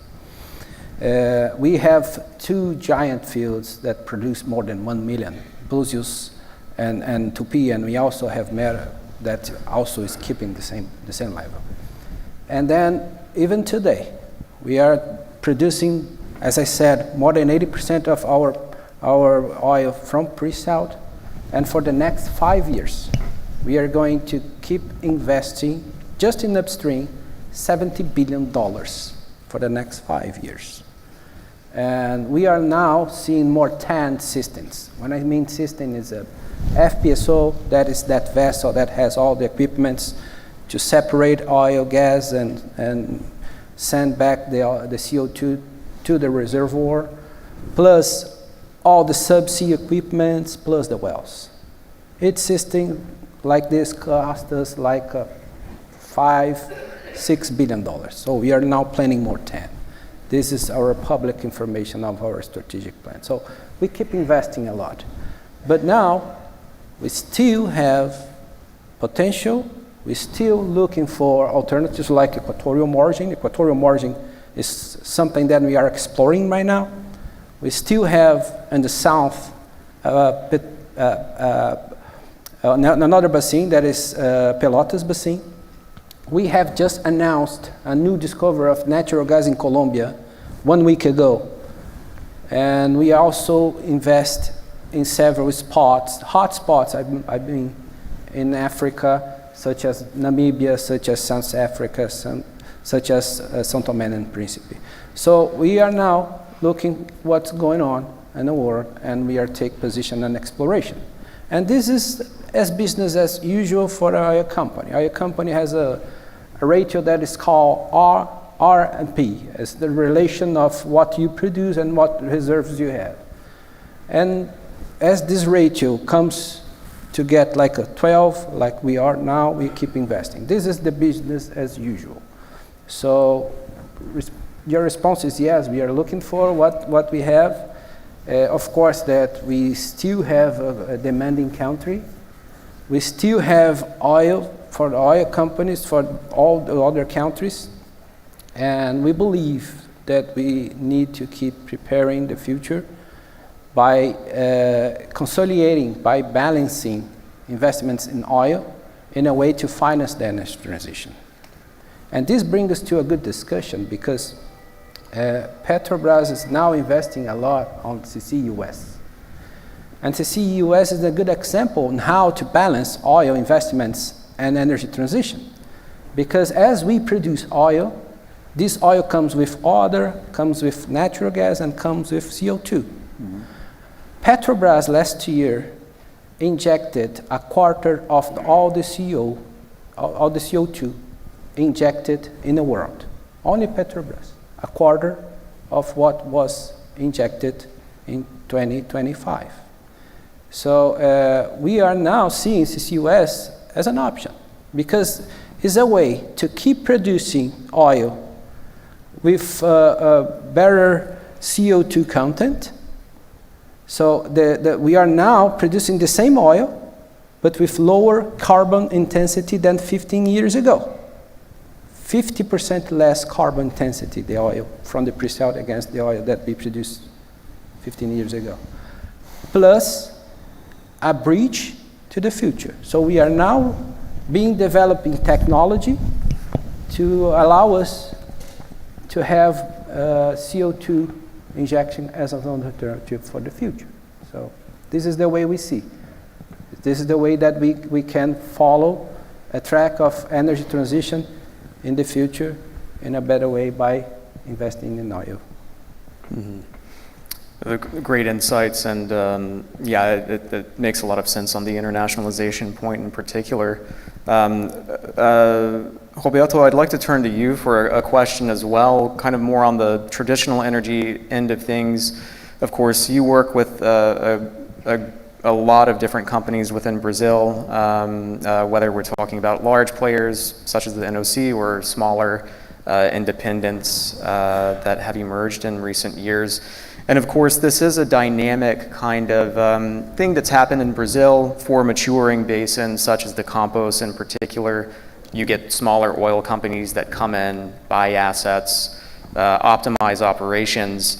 We have two giant fields that produce more than 1 million, Búzios and Tupi, and we also have Mera that also is keeping the same level. And then even today, we are producing, as I said, more than 80% of our oil from pre-salt, and for the next 5 years, we are going to keep investing just in upstream $70 billion for the next 5 years. And we are now seeing more TAN systems. When I mean system is a FPSO, that is that vessel that has all the equipments to separate oil, gas, and send back the CO2 to the reservoir, plus all the subsea equipments, plus the wells. Each system like this cost us like $5-6 billion. So we are now planning more TAN. This is our public information of our strategic plan. So we keep investing a lot. But now we still have potential. We're still looking for alternatives like equatorial margin. Equatorial margin is something that we are exploring right now. We still have in the south another basin that is Pelotas Basin. We have just announced a new discovery of natural gas in Colombia 1 week ago. And we also invest in several spots, hot spots. I've been in Africa, such as Namibia, such as South Africa, such as São Tomé and Príncipe. So we are now looking what's going on in the world, and we are taking position on exploration. And this is as business as usual for our company. Our company has a ratio that is called R&P, as the relation of what you produce and what reserves you have. And as this ratio comes to get like a 12, like we are now, we keep investing. This is the business as usual. So your response is yes, we are looking for what we have. Of course, that we still have a demanding country. We still have oil for the oil companies, for all the other countries. And we believe that we need to keep preparing the future by consolidating, by balancing investments in oil in a way to finance the energy transition. And this brings us to a good discussion because Petrobras is now investing a lot on CCUS. And CCUS is a good example on how to balance oil investments and energy transition. Because as we produce oil, this oil comes with natural gas and comes with CO2. Mm-hmm. Petrobras last year injected a quarter of all the CO2 injected in the world. Only Petrobras. A quarter of what was injected in 2025. So we are now seeing CCUS as an option because it's a way to keep producing oil with better CO2 content. So we are now producing the same oil, but with lower carbon intensity than 15 years ago. 50% less carbon intensity, the oil from the pre-salt against the oil that we produced 15 years ago. plus a bridge to the future. So we are now developing technology to allow us to have CO2 injection as an alternative for the future. So this is the way we see. This is the way that we can follow a track of energy transition in the future in a better way by investing in oil. Great insights, and yeah, it makes a lot of sense on the internationalization point in particular. Roberto, I'd like to turn to you for a question as well, kind of more on the traditional energy end of things. Of course, you work with a lot of different companies within Brazil, whether we're talking about large players such as the NOC or smaller independents that have emerged in recent years. And of course, this is a dynamic kind of thing that's happened in Brazil for maturing basins such as the Campos in particular. You get smaller oil companies that come in, buy assets, optimize operations.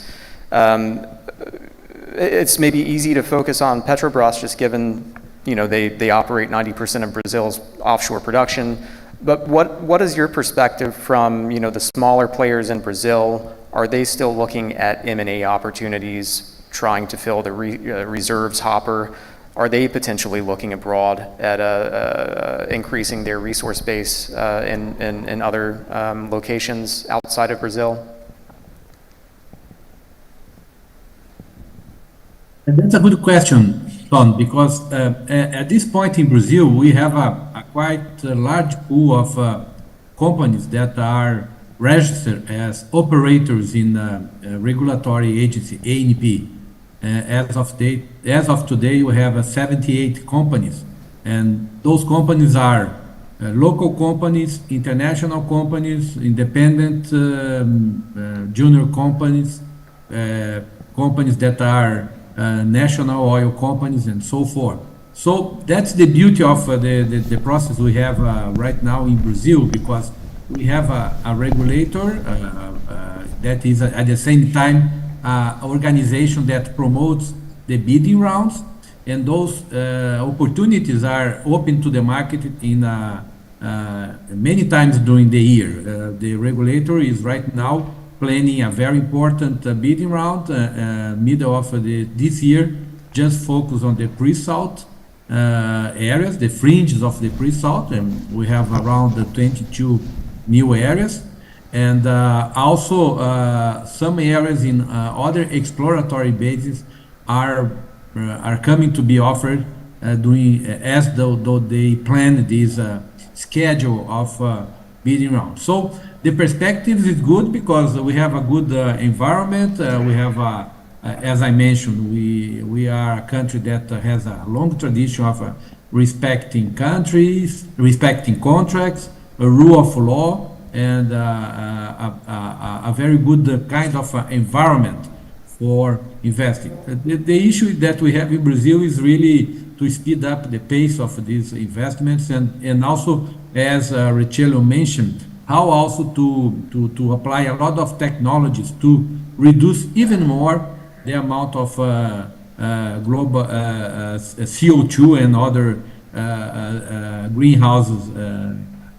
It's maybe easy to focus on Petrobras just given, you know, they operate 90% of Brazil's offshore production. But what is your perspective from, you know, the smaller players in Brazil? Are they still looking at M&A opportunities, trying to fill the reserves hopper? Are they potentially looking abroad at increasing their resource base in other locations outside of Brazil? That's a good question, Tom, because at this point in Brazil, we have a quite large pool of companies that are registered as operators in regulatory agency, ANP. As of today, we have 78 companies, and those companies are local companies, international companies, independent junior companies, companies that are national oil companies, and so forth. So that's the beauty of the process we have right now in Brazil, because we have a regulator that is at the same time organization that promotes the bidding rounds, and those opportunities are open to the market in many times during the year. The regulator is right now planning a very important bidding round middle of this year, just focus on the pre-salt areas, the fringes of the pre-salt, and we have around 22 new areas, and also some areas in other exploratory bases are coming to be offered as though they plan this schedule of bidding round. So the perspective is good because we have a good environment. We have, as I mentioned, we are a country that has a long tradition of respecting countries, respecting contracts, a rule of law, and a very good kind of environment for investing. The issue that we have in Brazil is really to speed up the pace of these investments, and also, as Richello mentioned, how also to apply a lot of technologies to reduce even more the amount of global CO2 and other greenhouses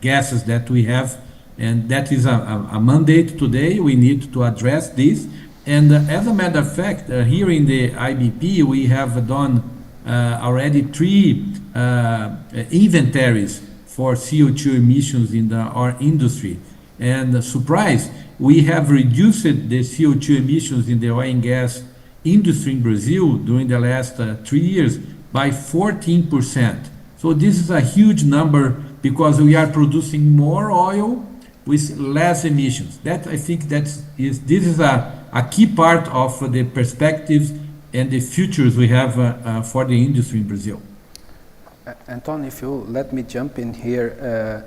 gases that we have, and that is a mandate today. We need to address this, and as a matter of fact, here in the IBP we have done already 3 inventories for CO2 emissions in our industry, and surprise, we have reduced the CO2 emissions in the oil and gas industry in Brazil during the last 3 years by 14%. So this is a huge number because we are producing more oil with less emissions. That, I think, this is a key part of the perspectives and the futures we have for the industry in Brazil. Anton, if you let me jump in here,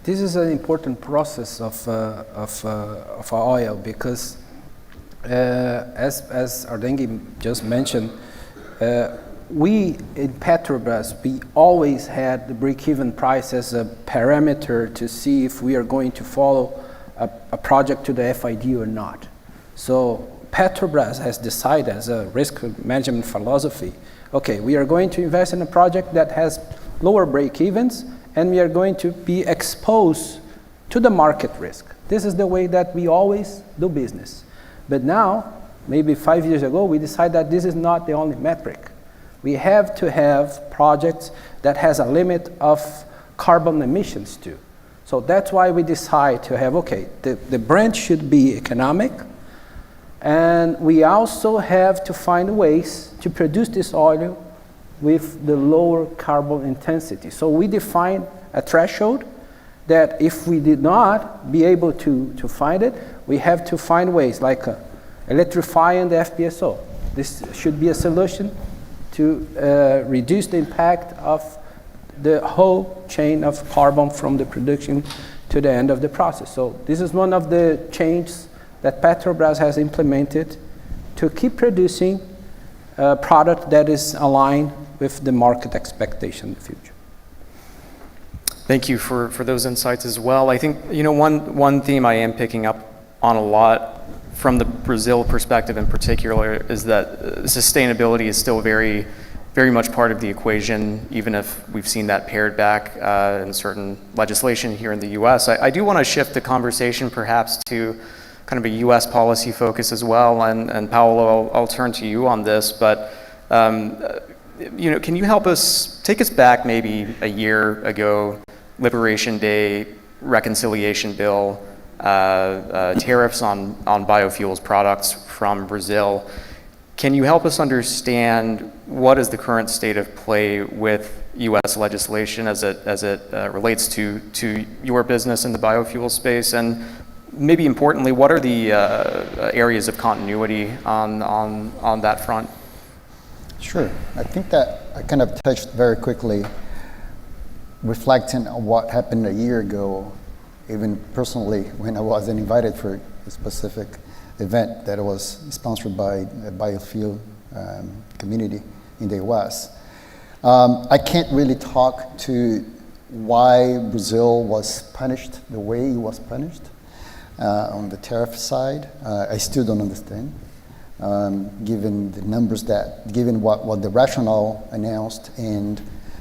this is an important process of oil because, as Ardenghy just mentioned, we in Petrobras, we always had the break-even price as a parameter to see if we are going to follow a project to the FID or not. So Petrobras has decided as a risk management philosophy, okay, we are going to invest in a project that has lower break-evens, and we are going to be exposed to the market risk. This is the way that we always do business. But now, maybe 5 years ago, we decided that this is not the only metric. We have to have projects that has a limit of carbon emissions too. So that's why we decide to have, okay, the Brent should be economic, and we also have to find ways to produce this oil with the lower carbon intensity. So we define a threshold that if we did not be able to find it, we have to find ways like electrifying the FPSO. This should be a solution to reduce the impact of the whole chain of carbon from the production to the end of the process. So this is one of the changes that Petrobras has implemented to keep producing a product that is aligned with the market expectation in the future. Thank you for those insights as well. I think, one theme I am picking up on a lot from the Brazil perspective in particular is that sustainability is still very, very much part of the equation, even if we've seen that pared back in certain legislation here in the US. I do want to shift the conversation perhaps to kind of a US policy focus as well, and Paolo, I'll turn to you on this, but can you help us, take us back maybe a year ago, Liberation Day, reconciliation bill, tariffs on biofuels products from Brazil. Can you help us understand what is the current state of play with US legislation as it relates to your business in the biofuel space? And maybe importantly, what are the areas of continuity on that front? Sure. I think that I kind of touched very quickly, reflecting on what happened a year ago, even personally when I wasn't invited for a specific event that was sponsored by a biofuel community in the US. I can't really talk to why Brazil was punished the way it was punished on the tariff side. I still don't understand. Given the numbers given what the rationale announced and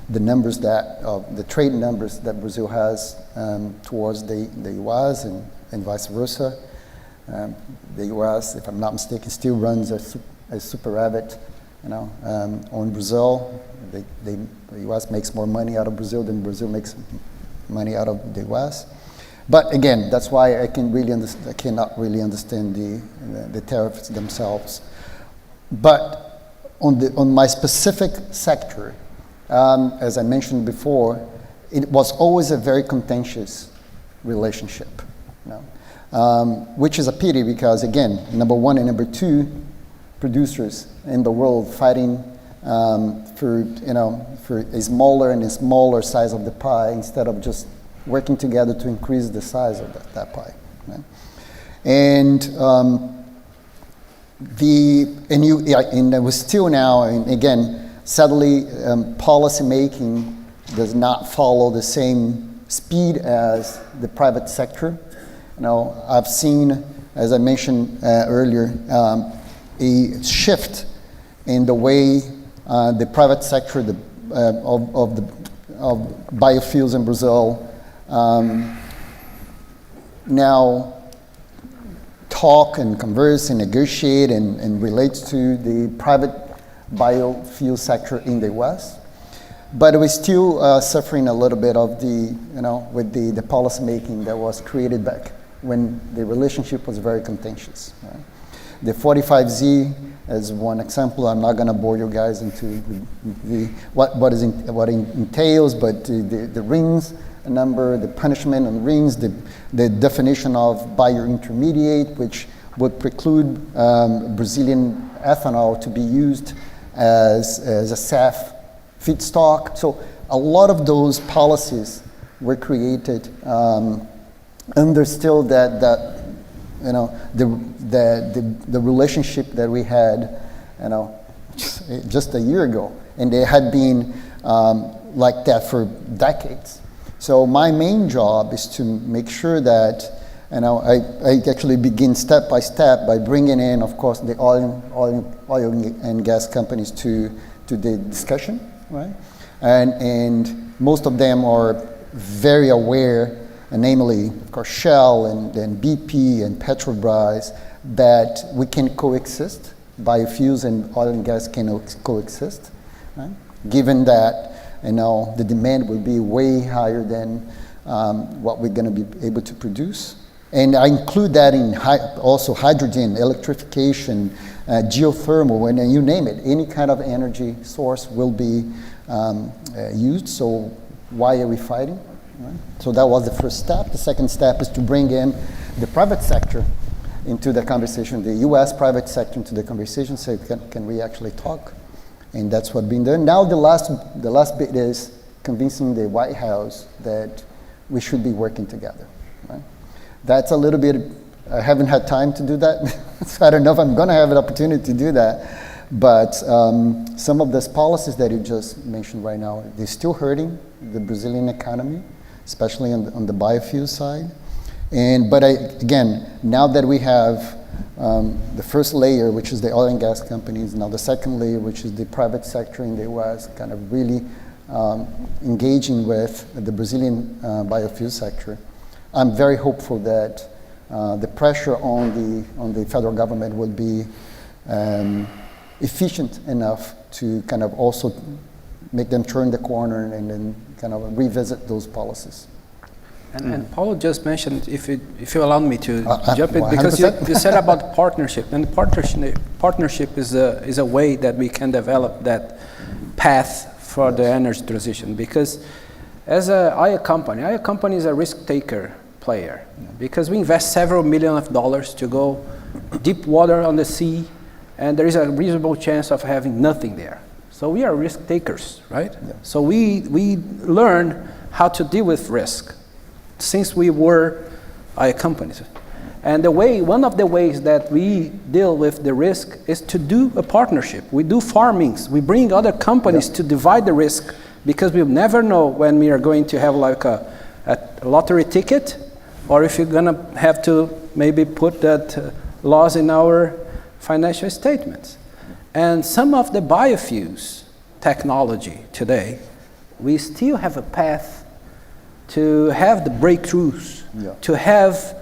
the numbers the trade numbers that Brazil has towards the US and vice versa. The US, if I'm not mistaken, still runs a superavit, on Brazil. The US makes more money out of Brazil than Brazil makes money out of the US. But again, that's why I cannot really understand the tariffs themselves. But on my specific sector, as I mentioned before, it was always a very contentious relationship, which is a pity because, again, number one and number two producers in the world fighting for a smaller and a smaller size of the pie instead of just working together to increase the size of that pie. Right? And it was still now, and again, sadly, policy making does not follow the same speed as the private sector. I've seen, as I mentioned earlier, a shift in the way the private sector of biofuels in Brazil now talk and converse and negotiate and relates to the private biofuel sector in the US. But we're still suffering a little bit of with the policy making that was created back when the relationship was very contentious. Right? The 45Z as one example. I'm not going to bore you guys into what it entails, but the rings number, the punishment on rings, the definition of biointermediate, which would preclude Brazilian ethanol to be used as a SAF feedstock. So a lot of those policies were created under still the relationship that we had, just a year ago, and they had been like that for decades. So my main job is to make sure that And I actually begin step by step by bringing in, of course, the oil and gas companies to the discussion, right? And most of them are very aware, and namely, of course, Shell and BP and Petrobras, that we can coexist. Biofuels and oil and gas can coexist, right? Given that, the demand will be way higher than what we're going to be able to produce. And I include that in also hydrogen, electrification, geothermal, and you name it. Any kind of energy source will be used. So why are we fighting? Right? So that was the first step. The second step is to bring in the private sector into the conversation, the U.S. private sector into the conversation, say, can we actually talk? And that's what's been done. Now the last bit is convincing the White House that we should be working together. Right? That's a little bit, I haven't had time to do that, so I don't know if I'm going to have an opportunity to do that. But some of these policies that you just mentioned right now, they're still hurting the Brazilian economy, especially on the biofuel side. But again, now that we have the first layer, which is the oil and gas companies, now the second layer, which is the private sector in the U.S., kind of really engaging with the Brazilian biofuel sector, I'm very hopeful that the pressure on the federal government will be efficient enough to kind of also make them turn the corner and then kind of revisit those policies. And Paulo just mentioned, if you allow me to jump in, because you said about partnership, and partnership is a way that we can develop that path for the energy transition. Because as a oil company is a risk-taker player, because we invest several $millions of dollars to go deep water on the sea, and there is a reasonable chance of having nothing there. So we are risk takers, right? Yeah. So we learn how to deal with risk since we were companies. And one of the ways that we deal with the risk is to do a partnership. We do farmings. We bring other companies to divide the risk, because we'll never know when we are going to have like a lottery ticket, or if you're gonna have to maybe put that loss in our financial statements. And some of the biofuels technology today, we still have a path to have the breakthroughs, to have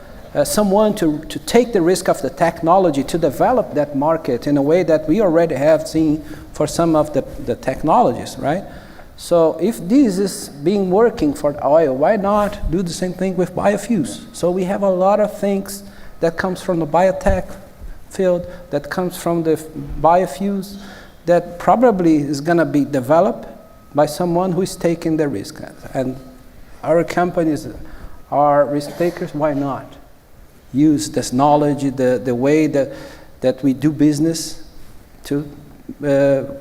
someone to take the risk of the technology to develop that market in a way that we already have seen for some of the technologies, right? So if this is being working for oil, why not do the same thing with biofuels? So we have a lot of things that comes from the biotech field, that comes from the biofuels, that probably is going to be developed by someone who is taking the risk. And our companies are risk takers. Why not use this knowledge, the way that we do business, to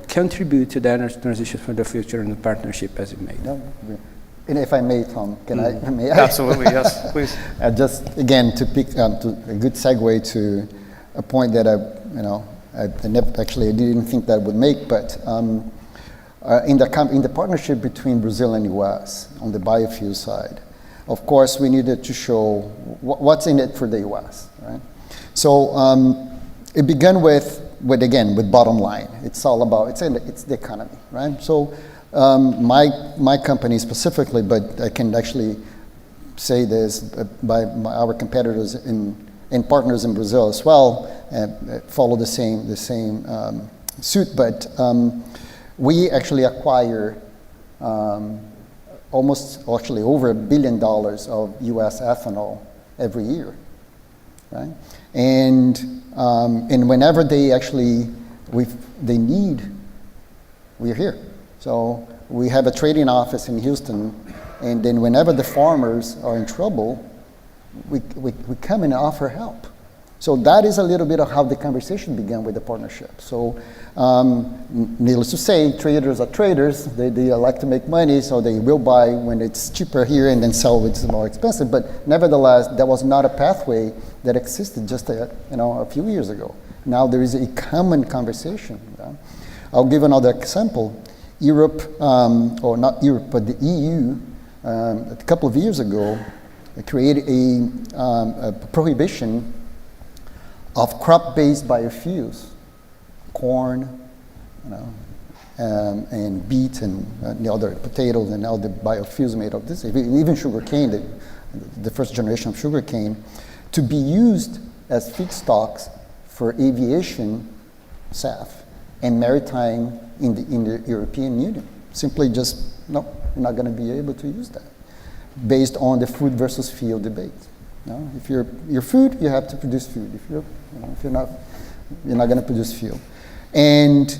contribute to the energy transition for the future in the partnership as it made. No, and if I may, Tom, can I? May I? Absolutely, yes, please. Just again to pick to a good segue to a point that I never actually I didn't think that I would make, but in the partnership between Brazil and U.S. on the biofuel side, of course we needed to show what's in it for the U.S. Right? So it began with bottom line. It's all about it's the economy, right? So my company specifically, but I can actually say this by our competitors and partners in Brazil as well, follow the same suit. But we actually acquire almost actually over $1 billion of U.S. ethanol every year, right? And whenever they need, we're here. So we have a trading office in Houston, and then whenever the farmers are in trouble, we come and offer help. So that is a little bit of how the conversation began with the partnership. So needless to say, traders are traders. They like to make money, so they will buy when it's cheaper here and then sell when it's more expensive. But nevertheless, that was not a pathway that existed just a few years ago. Now there is a common conversation. I'll give another example. Europe, or not Europe, but the EU, a couple of years ago, create a prohibition of crop-based biofuels, corn, and beet and the other potatoes and all the biofuels made of this, even sugarcane, the first generation of sugarcane, to be used as feedstocks for aviation, SAF, and maritime in the European Union. Simply just, no, you're not going to be able to use that, based on the food versus fuel debate. If you're food, you have to produce food. If you're not, you're not going to produce fuel. And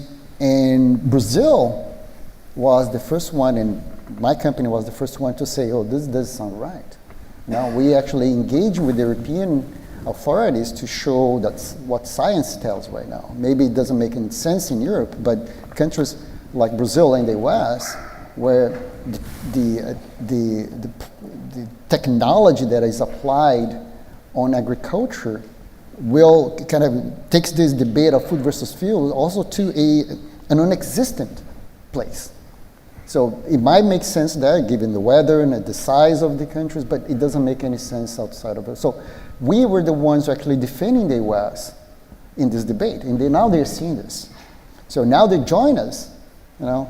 Brazil was the first one, and my company was the first one to say, oh, this does sound right. Now we actually engage with the European authorities to show that's what science tells right now. Maybe it doesn't make any sense in Europe, but countries like Brazil and the US, where the technology that is applied on agriculture will kind of takes this debate of food versus fuel also to an non-existent place. So it might make sense there, given the weather and the size of the countries, but it doesn't make any sense outside of it. So we were the ones actually defending the US in this debate, and now they're seeing this. So now they join us,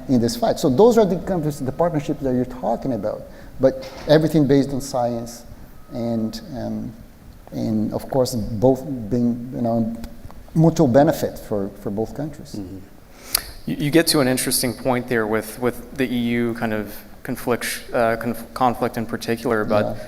in this fight. So those are the countries, the partnerships that you're talking about, but everything based on science, and of course both being, mutual benefit for both countries. Mm-hmm. You get to an interesting point there with the EU kind of conflict in particular, but yeah.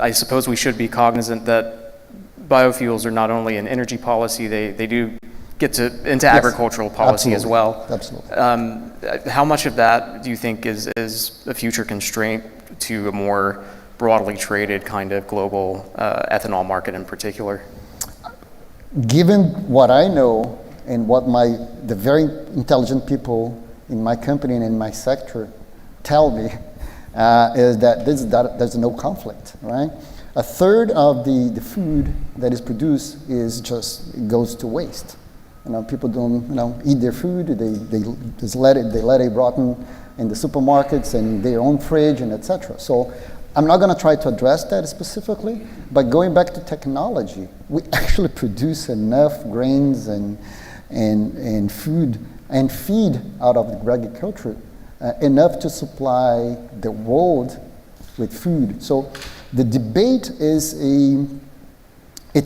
I suppose we should be cognizant that biofuels are not only an energy policy, they do get into agricultural policy as well. Absolutely. How much of that do you think is a future constraint to a more broadly traded kind of global ethanol market in particular? Given what I know and what the very intelligent people in my company and in my sector tell me, is that there's no conflict, right? A third of the food that is produced goes to waste. People don't, eat their food. They just let it rotten in the supermarkets and their own fridge and etc. So I'm not going to try to address that specifically, but going back to technology, we actually produce enough grains and food and feed out of the agriculture enough to supply the world with food. So the debate it's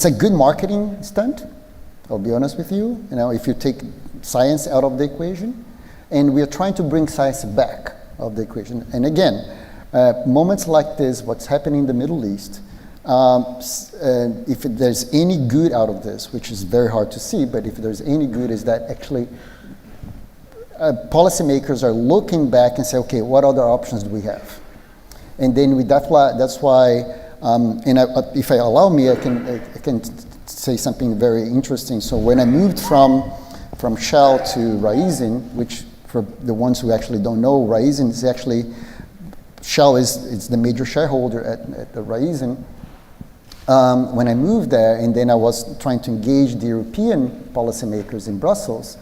a good marketing stunt, I'll be honest with you, if you take science out of the equation, and we are trying to bring science back of the equation. And again, moments like this, what's happening in the Middle East, if there's any good out of this, which is very hard to see, but if there's any good, is that actually policymakers are looking back and say, okay, what other options do we have? And then that's why, if I allow me, I can say something very interesting. So when I moved from Shell to Raízen, which for the ones who actually don't know, Raízen is actually, Shell is the major shareholder at Raízen. When I moved there, and then I was trying to engage the European policymakers in Brussels,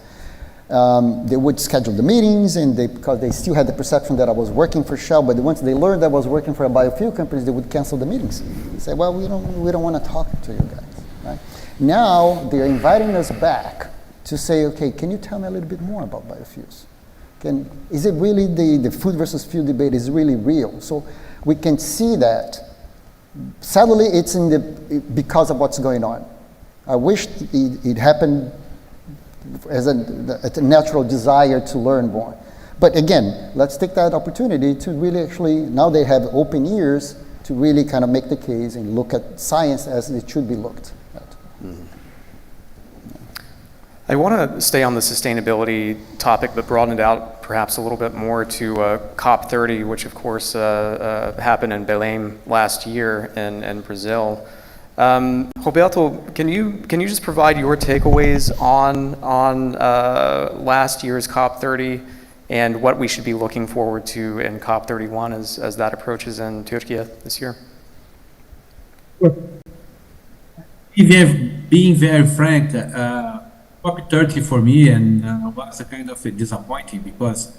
they would schedule the meetings, and because they still had the perception that I was working for Shell, but once they learned that I was working for a biofuel company, they would cancel the meetings. They say, well, we don't want to talk to you guys. Right? Now they're inviting us back to say, okay, can you tell me a little bit more about biofuels? Is it really the food versus fuel debate is really real? So we can see that. Sadly, it's because of what's going on. I wish it happened as a natural desire to learn more. But again, let's take that opportunity to really actually, now they have open ears to really kind of make the case and look at science as it should be looked at. Mm-hmm. I want to stay on the sustainability topic, but broaden it out perhaps a little bit more to COP30, which of course happened in Belém last year in Brazil. Roberto, can you just provide your takeaways on last year's COP30 and what we should be looking forward to in COP31 as that approaches in Turkey this year? Being very frank, COP30 for me was a kind of a disappointing because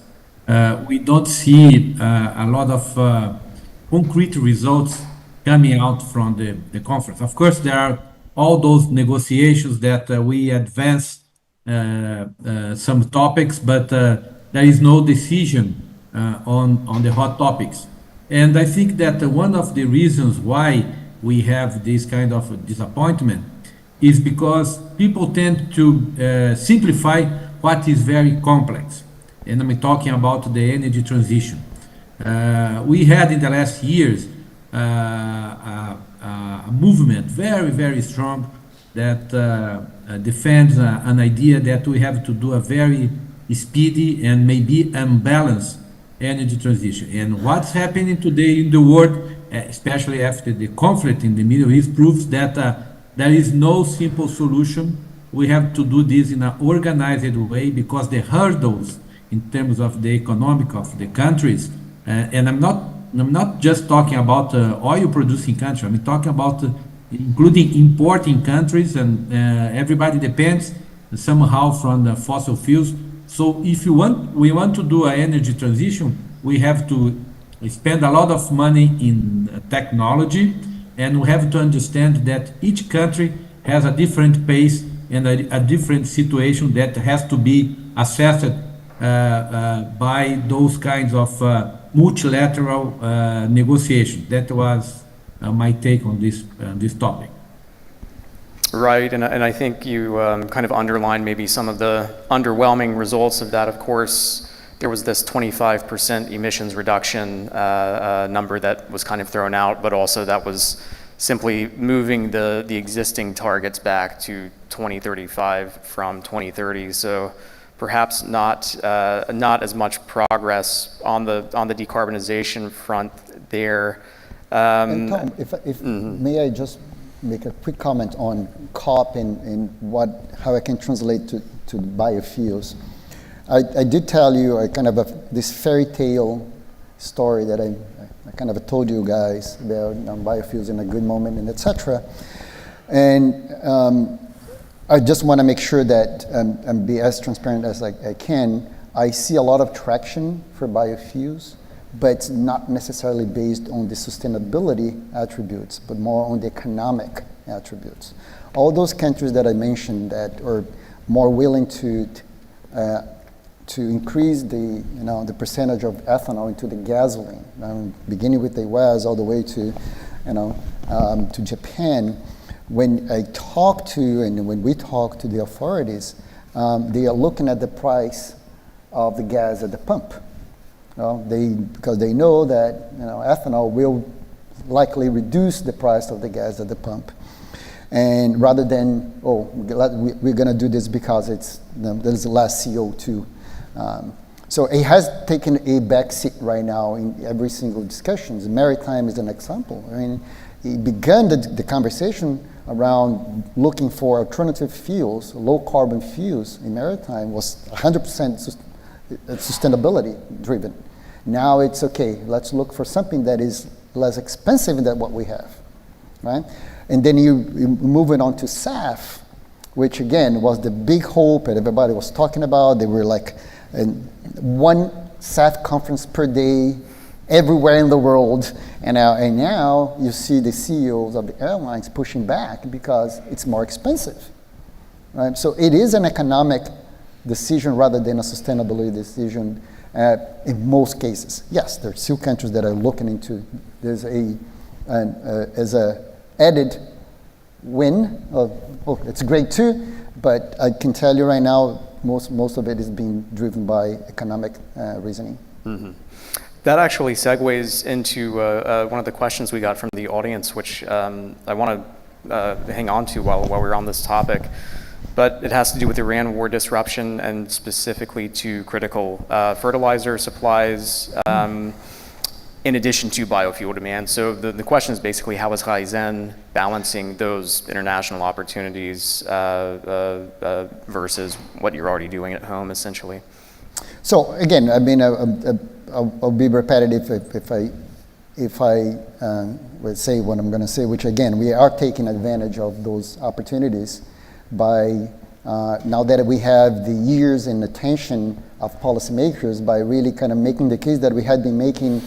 we don't see a lot of concrete results coming out from the conference. Of course, there are all those negotiations that we advance some topics, but there is no decision on the hot topics. And I think that one of the reasons why we have this kind of disappointment is because people tend to simplify what is very complex. And I'm talking about the energy transition. We had in the last years a movement very, very strong that defends an idea that we have to do a very speedy and maybe unbalanced energy transition. And what's happening today in the world, especially after the conflict in the Middle East, proves that there is no simple solution. We have to do this in an organized way because the hurdles in terms of the economic of the countries, and I'm not just talking about oil producing countries, I'm talking about including importing countries, and everybody depends somehow from the fossil fuels. So if we want to do an energy transition, we have to spend a lot of money in technology, and we have to understand that each country has a different pace and a different situation that has to be assessed by those kinds of multilateral negotiations. That was my take on this topic. Right, and I think you kind of underlined maybe some of the underwhelming results of that. Of course, there was this 25% emissions reduction number that was kind of thrown out, but also that was simply moving the existing targets back to 2035 from 2030. So perhaps not as much progress on the decarbonization front there. And Tom, if may I just make a quick comment on COP and how I can translate to biofuels. I did tell you this fairy tale story that I kind of told you guys about biofuels in a good moment and etc. And I just want to make sure that and be as transparent as I can. I see a lot of traction for biofuels, but it's not necessarily based on the sustainability attributes, but more on the economic attributes. All those countries that I mentioned that are more willing to increase the percentage of ethanol into the gasoline, beginning with the US all the way to to Japan. When I talk to and when we talk to the authorities, they are looking at the price of the gas at the pump. Because they know that ethanol will likely reduce the price of the gas at the pump, and rather than we're going to do this because it's there's less CO2. So it has taken a backseat right now in every single discussion. Maritime is an example. I mean, it began the conversation around looking for alternative fuels, low carbon fuels in maritime was 100% sustainability driven. Now it's okay, let's look for something that is less expensive than what we have, right? And then you move it on to SAF, which again was the big hope that everybody was talking about. They were like one SAF conference per day everywhere in the world. And now you see the CEOs of the airlines pushing back because it's more expensive, right? So it is an economic decision rather than a sustainability decision in most cases. Yes, there are still countries that are looking into, there's as a added win it's great too, but I can tell you right now, most of it is being driven by economic reasoning. Mm-hmm. That actually segues into one of the questions we got from the audience, which I want to hang on to while we're on this topic. But it has to do with Iran war disruption and specifically to critical fertilizer supplies in addition to biofuel demand. So the question is basically, how is Raizen balancing those international opportunities versus what you're already doing at home, essentially? So again, I mean, I'll be repetitive if I would say what I'm going to say, which again, we are taking advantage of those opportunities by now that we have the years and attention of policymakers, by really kind of making the case that we had been making,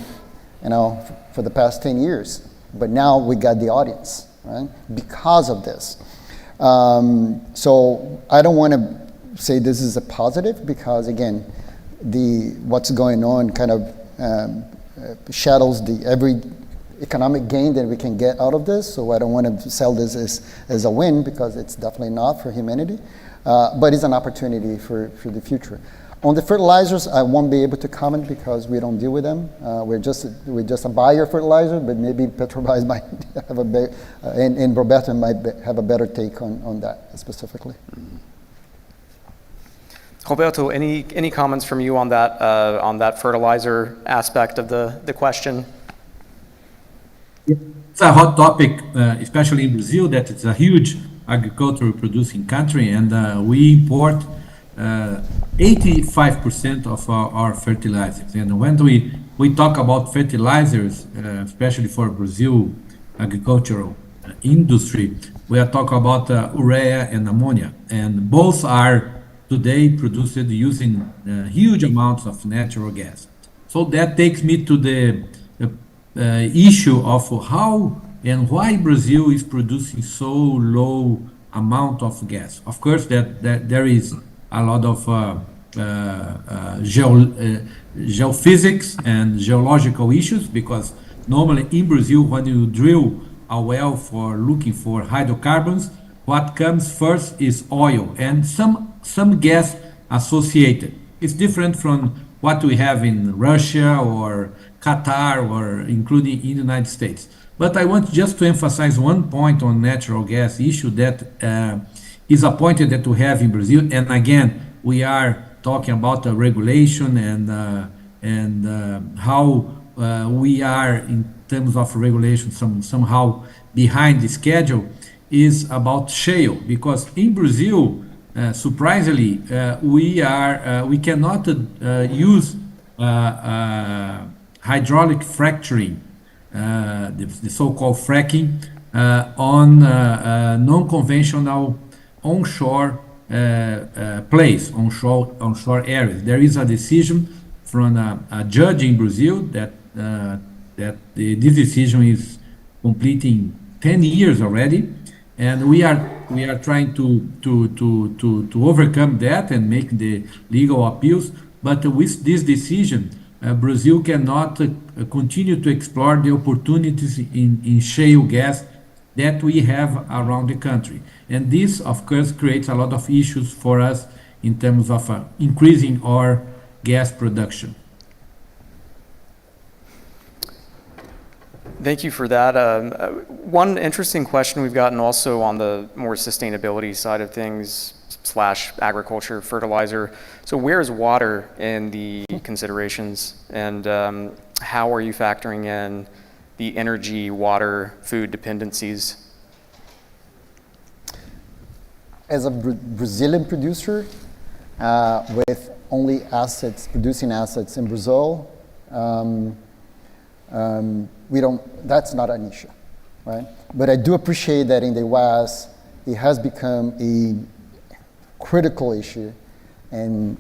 for the past 10 years. But now we got the audience, right? Because of this. So I don't want to say this is a positive because, again, what's going on kind of shadows every economic gain that we can get out of this. So I don't want to sell this as a win because it's definitely not for humanity. But it's an opportunity for the future. On the fertilizers, I won't be able to comment because we don't deal with them. We're just a buyer of fertilizer, but maybe Petrobras might have a better, and Roberto might have a better take on that specifically. Roberto, any comments from you on that fertilizer aspect of the question? It's a hot topic, especially in Brazil, that it's a huge agricultural producing country, and we import 85% of our fertilizers. And when we talk about fertilizers, especially for Brazil agricultural industry, we are talking about urea and ammonia, and both are today produced using huge amounts of natural gas. So that takes me to the issue of how and why Brazil is producing so low amount of gas. Of course, that there is a lot of geophysics and geological issues, because normally in Brazil, when you drill a well for looking for hydrocarbons, what comes first is oil and some gas associated. It's different from what we have in Russia or Qatar or including in the United States. But I want just to emphasize one point on natural gas issue that is a point that we have in Brazil. And again, we are talking about the regulation and how we are in terms of regulation somehow behind the schedule, is about shale. Because in Brazil, surprisingly, we cannot use hydraulic fracturing, the so-called fracking, on non-conventional onshore place, onshore areas. There is a decision from a judge in Brazil that this decision is completing 10 years already, and we are trying to overcome that and make the legal appeals. But with this decision, Brazil cannot continue to explore the opportunities in shale gas that we have around the country. And this, of course, creates a lot of issues for us in terms of increasing our gas production. Thank you for that. One interesting question we've gotten also on the more sustainability side of things / agriculture, fertilizer. So where is water in the considerations, and how are you factoring in the energy, water, food dependencies? As a Brazilian producer with only producing assets in Brazil, that's not an issue, right? But I do appreciate that in the US, it has become a critical issue, and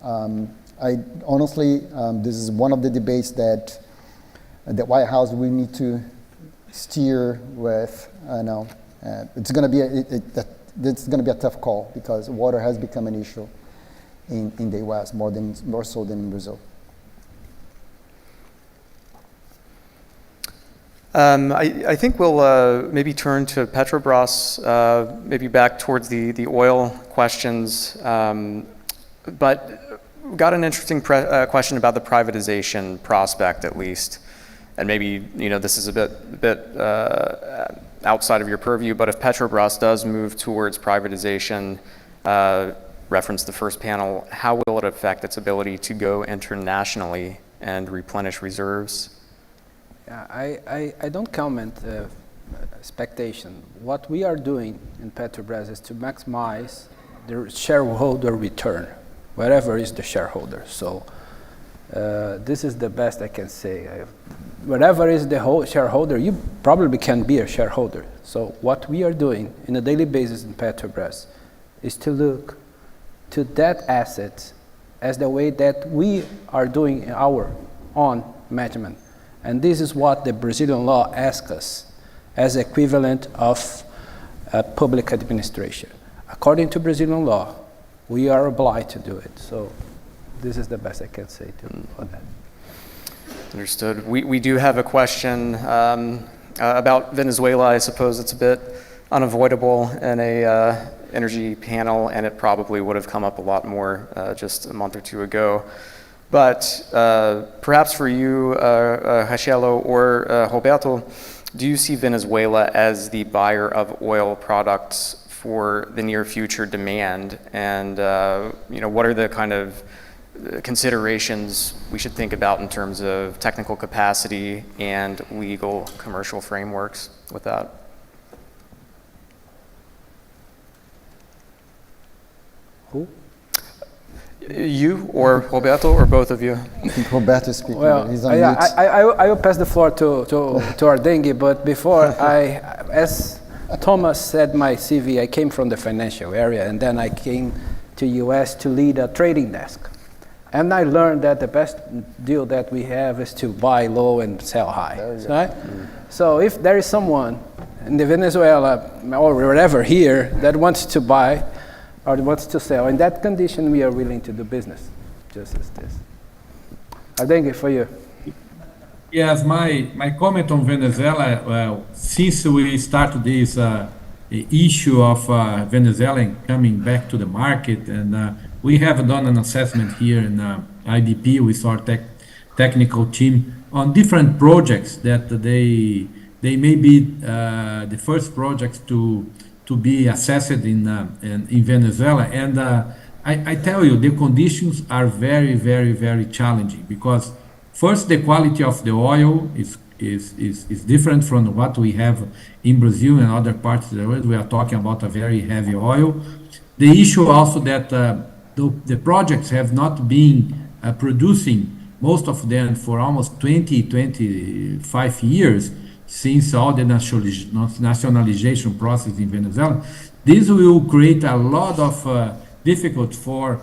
I honestly, this is one of the debates that the White House we need to steer with. It's going to be a tough call, because water has become an issue in the US more so than in Brazil. I think we'll maybe turn to Petrobras, maybe back towards the oil questions, but we got an interesting question about the privatization prospect, at least. And maybe this is a bit outside of your purview, but if Petrobras does move towards privatization, reference the first panel, how will it affect its ability to go internationally and replenish reserves? Yeah, I don't comment expectation. What we are doing in Petrobras is to maximize the shareholder return, wherever is the shareholder. So this is the best I can say. Wherever is the whole shareholder, you probably can be a shareholder. So what we are doing on a daily basis in Petrobras is to look to that asset as the way that we are doing in our own management. And this is what the Brazilian law asks us as equivalent of public administration. According to Brazilian law, we are obliged to do it. So this is the best I can say on that. Understood. We do have a question about Venezuela. I suppose it's a bit unavoidable in a energy panel, and it probably would have come up a lot more just a month or two ago. But perhaps for you, Rachelo or Roberto, do you see Venezuela as the buyer of oil products for the near future demand? And what are the kind of considerations we should think about in terms of technical capacity and legal commercial frameworks with that? Who? You or Roberto or both of you? I think Roberto is speaking. Well, He's on mute. I will pass the floor to our dengue, but before as Thomas said, my CV, I came from the financial area, and then I came to US to lead a trading desk. And I learned that the best deal that we have is to buy low and sell high, right? So if there is someone in the Venezuela or wherever here that wants to buy or wants to sell, in that condition, we are willing to do business, just as this. I think for you. Yes, my comment on Venezuela, since we started this issue of Venezuela coming back to the market, and we have done an assessment here in IDP with our technical team on different projects that they may be the first projects to be assessed in Venezuela. And I tell you, the conditions are very, very, very challenging, because first, the quality of the oil is different from what we have in Brazil and other parts of the world. We are talking about a very heavy oil. The issue also that the projects have not been producing, most of them for almost 25 years, since all the nationalization process in Venezuela. This will create a lot of difficulty for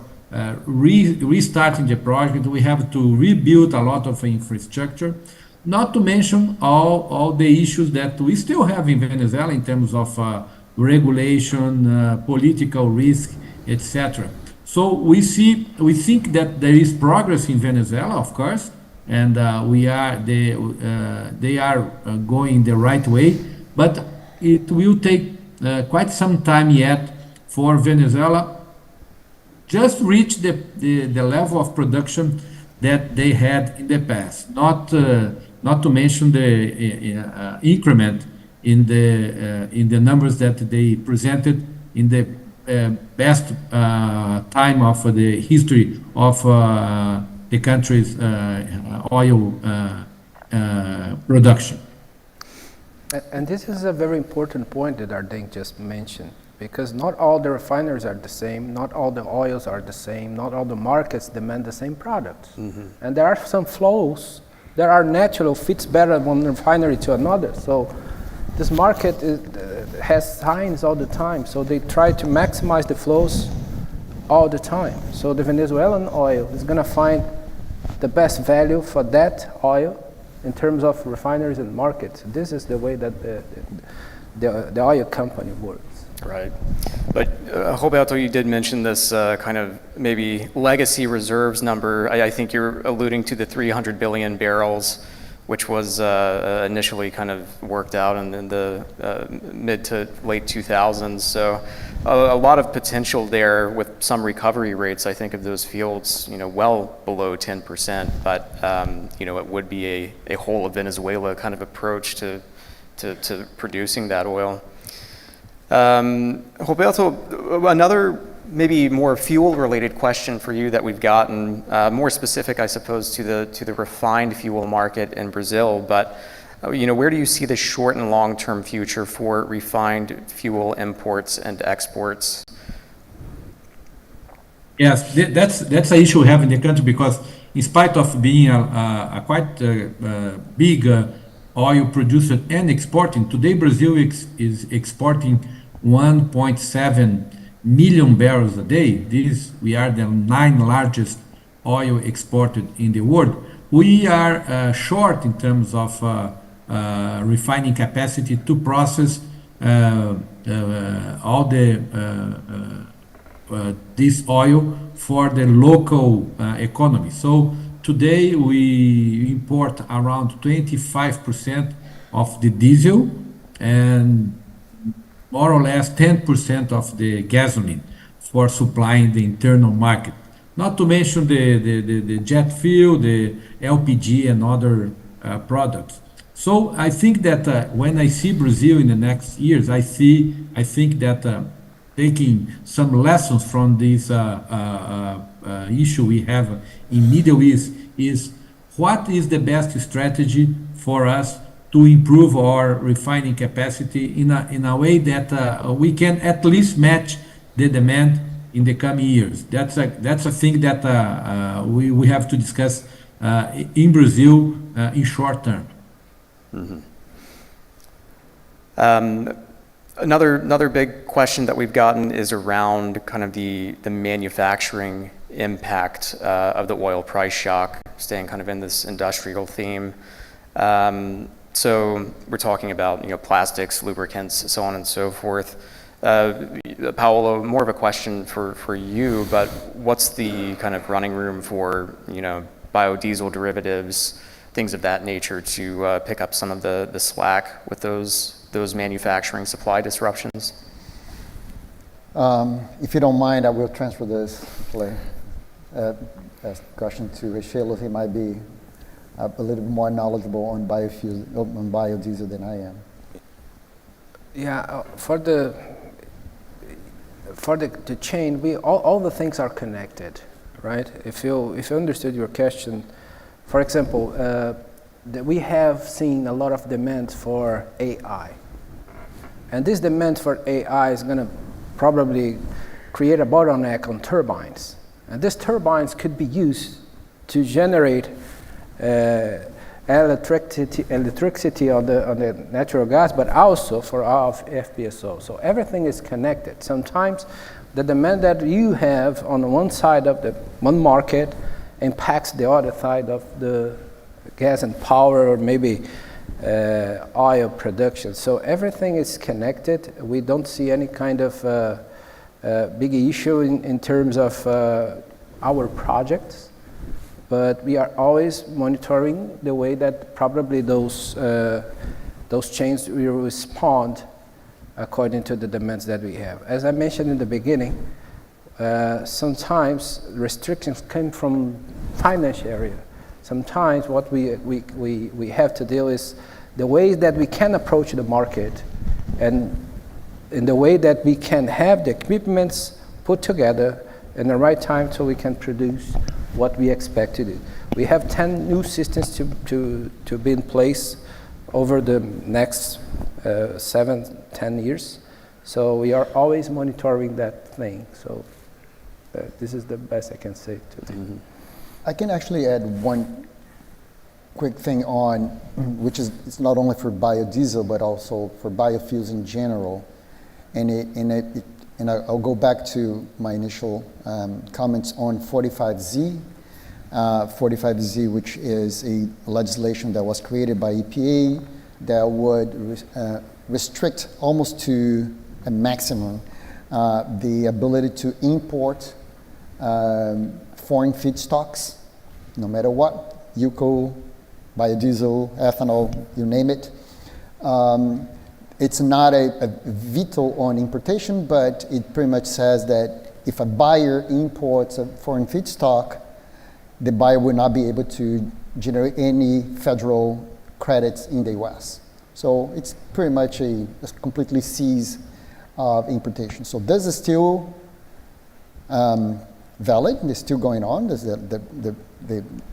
restarting the project. We have to rebuild a lot of infrastructure, not to mention all the issues that we still have in Venezuela in terms of regulation, political risk, etc. So we think that there is progress in Venezuela, of course, and they are going the right way, but it will take quite some time yet for Venezuela just reach the level of production that they had in the past. Not to mention the increment in the numbers that they presented in the best time of the history of the country's oil production. And this is a very important point that Ardeng just mentioned, because not all the refineries are the same, not all the oils are the same, not all the markets demand the same products. Mm-hmm. And there are some flows that are natural, fits better one refinery to another. So this market has signs all the time, so they try to maximize the flows all the time. So the Venezuelan oil is going to find the best value for that oil in terms of refineries and markets. This is the way that the oil company works. Right. But Roberto, you did mention this kind of maybe legacy reserves number. I think you're alluding to the 300 billion barrels, which was initially kind of worked out in the mid to late 2000s. So a lot of potential there with some recovery rates, I think, of those fields, well below 10%. But, it would be a whole of Venezuela kind of approach to producing that oil. Roberto, another maybe more fuel-related question for you that we've gotten, more specific, I suppose, to the refined fuel market in Brazil. But where do you see the short and long-term future for refined fuel imports and exports? Yes, that's an issue we have in the country, because in spite of being a quite big oil producer and exporting, today Brazil is exporting 1.7 million barrels a day. We are the 9th largest oil exported in the world. we are short in terms of refining capacity to process all this oil for the local economy. So today we import around 25% of the diesel and more or less 10% of the gasoline for supplying the internal market. Not to mention the jet fuel, the LPG and other products. So I think that when I see Brazil in the next years, I think that taking some lessons from this issue we have in Middle East is what is the best strategy for us to improve our refining capacity in a way that we can at least match the demand in the coming years. That's a thing that we have to discuss in Brazil in short term. Mm-hmm. Another big question that we've gotten is around kind of the manufacturing impact of the oil price shock, staying kind of in this industrial theme. So we're talking about plastics, lubricants, so on and so forth. Paolo, more of a question for you, but what's the kind of running room for biodiesel derivatives, things of that nature, to pick up some of the slack with those manufacturing supply disruptions? If you don't mind, I will transfer this question to Sheila. He might be a little bit more knowledgeable on biofuels, on biodiesel than I am. Yeah, for the chain, all the things are connected, right? If you understood your question, for example, that we have seen a lot of demand for AI, and this demand for AI is going to probably create a bottleneck on turbines, and these turbines could be used to generate electricity on the natural gas, but also for our FPSO. So everything is connected. Sometimes the demand that you have on one side of the one market impacts the other side of the gas and power, or maybe oil production. So everything is connected. We don't see any kind of big issue in terms of our projects. But we are always monitoring the way that probably those chains will respond according to the demands that we have. As I mentioned in the beginning, sometimes restrictions come from financial area. Sometimes what we have to deal is the way that we can approach the market, and in the way that we can have the equipments put together in the right time so we can produce what we expect to do. We have 10 new systems to be in place over the next 7-10 years. So we are always monitoring that thing. So this is the best I can say to you. Mm-hmm. I can actually add one quick thing on, which is it's not only for biodiesel, but also for biofuels in general. And I'll go back to my initial comments on 45Z. 45Z, which is a legislation that was created by EPA that would restrict almost to a maximum the ability to import foreign feedstocks, no matter what, UCO, biodiesel, ethanol, you name it. It's not a veto on importation, but it pretty much says that if a buyer imports a foreign feedstock, the buyer will not be able to generate any federal credits in the US. So it's pretty much a completely cease of importation. So this is still valid, it's still going on. The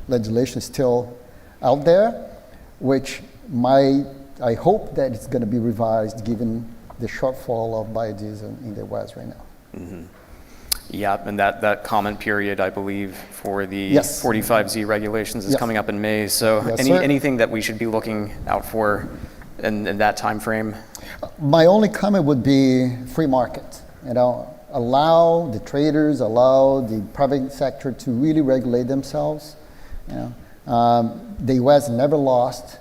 legislation is still out there, which I hope that it's going to be revised given the shortfall of biodiesel in the West right now. Mm-hmm. Yeah, and that comment period, I believe, for the yes. 45Z regulations is yes. coming up in May. So yes, anything that we should be looking out for in that time frame? My only comment would be free market. Allow the traders, allow the private sector to really regulate themselves. The US never lost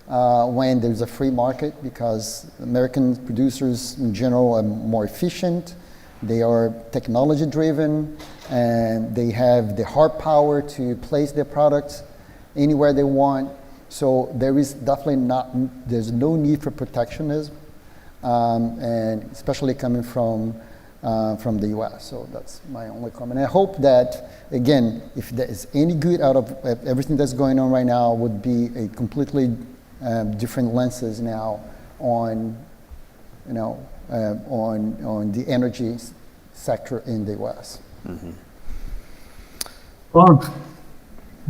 when there's a free market, because American producers in general are more efficient, they are technology driven, and they have the hard power to place their products anywhere they want. So there is definitely there's no need for protectionism, and especially coming from the US. So that's my only comment. I hope that, again, if there is any good out of everything that's going on right now, would be a completely different lenses now on, on the energy sector in the US. Mm-hmm. Well,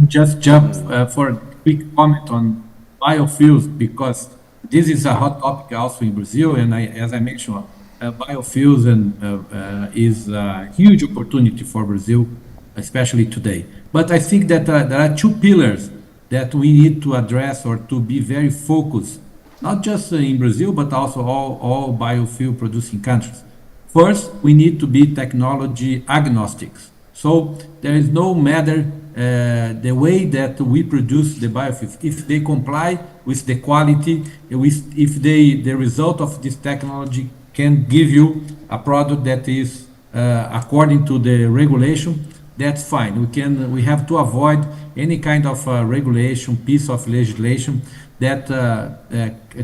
just jump for a quick comment on biofuels, because this is a hot topic also in Brazil, and as I mentioned, biofuels is a huge opportunity for Brazil, especially today. But I think that there are two pillars that we need to address, or to be very focused, not just in Brazil, but also all biofuel producing countries. First, we need to be technology agnostics. So there is no matter the way that we produce the biofuels, if they comply with the quality, if the result of this technology can give you a product that is according to the regulation, that's fine. We have to avoid any kind of regulation, piece of legislation that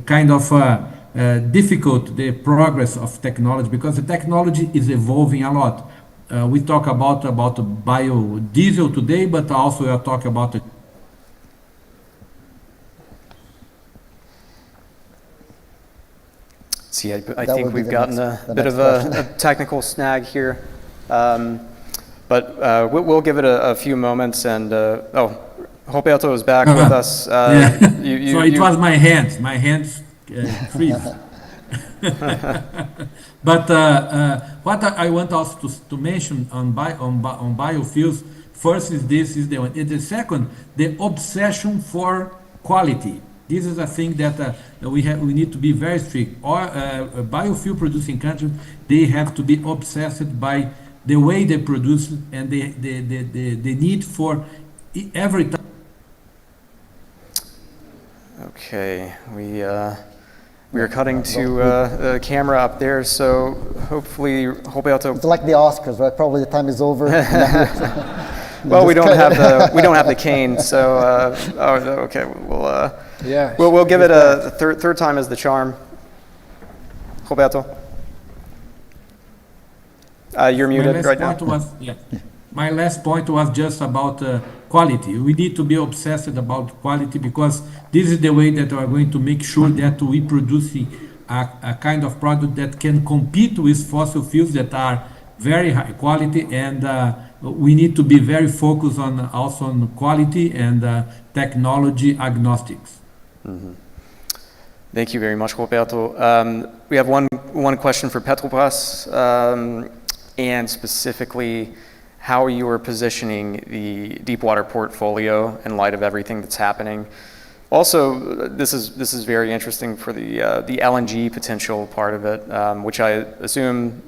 kind of difficult the progress of technology, because the technology is evolving a lot. We talk about biodiesel today, but also we are talking about See, I think we've gotten a bit of a technical snag here. But we'll give it a few moments, and Roberto is back with us. Yeah. So it was my hands freeze. But what I want also to mention on biofuels, first is this is the one. And the second, the obsession for quality. This is a thing that we need to be very strict. Biofuel producing countries, they have to be obsessed by the way they produce and the need for every time. Okay, we are cutting to the camera up there, so hopefully Roberto. It's like the Oscars, right? Probably the time is over. Well, we don't have the cane, so okay, we'll give it a third time as the charm. Roberto. You're muted right now. My last point was just about quality. We need to be obsessed about quality, because this is the way that we are going to make sure that we produce a kind of product that can compete with fossil fuels that are very high quality, and we need to be very focused also on quality and technology agnostics. Mm-hmm. Thank you very much, Roberto. We have one question for Petrobras, and specifically how you are positioning the deepwater portfolio in light of everything that's happening. Also, this is very interesting for the LNG potential part of it, which I assume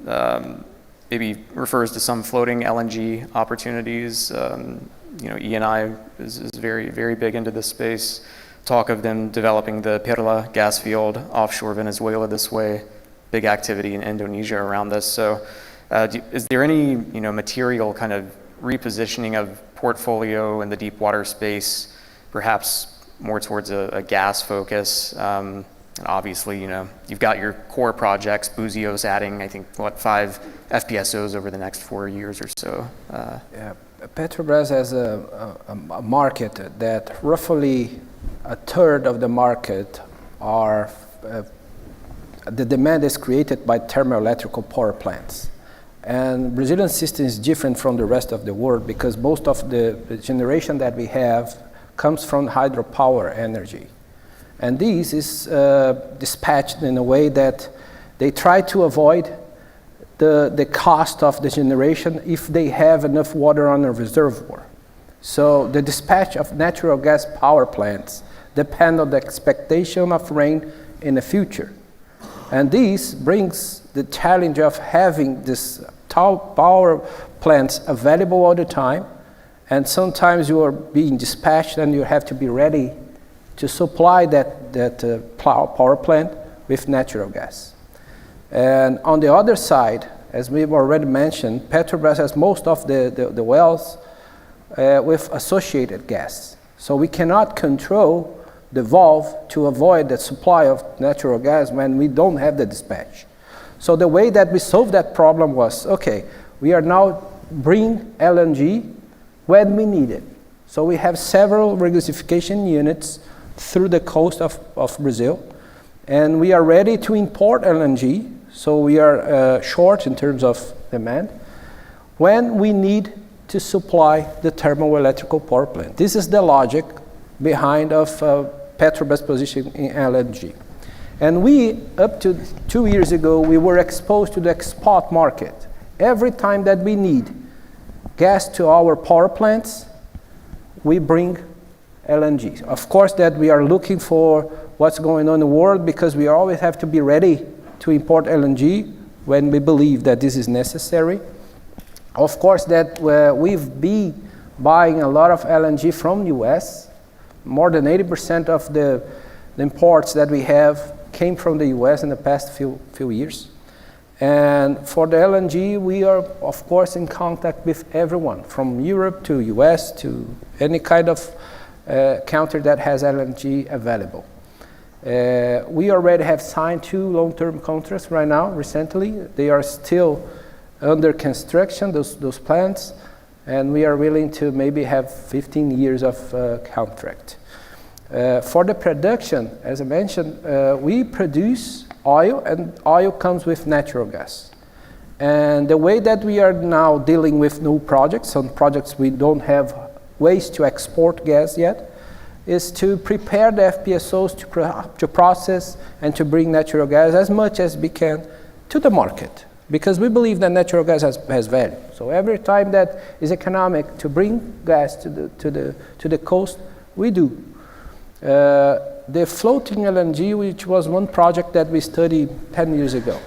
maybe refers to some floating LNG opportunities. Eni is very, very big into this space. Talk of them developing the Perla gas field offshore Venezuela this way. Big activity in Indonesia around this. So, is there any material kind of repositioning of portfolio in the deep water space, perhaps more towards a gas focus? And obviously, you've got your core projects, Buzios adding, I think, 5 FPSOs over the next 4 years or so. Petrobras has a market that roughly a third of the market are, the demand is created by thermoelectrical power plants. And Brazilian system is different from the rest of the world, because most of the generation that we have comes from hydropower energy. And this is dispatched in a way that they try to avoid the cost of the generation if they have enough water on a reservoir. So the dispatch of natural gas power plants depend on the expectation of rain in the future. And this brings the challenge of having this power plants available all the time, And sometimes you are being dispatched and you have to be ready to supply that power plant with natural gas. And on the other side, as we've already mentioned, Petrobras has most of the wells with associated gas. So we cannot control the valve to avoid the supply of natural gas when we don't have the dispatch. So the way that we solved that problem was, okay, we are now bring LNG when we need it. So we have several regasification units through the coast of Brazil, and we are ready to import LNG, so we are short in terms of demand, when we need to supply the thermoelectrical power plant. This is the logic behind of Petrobras' position in LNG. And we, up to 2 years ago, we were exposed to the spot market. Every time that we need gas to our power plants, we bring LNG. Of course that we are looking for what's going on in the world, because we always have to be ready to import LNG when we believe that this is necessary. Of course that we've been buying a lot of LNG from the US. More than 80% of the imports that we have came from the US in the past few years. And for the LNG, we are, of course, in contact with everyone, from Europe to US to any kind of country that has LNG available. We already have signed 2 long-term contracts right now, recently. They are still under construction, those plants, and we are willing to maybe have 15 years of contract. For the production, as I mentioned, we produce oil, and oil comes with natural gas. And the way that we are now dealing with new projects, some projects we don't have ways to export gas yet, is to prepare the FPSOs to process and to bring natural gas as much as we can to the market, because we believe that natural gas has value. So every time that is economic to bring gas to the coast, we do. The floating LNG, which was one project that we studied 10 years ago,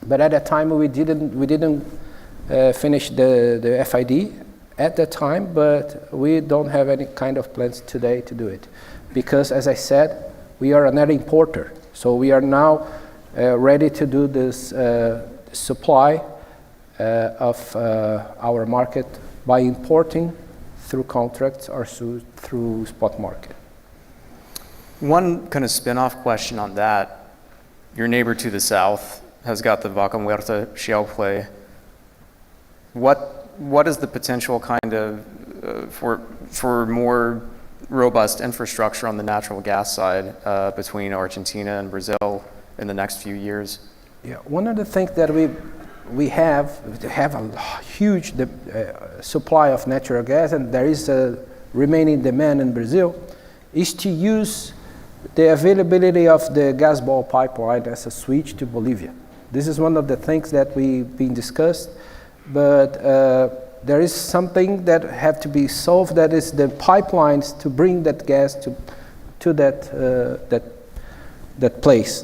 but at that time we didn't finish the FID at that time, but we don't have any kind of plans today to do it, because as I said, we are a net importer. So we are now ready to do this supply of our market by importing through contracts or through spot market. One kind of spin-off question on that. Your neighbor to the south has got the Vaca Muerta shale play. What is the potential kind of for more robust infrastructure on the natural gas side between Argentina and Brazil in the next few years? Yeah, one of the things that we have a huge supply of natural gas, and there is a remaining demand in Brazil, is to use the availability of the gas ball pipeline as a switch to Bolivia. This is one of the things that we've been discussed, but there is something that have to be solved, that is the pipelines to bring that gas to that place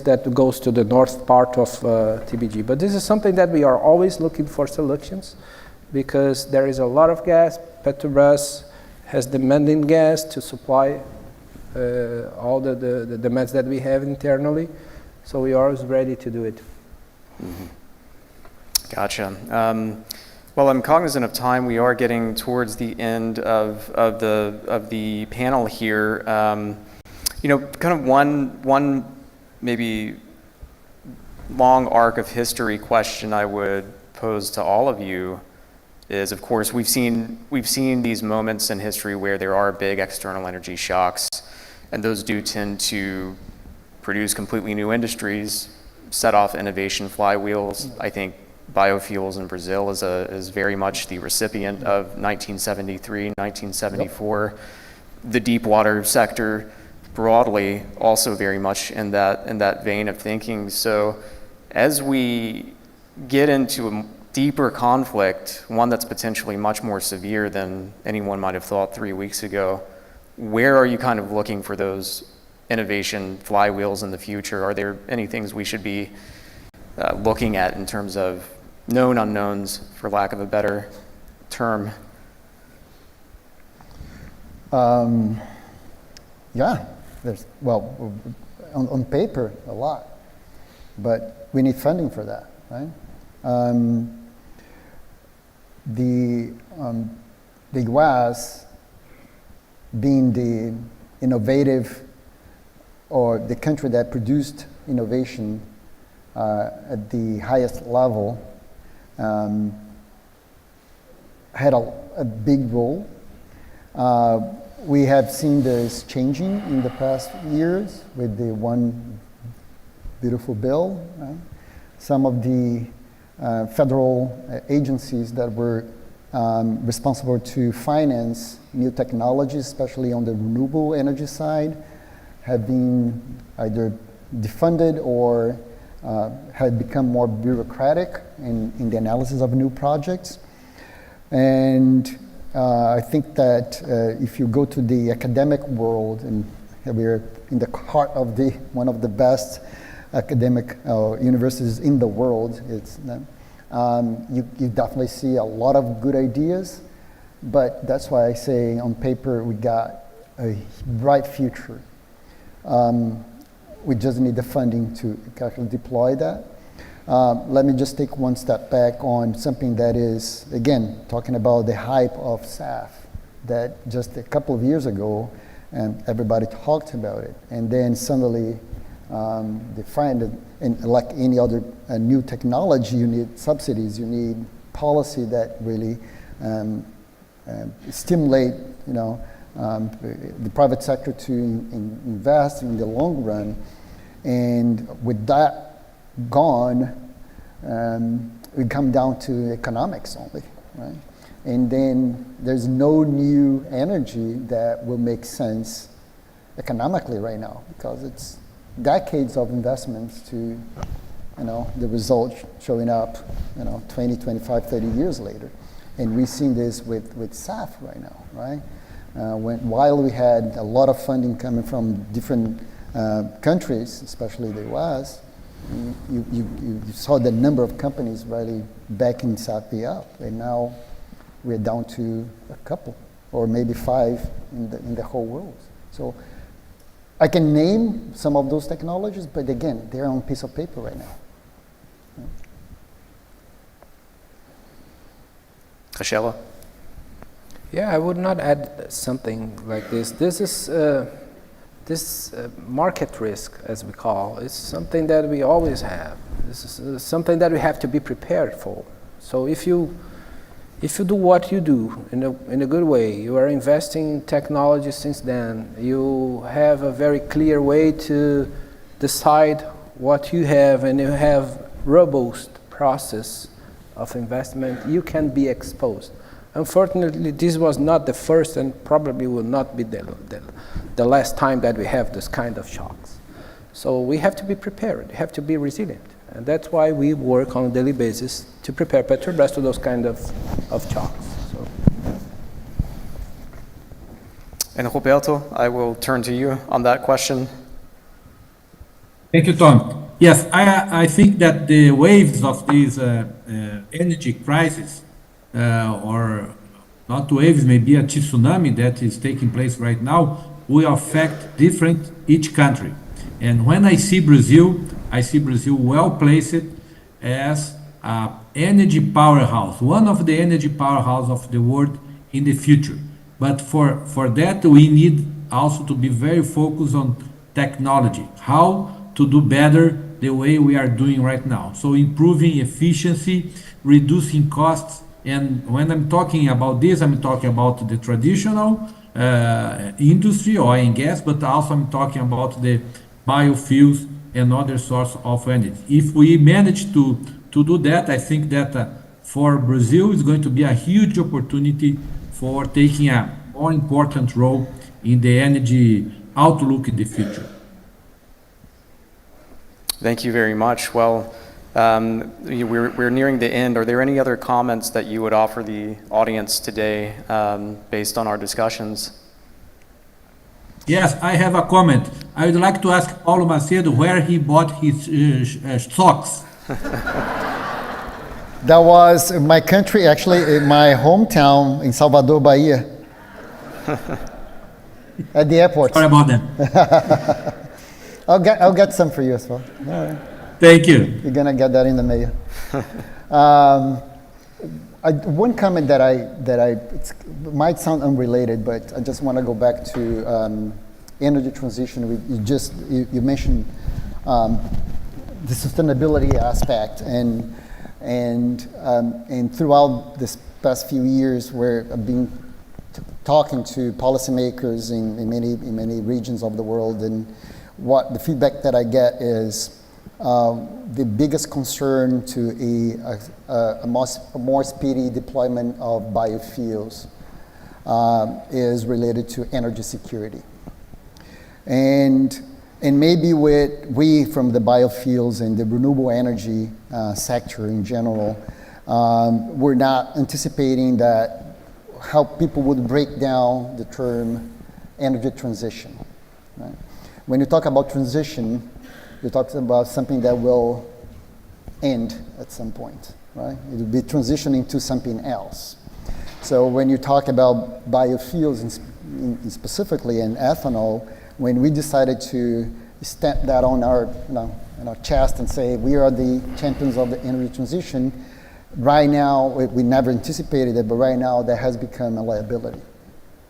that goes to the north part of TBG. But this is something that we are always looking for solutions, because there is a lot of gas. Petrobras has demanding gas to supply all the demands that we have internally, so we are always ready to do it. Mm-hmm. Gotcha. Well, I'm cognizant of time. We are getting towards the end of the panel here. Kind of one maybe long arc of history question I would pose to all of you is, of course, we've seen these moments in history where there are big external energy shocks, and those do tend to produce completely new industries, set off innovation flywheels. I think biofuels in Brazil is very much the recipient of 1973, 1974. Yep. The deep water sector broadly also very much in that vein of thinking. So as we get into a deeper conflict, one that's potentially much more severe than anyone might have thought 3 weeks ago, where are you kind of looking for those innovation flywheels in the future? Are there any things we should be looking at in terms of known unknowns, for lack of a better term? Yeah, there's, well, on paper, a lot, but we need funding for that, right? The U.S. being the innovative, or the country that produced innovation at the highest level, had a big role. We have seen this changing in the past years with the One Beautiful Bill. Right? Some of the federal agencies that were responsible to finance new technologies, especially on the renewable energy side, have been either defunded or had become more bureaucratic in the analysis of new projects. And I think that if you go to the academic world, and we're in the heart of one of the best academic universities in the world, you definitely see a lot of good ideas, but that's why I say on paper we got a bright future. We just need the funding to actually deploy that. Let me just take one step back on something that is, again, talking about the hype of SAF, that just a couple of years ago, and everybody talked about it, and then suddenly they find it, and like any other new technology, you need subsidies, you need policy that really stimulate, the private sector to invest in the long run. And with that gone, we come down to economics only, right? And then there's no new energy that will make sense economically right now, because it's decades of investments to, the results showing up, 20, 25, 30 years later. And we've seen this with SAF right now, right? While we had a lot of funding coming from different countries, especially the US, you saw the number of companies really backing SAF up, and now we're down to a couple, or maybe 5 in the whole world. So I can name some of those technologies, but again, they're on a piece of paper right now. Rachela? Yeah, I would not add something like this. This is market risk, as we call. It's something that we always have. This is something that we have to be prepared for. So if you do what you do in a good way, you are investing in technology since then, you have a very clear way to decide what you have, and you have robust process of investment, you can be exposed. Unfortunately, this was not the first, and probably will not be the last time that we have this kind of shocks. So we have to be prepared, we have to be resilient. And that's why we work on a daily basis to prepare Petrobras to those kind of shocks. So. And Roberto, I will turn to you on that question. Thank you, Tom. Yes, I think that the waves of this energy crisis, or not waves, maybe a tsunami that is taking place right now, will affect each country. And when I see Brazil well placed as an energy powerhouse, one of the energy powerhouses of the world in the future. But for that, we need also to be very focused on technology, how to do better the way we are doing right now. So improving efficiency, reducing costs. And when I'm talking about this, I'm talking about the traditional industry, oil and gas, but also I'm talking about the biofuels and other source of energy. If we manage to do that, I think that for Brazil, it's going to be a huge opportunity for taking a more important role in the energy outlook in the future. Thank you very much. Well, we're nearing the end. Are there any other comments that you would offer the audience today based on our discussions? Yes, I have a comment. I would like to ask Paulo Macedo where he bought his socks. That was my country, actually, in my hometown in Salvador, Bahia. At the airport. Sorry about that. I'll get some for you as well. All right. Thank you. You're gonna get that in the mail. One comment that it might sound unrelated, but I just want to go back to energy transition. You mentioned the sustainability aspect, and throughout this past few years, where I've been talking to policymakers in many regions of the world, and what the feedback that I get is the biggest concern to a more speedy deployment of biofuels is related to energy security. And maybe we from the biofuels and the renewable energy sector in general, we're not anticipating that how people would break down the term energy transition. Right? When you talk about transition, you're talking about something that will end at some point, right? It will be transitioning to something else. So when you talk about biofuels, specifically in ethanol, when we decided to stamp that on our chest and say we are the champions of the energy transition, right now we never anticipated it, but right now that has become a liability,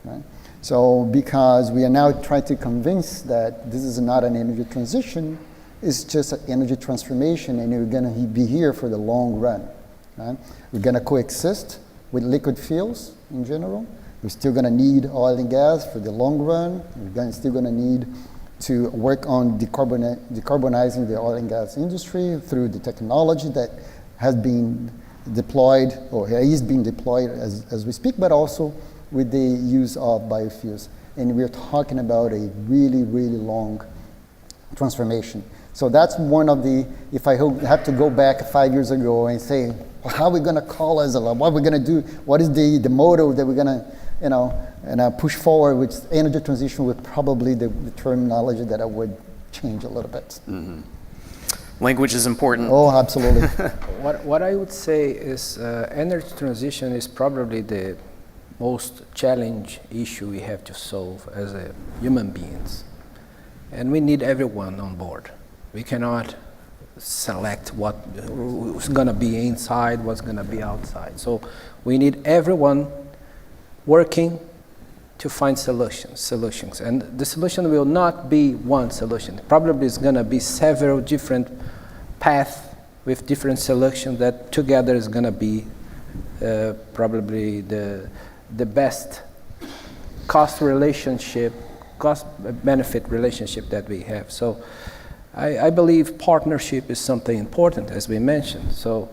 right? So because we are now trying to convince that this is not an energy transition, it's just an energy transformation, and we're going to be here for the long run. Right? We're going to coexist with liquid fuels in general. We're still going to need oil and gas for the long run. We're still going to need to work on decarbonizing the oil and gas industry through the technology that has been deployed or is being deployed as we speak, but also with the use of biofuels. And we're talking about a really, really long transformation. So that's one of the, if I have to go back 5 years ago and say, how are we going to call us, what are we going to do, what is the motto that we're going to, push forward with energy transition, with probably the terminology that I would change a little bit. Mm-hmm. Language is important. Oh, absolutely. What I would say is energy transition is probably the most challenging issue we have to solve as human beings. And we need everyone on board. We cannot select what's going to be inside, what's going to be outside. So we need everyone working to find solutions. And the solution will not be one solution. Probably it's going to be several different paths with different solutions that together is going to be probably the best cost-benefit relationship that we have. So I believe partnership is something important, as we mentioned. So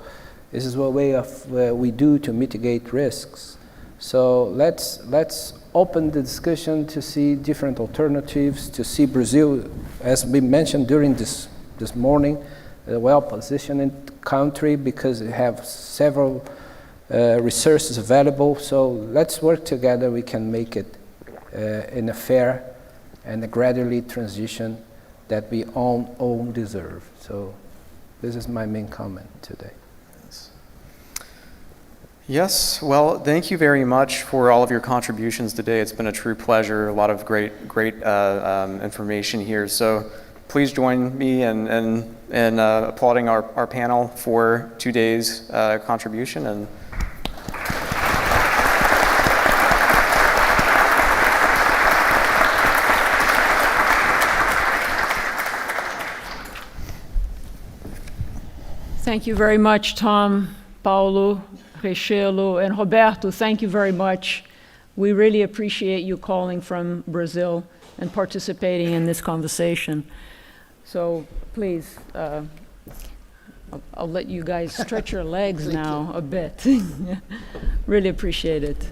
this is a way of we do to mitigate risks. So let's open the discussion to see different alternatives, to see Brazil, as we mentioned during this morning, a well-positioned country because it has several resources available. So let's work together. We can make it in a fair and a gradually transition that we all deserve. So this is my main comment today. Yes, well, thank you very much for all of your contributions today. It's been a true pleasure, a lot of great information here. So please join me in applauding our panel for today's contribution. And thank you very much, Tom, Paulo, Rechelo, and Roberto. Thank you very much. We really appreciate you calling from Brazil and participating in this conversation. So please, I'll let you guys stretch your legs now a bit. Really appreciate it.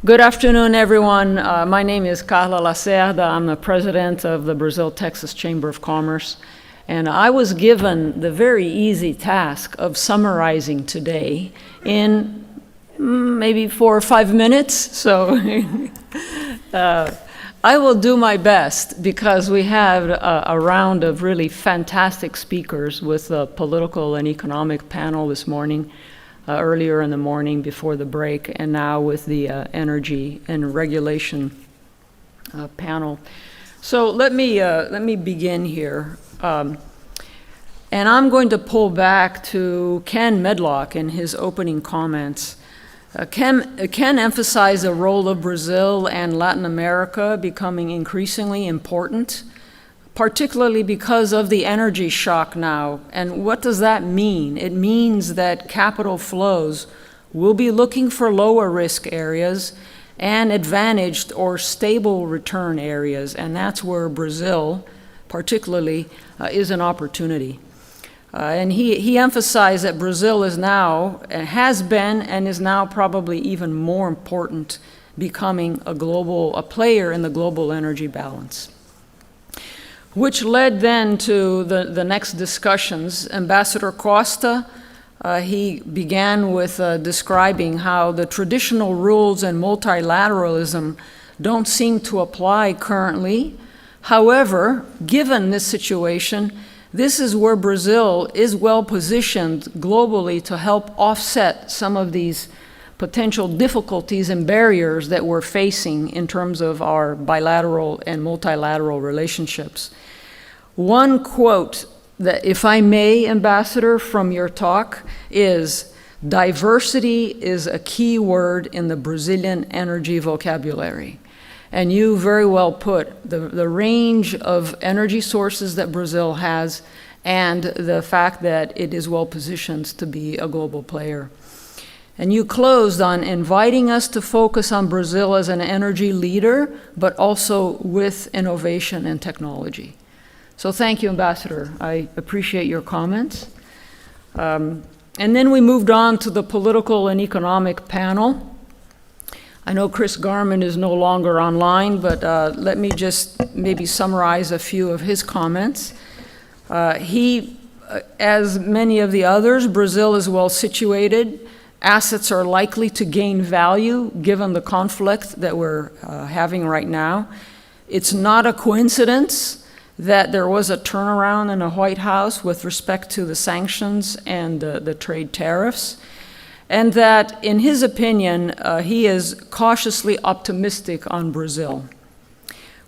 Good afternoon, everyone. My name is Carla Lacerda. I'm the president of the Brazil-Texas Chamber of Commerce. And I was given the very easy task of summarizing today in maybe 4 or 5 minutes. So I will do my best because we had a round of really fantastic speakers with a political and economic panel this morning, earlier in the morning before the break, and now with the energy and regulation panel. So let me begin here. And I'm going to pull back to Ken Medlock in his opening comments. Ken emphasized the role of Brazil and Latin America becoming increasingly important, particularly because of the energy shock now. And what does that mean? It means that capital flows will be looking for lower risk areas and advantaged or stable return areas. And that's where Brazil, particularly, is an opportunity. And he emphasized that Brazil is now, has been, and is now probably even more important, becoming a player in the global energy balance. Which led then to the next discussions. Ambassador Costa, he began with describing how the traditional rules and multilateralism don't seem to apply currently. However, given this situation, this is where Brazil is well positioned globally to help offset some of these potential difficulties and barriers that we're facing in terms of our bilateral and multilateral relationships. One quote that, if I may, Ambassador, from your talk is, "Diversity is a key word in the Brazilian energy vocabulary." And you very well put the range of energy sources that Brazil has and the fact that it is well positioned to be a global player. And you closed on inviting us to focus on Brazil as an energy leader, but also with innovation and technology. So thank you, Ambassador. I appreciate your comments. And then we moved on to the political and economic panel. I know Chris Garman is no longer online, but let me just maybe summarize a few of his comments. As many of the others, Brazil is well situated. Assets are likely to gain value given the conflict that we're having right now. It's not a coincidence that there was a turnaround in the White House with respect to the sanctions and the trade tariffs. And that, in his opinion, he is cautiously optimistic on Brazil.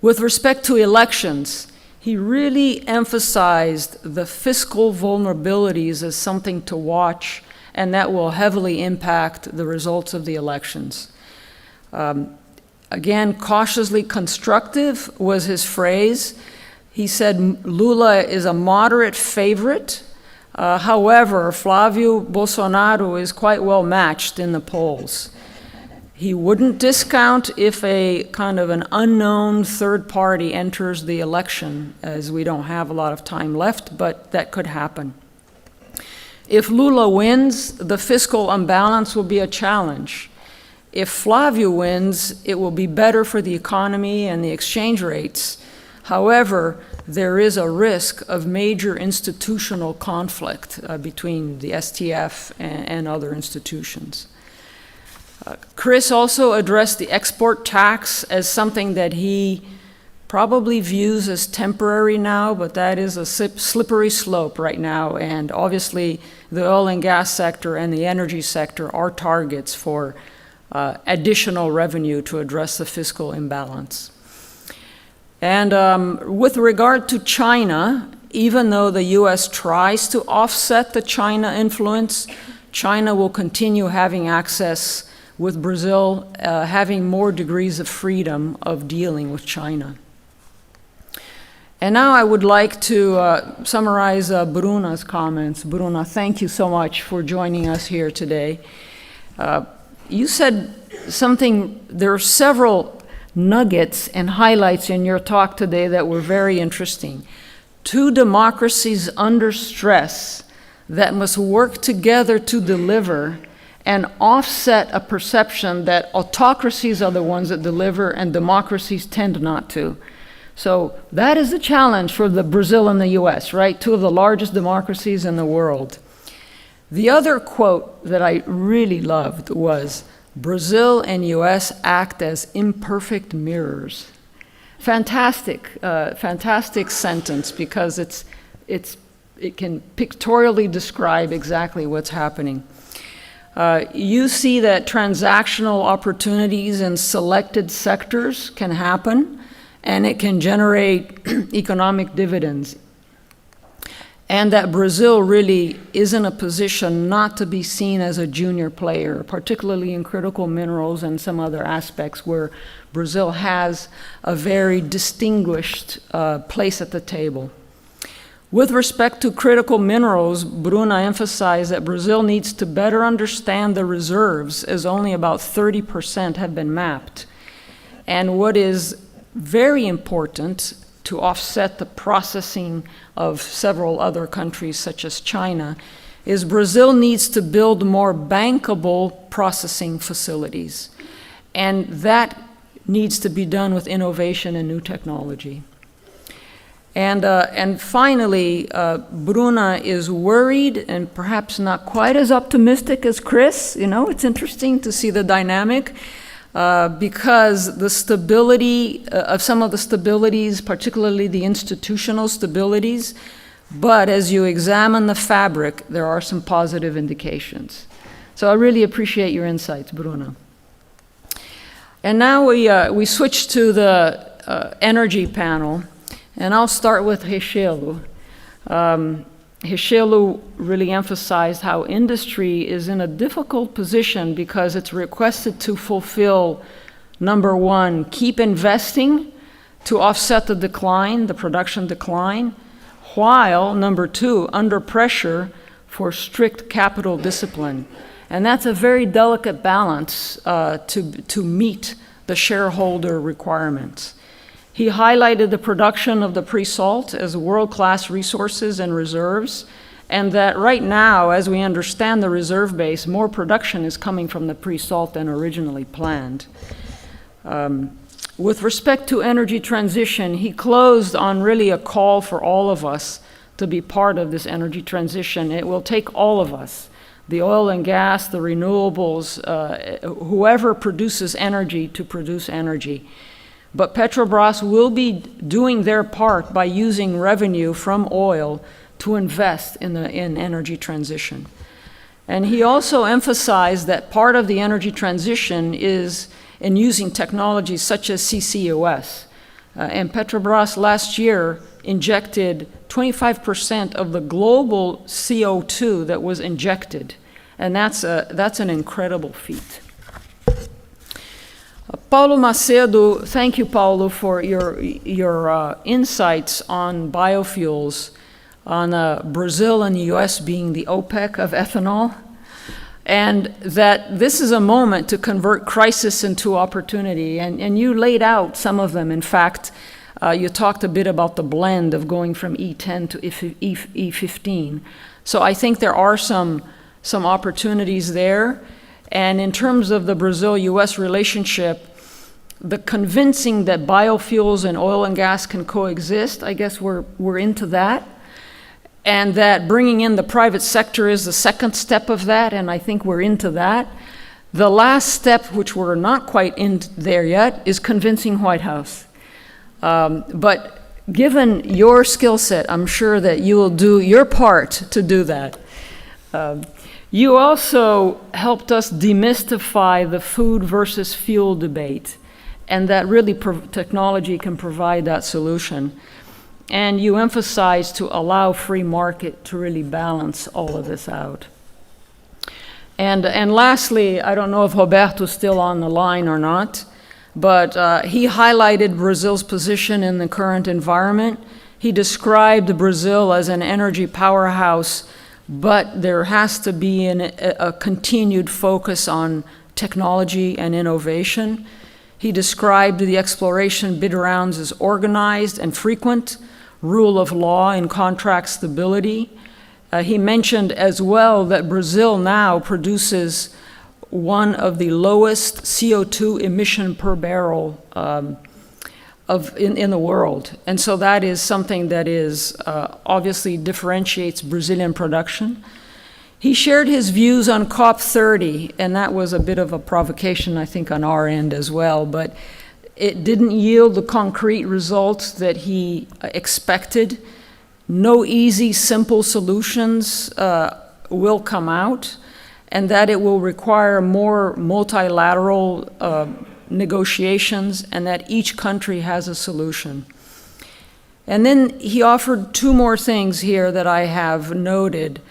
With respect to elections, he really emphasized the fiscal vulnerabilities as something to watch, and that will heavily impact the results of the elections. Again, cautiously constructive was his phrase. He said Lula is a moderate favorite. However, Flávio Bolsonaro is quite well matched in the polls. He wouldn't discount if a kind of an unknown third party enters the election, as we don't have a lot of time left, but that could happen. If Lula wins, the fiscal imbalance will be a challenge. If Flávio wins, it will be better for the economy and the exchange rates. However, there is a risk of major institutional conflict between the STF and other institutions. Chris also addressed the export tax as something that he probably views as temporary now, but that is a slippery slope right now. And obviously, the oil and gas sector and the energy sector are targets for additional revenue to address the fiscal imbalance. And with regard to China, even though the U.S. tries to offset the China influence, China will continue having access, with Brazil having more degrees of freedom of dealing with China. And now I would like to summarize Bruna's comments. Bruna, thank you so much for joining us here today. You said something, there are several nuggets and highlights in your talk today that were very interesting. Two democracies under stress that must work together to deliver and offset a perception that autocracies are the ones that deliver and democracies tend not to. So that is the challenge for the Brazil and the US, right? Two of the largest democracies in the world. The other quote that I really loved was, Brazil and US act as imperfect mirrors. Fantastic, fantastic sentence, because it can pictorially describe exactly what's happening. You see that transactional opportunities in selected sectors can happen, and it can generate economic dividends. And that Brazil really is in a position not to be seen as a junior player, particularly in critical minerals and some other aspects where Brazil has a very distinguished place at the table. With respect to critical minerals, Bruna emphasized that Brazil needs to better understand the reserves, as only about 30% have been mapped. And what is very important to offset the processing of several other countries, such as China, is Brazil needs to build more bankable processing facilities. And that needs to be done with innovation and new technology. And finally, Bruna is worried and perhaps not quite as optimistic as Chris. You know, it's interesting to see the dynamic because the stability of some of the stabilities, particularly the institutional stabilities, but as you examine the fabric, there are some positive indications. So I really appreciate your insights, Bruna. And now we switch to the energy panel. And I'll start with Rechelo. Rechelo really emphasized how industry is in a difficult position because it's requested to fulfill, number one, keep investing to offset the decline, the production decline, while, number two, under pressure for strict capital discipline. And that's a very delicate balance to meet the shareholder requirements. He highlighted the production of the pre-salt as world-class resources and reserves, and that right now, as we understand the reserve base, more production is coming from the pre-salt than originally planned. With respect to energy transition, he closed on really a call for all of us to be part of this energy transition. It will take all of us, the oil and gas, the renewables, whoever produces energy to produce energy. But Petrobras will be doing their part by using revenue from oil to invest in energy transition. And he also emphasized that part of the energy transition is in using technologies such as CCUS. And Petrobras last year injected 25% of the global CO2 that was injected. And that's an incredible feat. Paulo Macedo, thank you, Paulo, for your insights on biofuels, on Brazil and the US being the OPEC of ethanol, and that this is a moment to convert crisis into opportunity. And you laid out some of them. In fact, you talked a bit about the blend of going from E10 to E15. So I think there are some opportunities there. And in terms of the Brazil-US relationship, the convincing that biofuels and oil and gas can coexist, I guess we're into that. And that bringing in the private sector is the second step of that, and I think we're into that. The last step, which we're not quite in there yet, is convincing White House. But given your skill set, I'm sure that you will do your part to do that. You also helped us demystify the food versus fuel debate, and that really technology can provide that solution. And you emphasized to allow free market to really balance all of this out. And lastly, I don't know if Roberto's still on the line or not, but he highlighted Brazil's position in the current environment. He described Brazil as an energy powerhouse, but there has to be a continued focus on technology and innovation. He described the exploration bid rounds as organized and frequent, rule of law and contract stability. He mentioned as well that Brazil now produces one of the lowest CO2 emission per barrel in the world. And so that is something that is obviously differentiates Brazilian production. He shared his views on COP30, and that was a bit of a provocation, I think, on our end as well, but it didn't yield the concrete results that he expected. No easy, simple solutions will come out, and that it will require more multilateral negotiations and that each country has a solution. And then he offered two more things here that I have noted.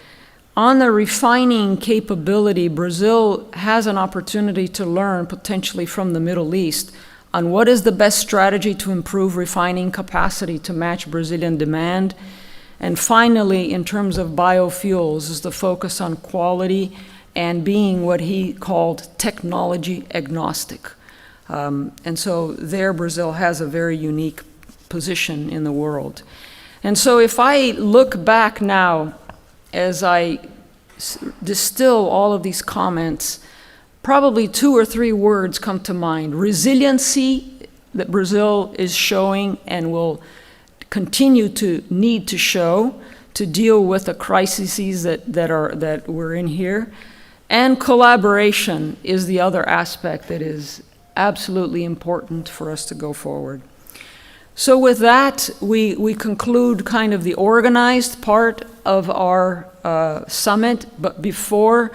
On the refining capability, Brazil has an opportunity to learn potentially from the Middle East on what is the best strategy to improve refining capacity to match Brazilian demand. And finally, in terms of biofuels, is the focus on quality and being what he called technology agnostic. And so there Brazil has a very unique position in the world. And so if I look back now, as I distill all of these comments, probably 2 or 3 words come to mind. Resiliency that Brazil is showing and will continue to need to show to deal with the crises that we're in here. And collaboration is the other aspect that is absolutely important for us to go forward. So with that, we conclude kind of the organized part of our summit, but before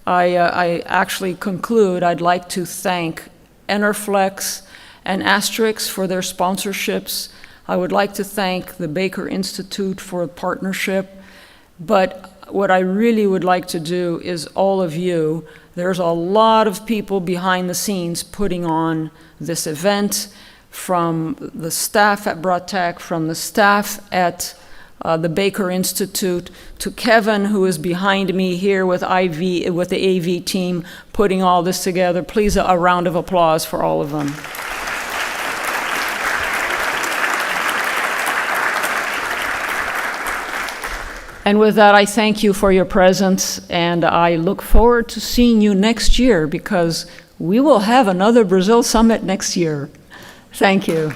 I actually conclude, I'd like to thank Enerflex and Asterix for their sponsorships. I would like to thank the Baker Institute for partnership, but what I really would like to do is all of you. There's a lot of people behind the scenes putting on this event, from the staff at BRATECC, from the staff at the Baker Institute, to Kevin, who is behind me here with the AV team, putting all this together. Please, a round of applause for all of them. And with that, I thank you for your presence, and I look forward to seeing you next year, because we will have another Brazil Summit next year. Thank you.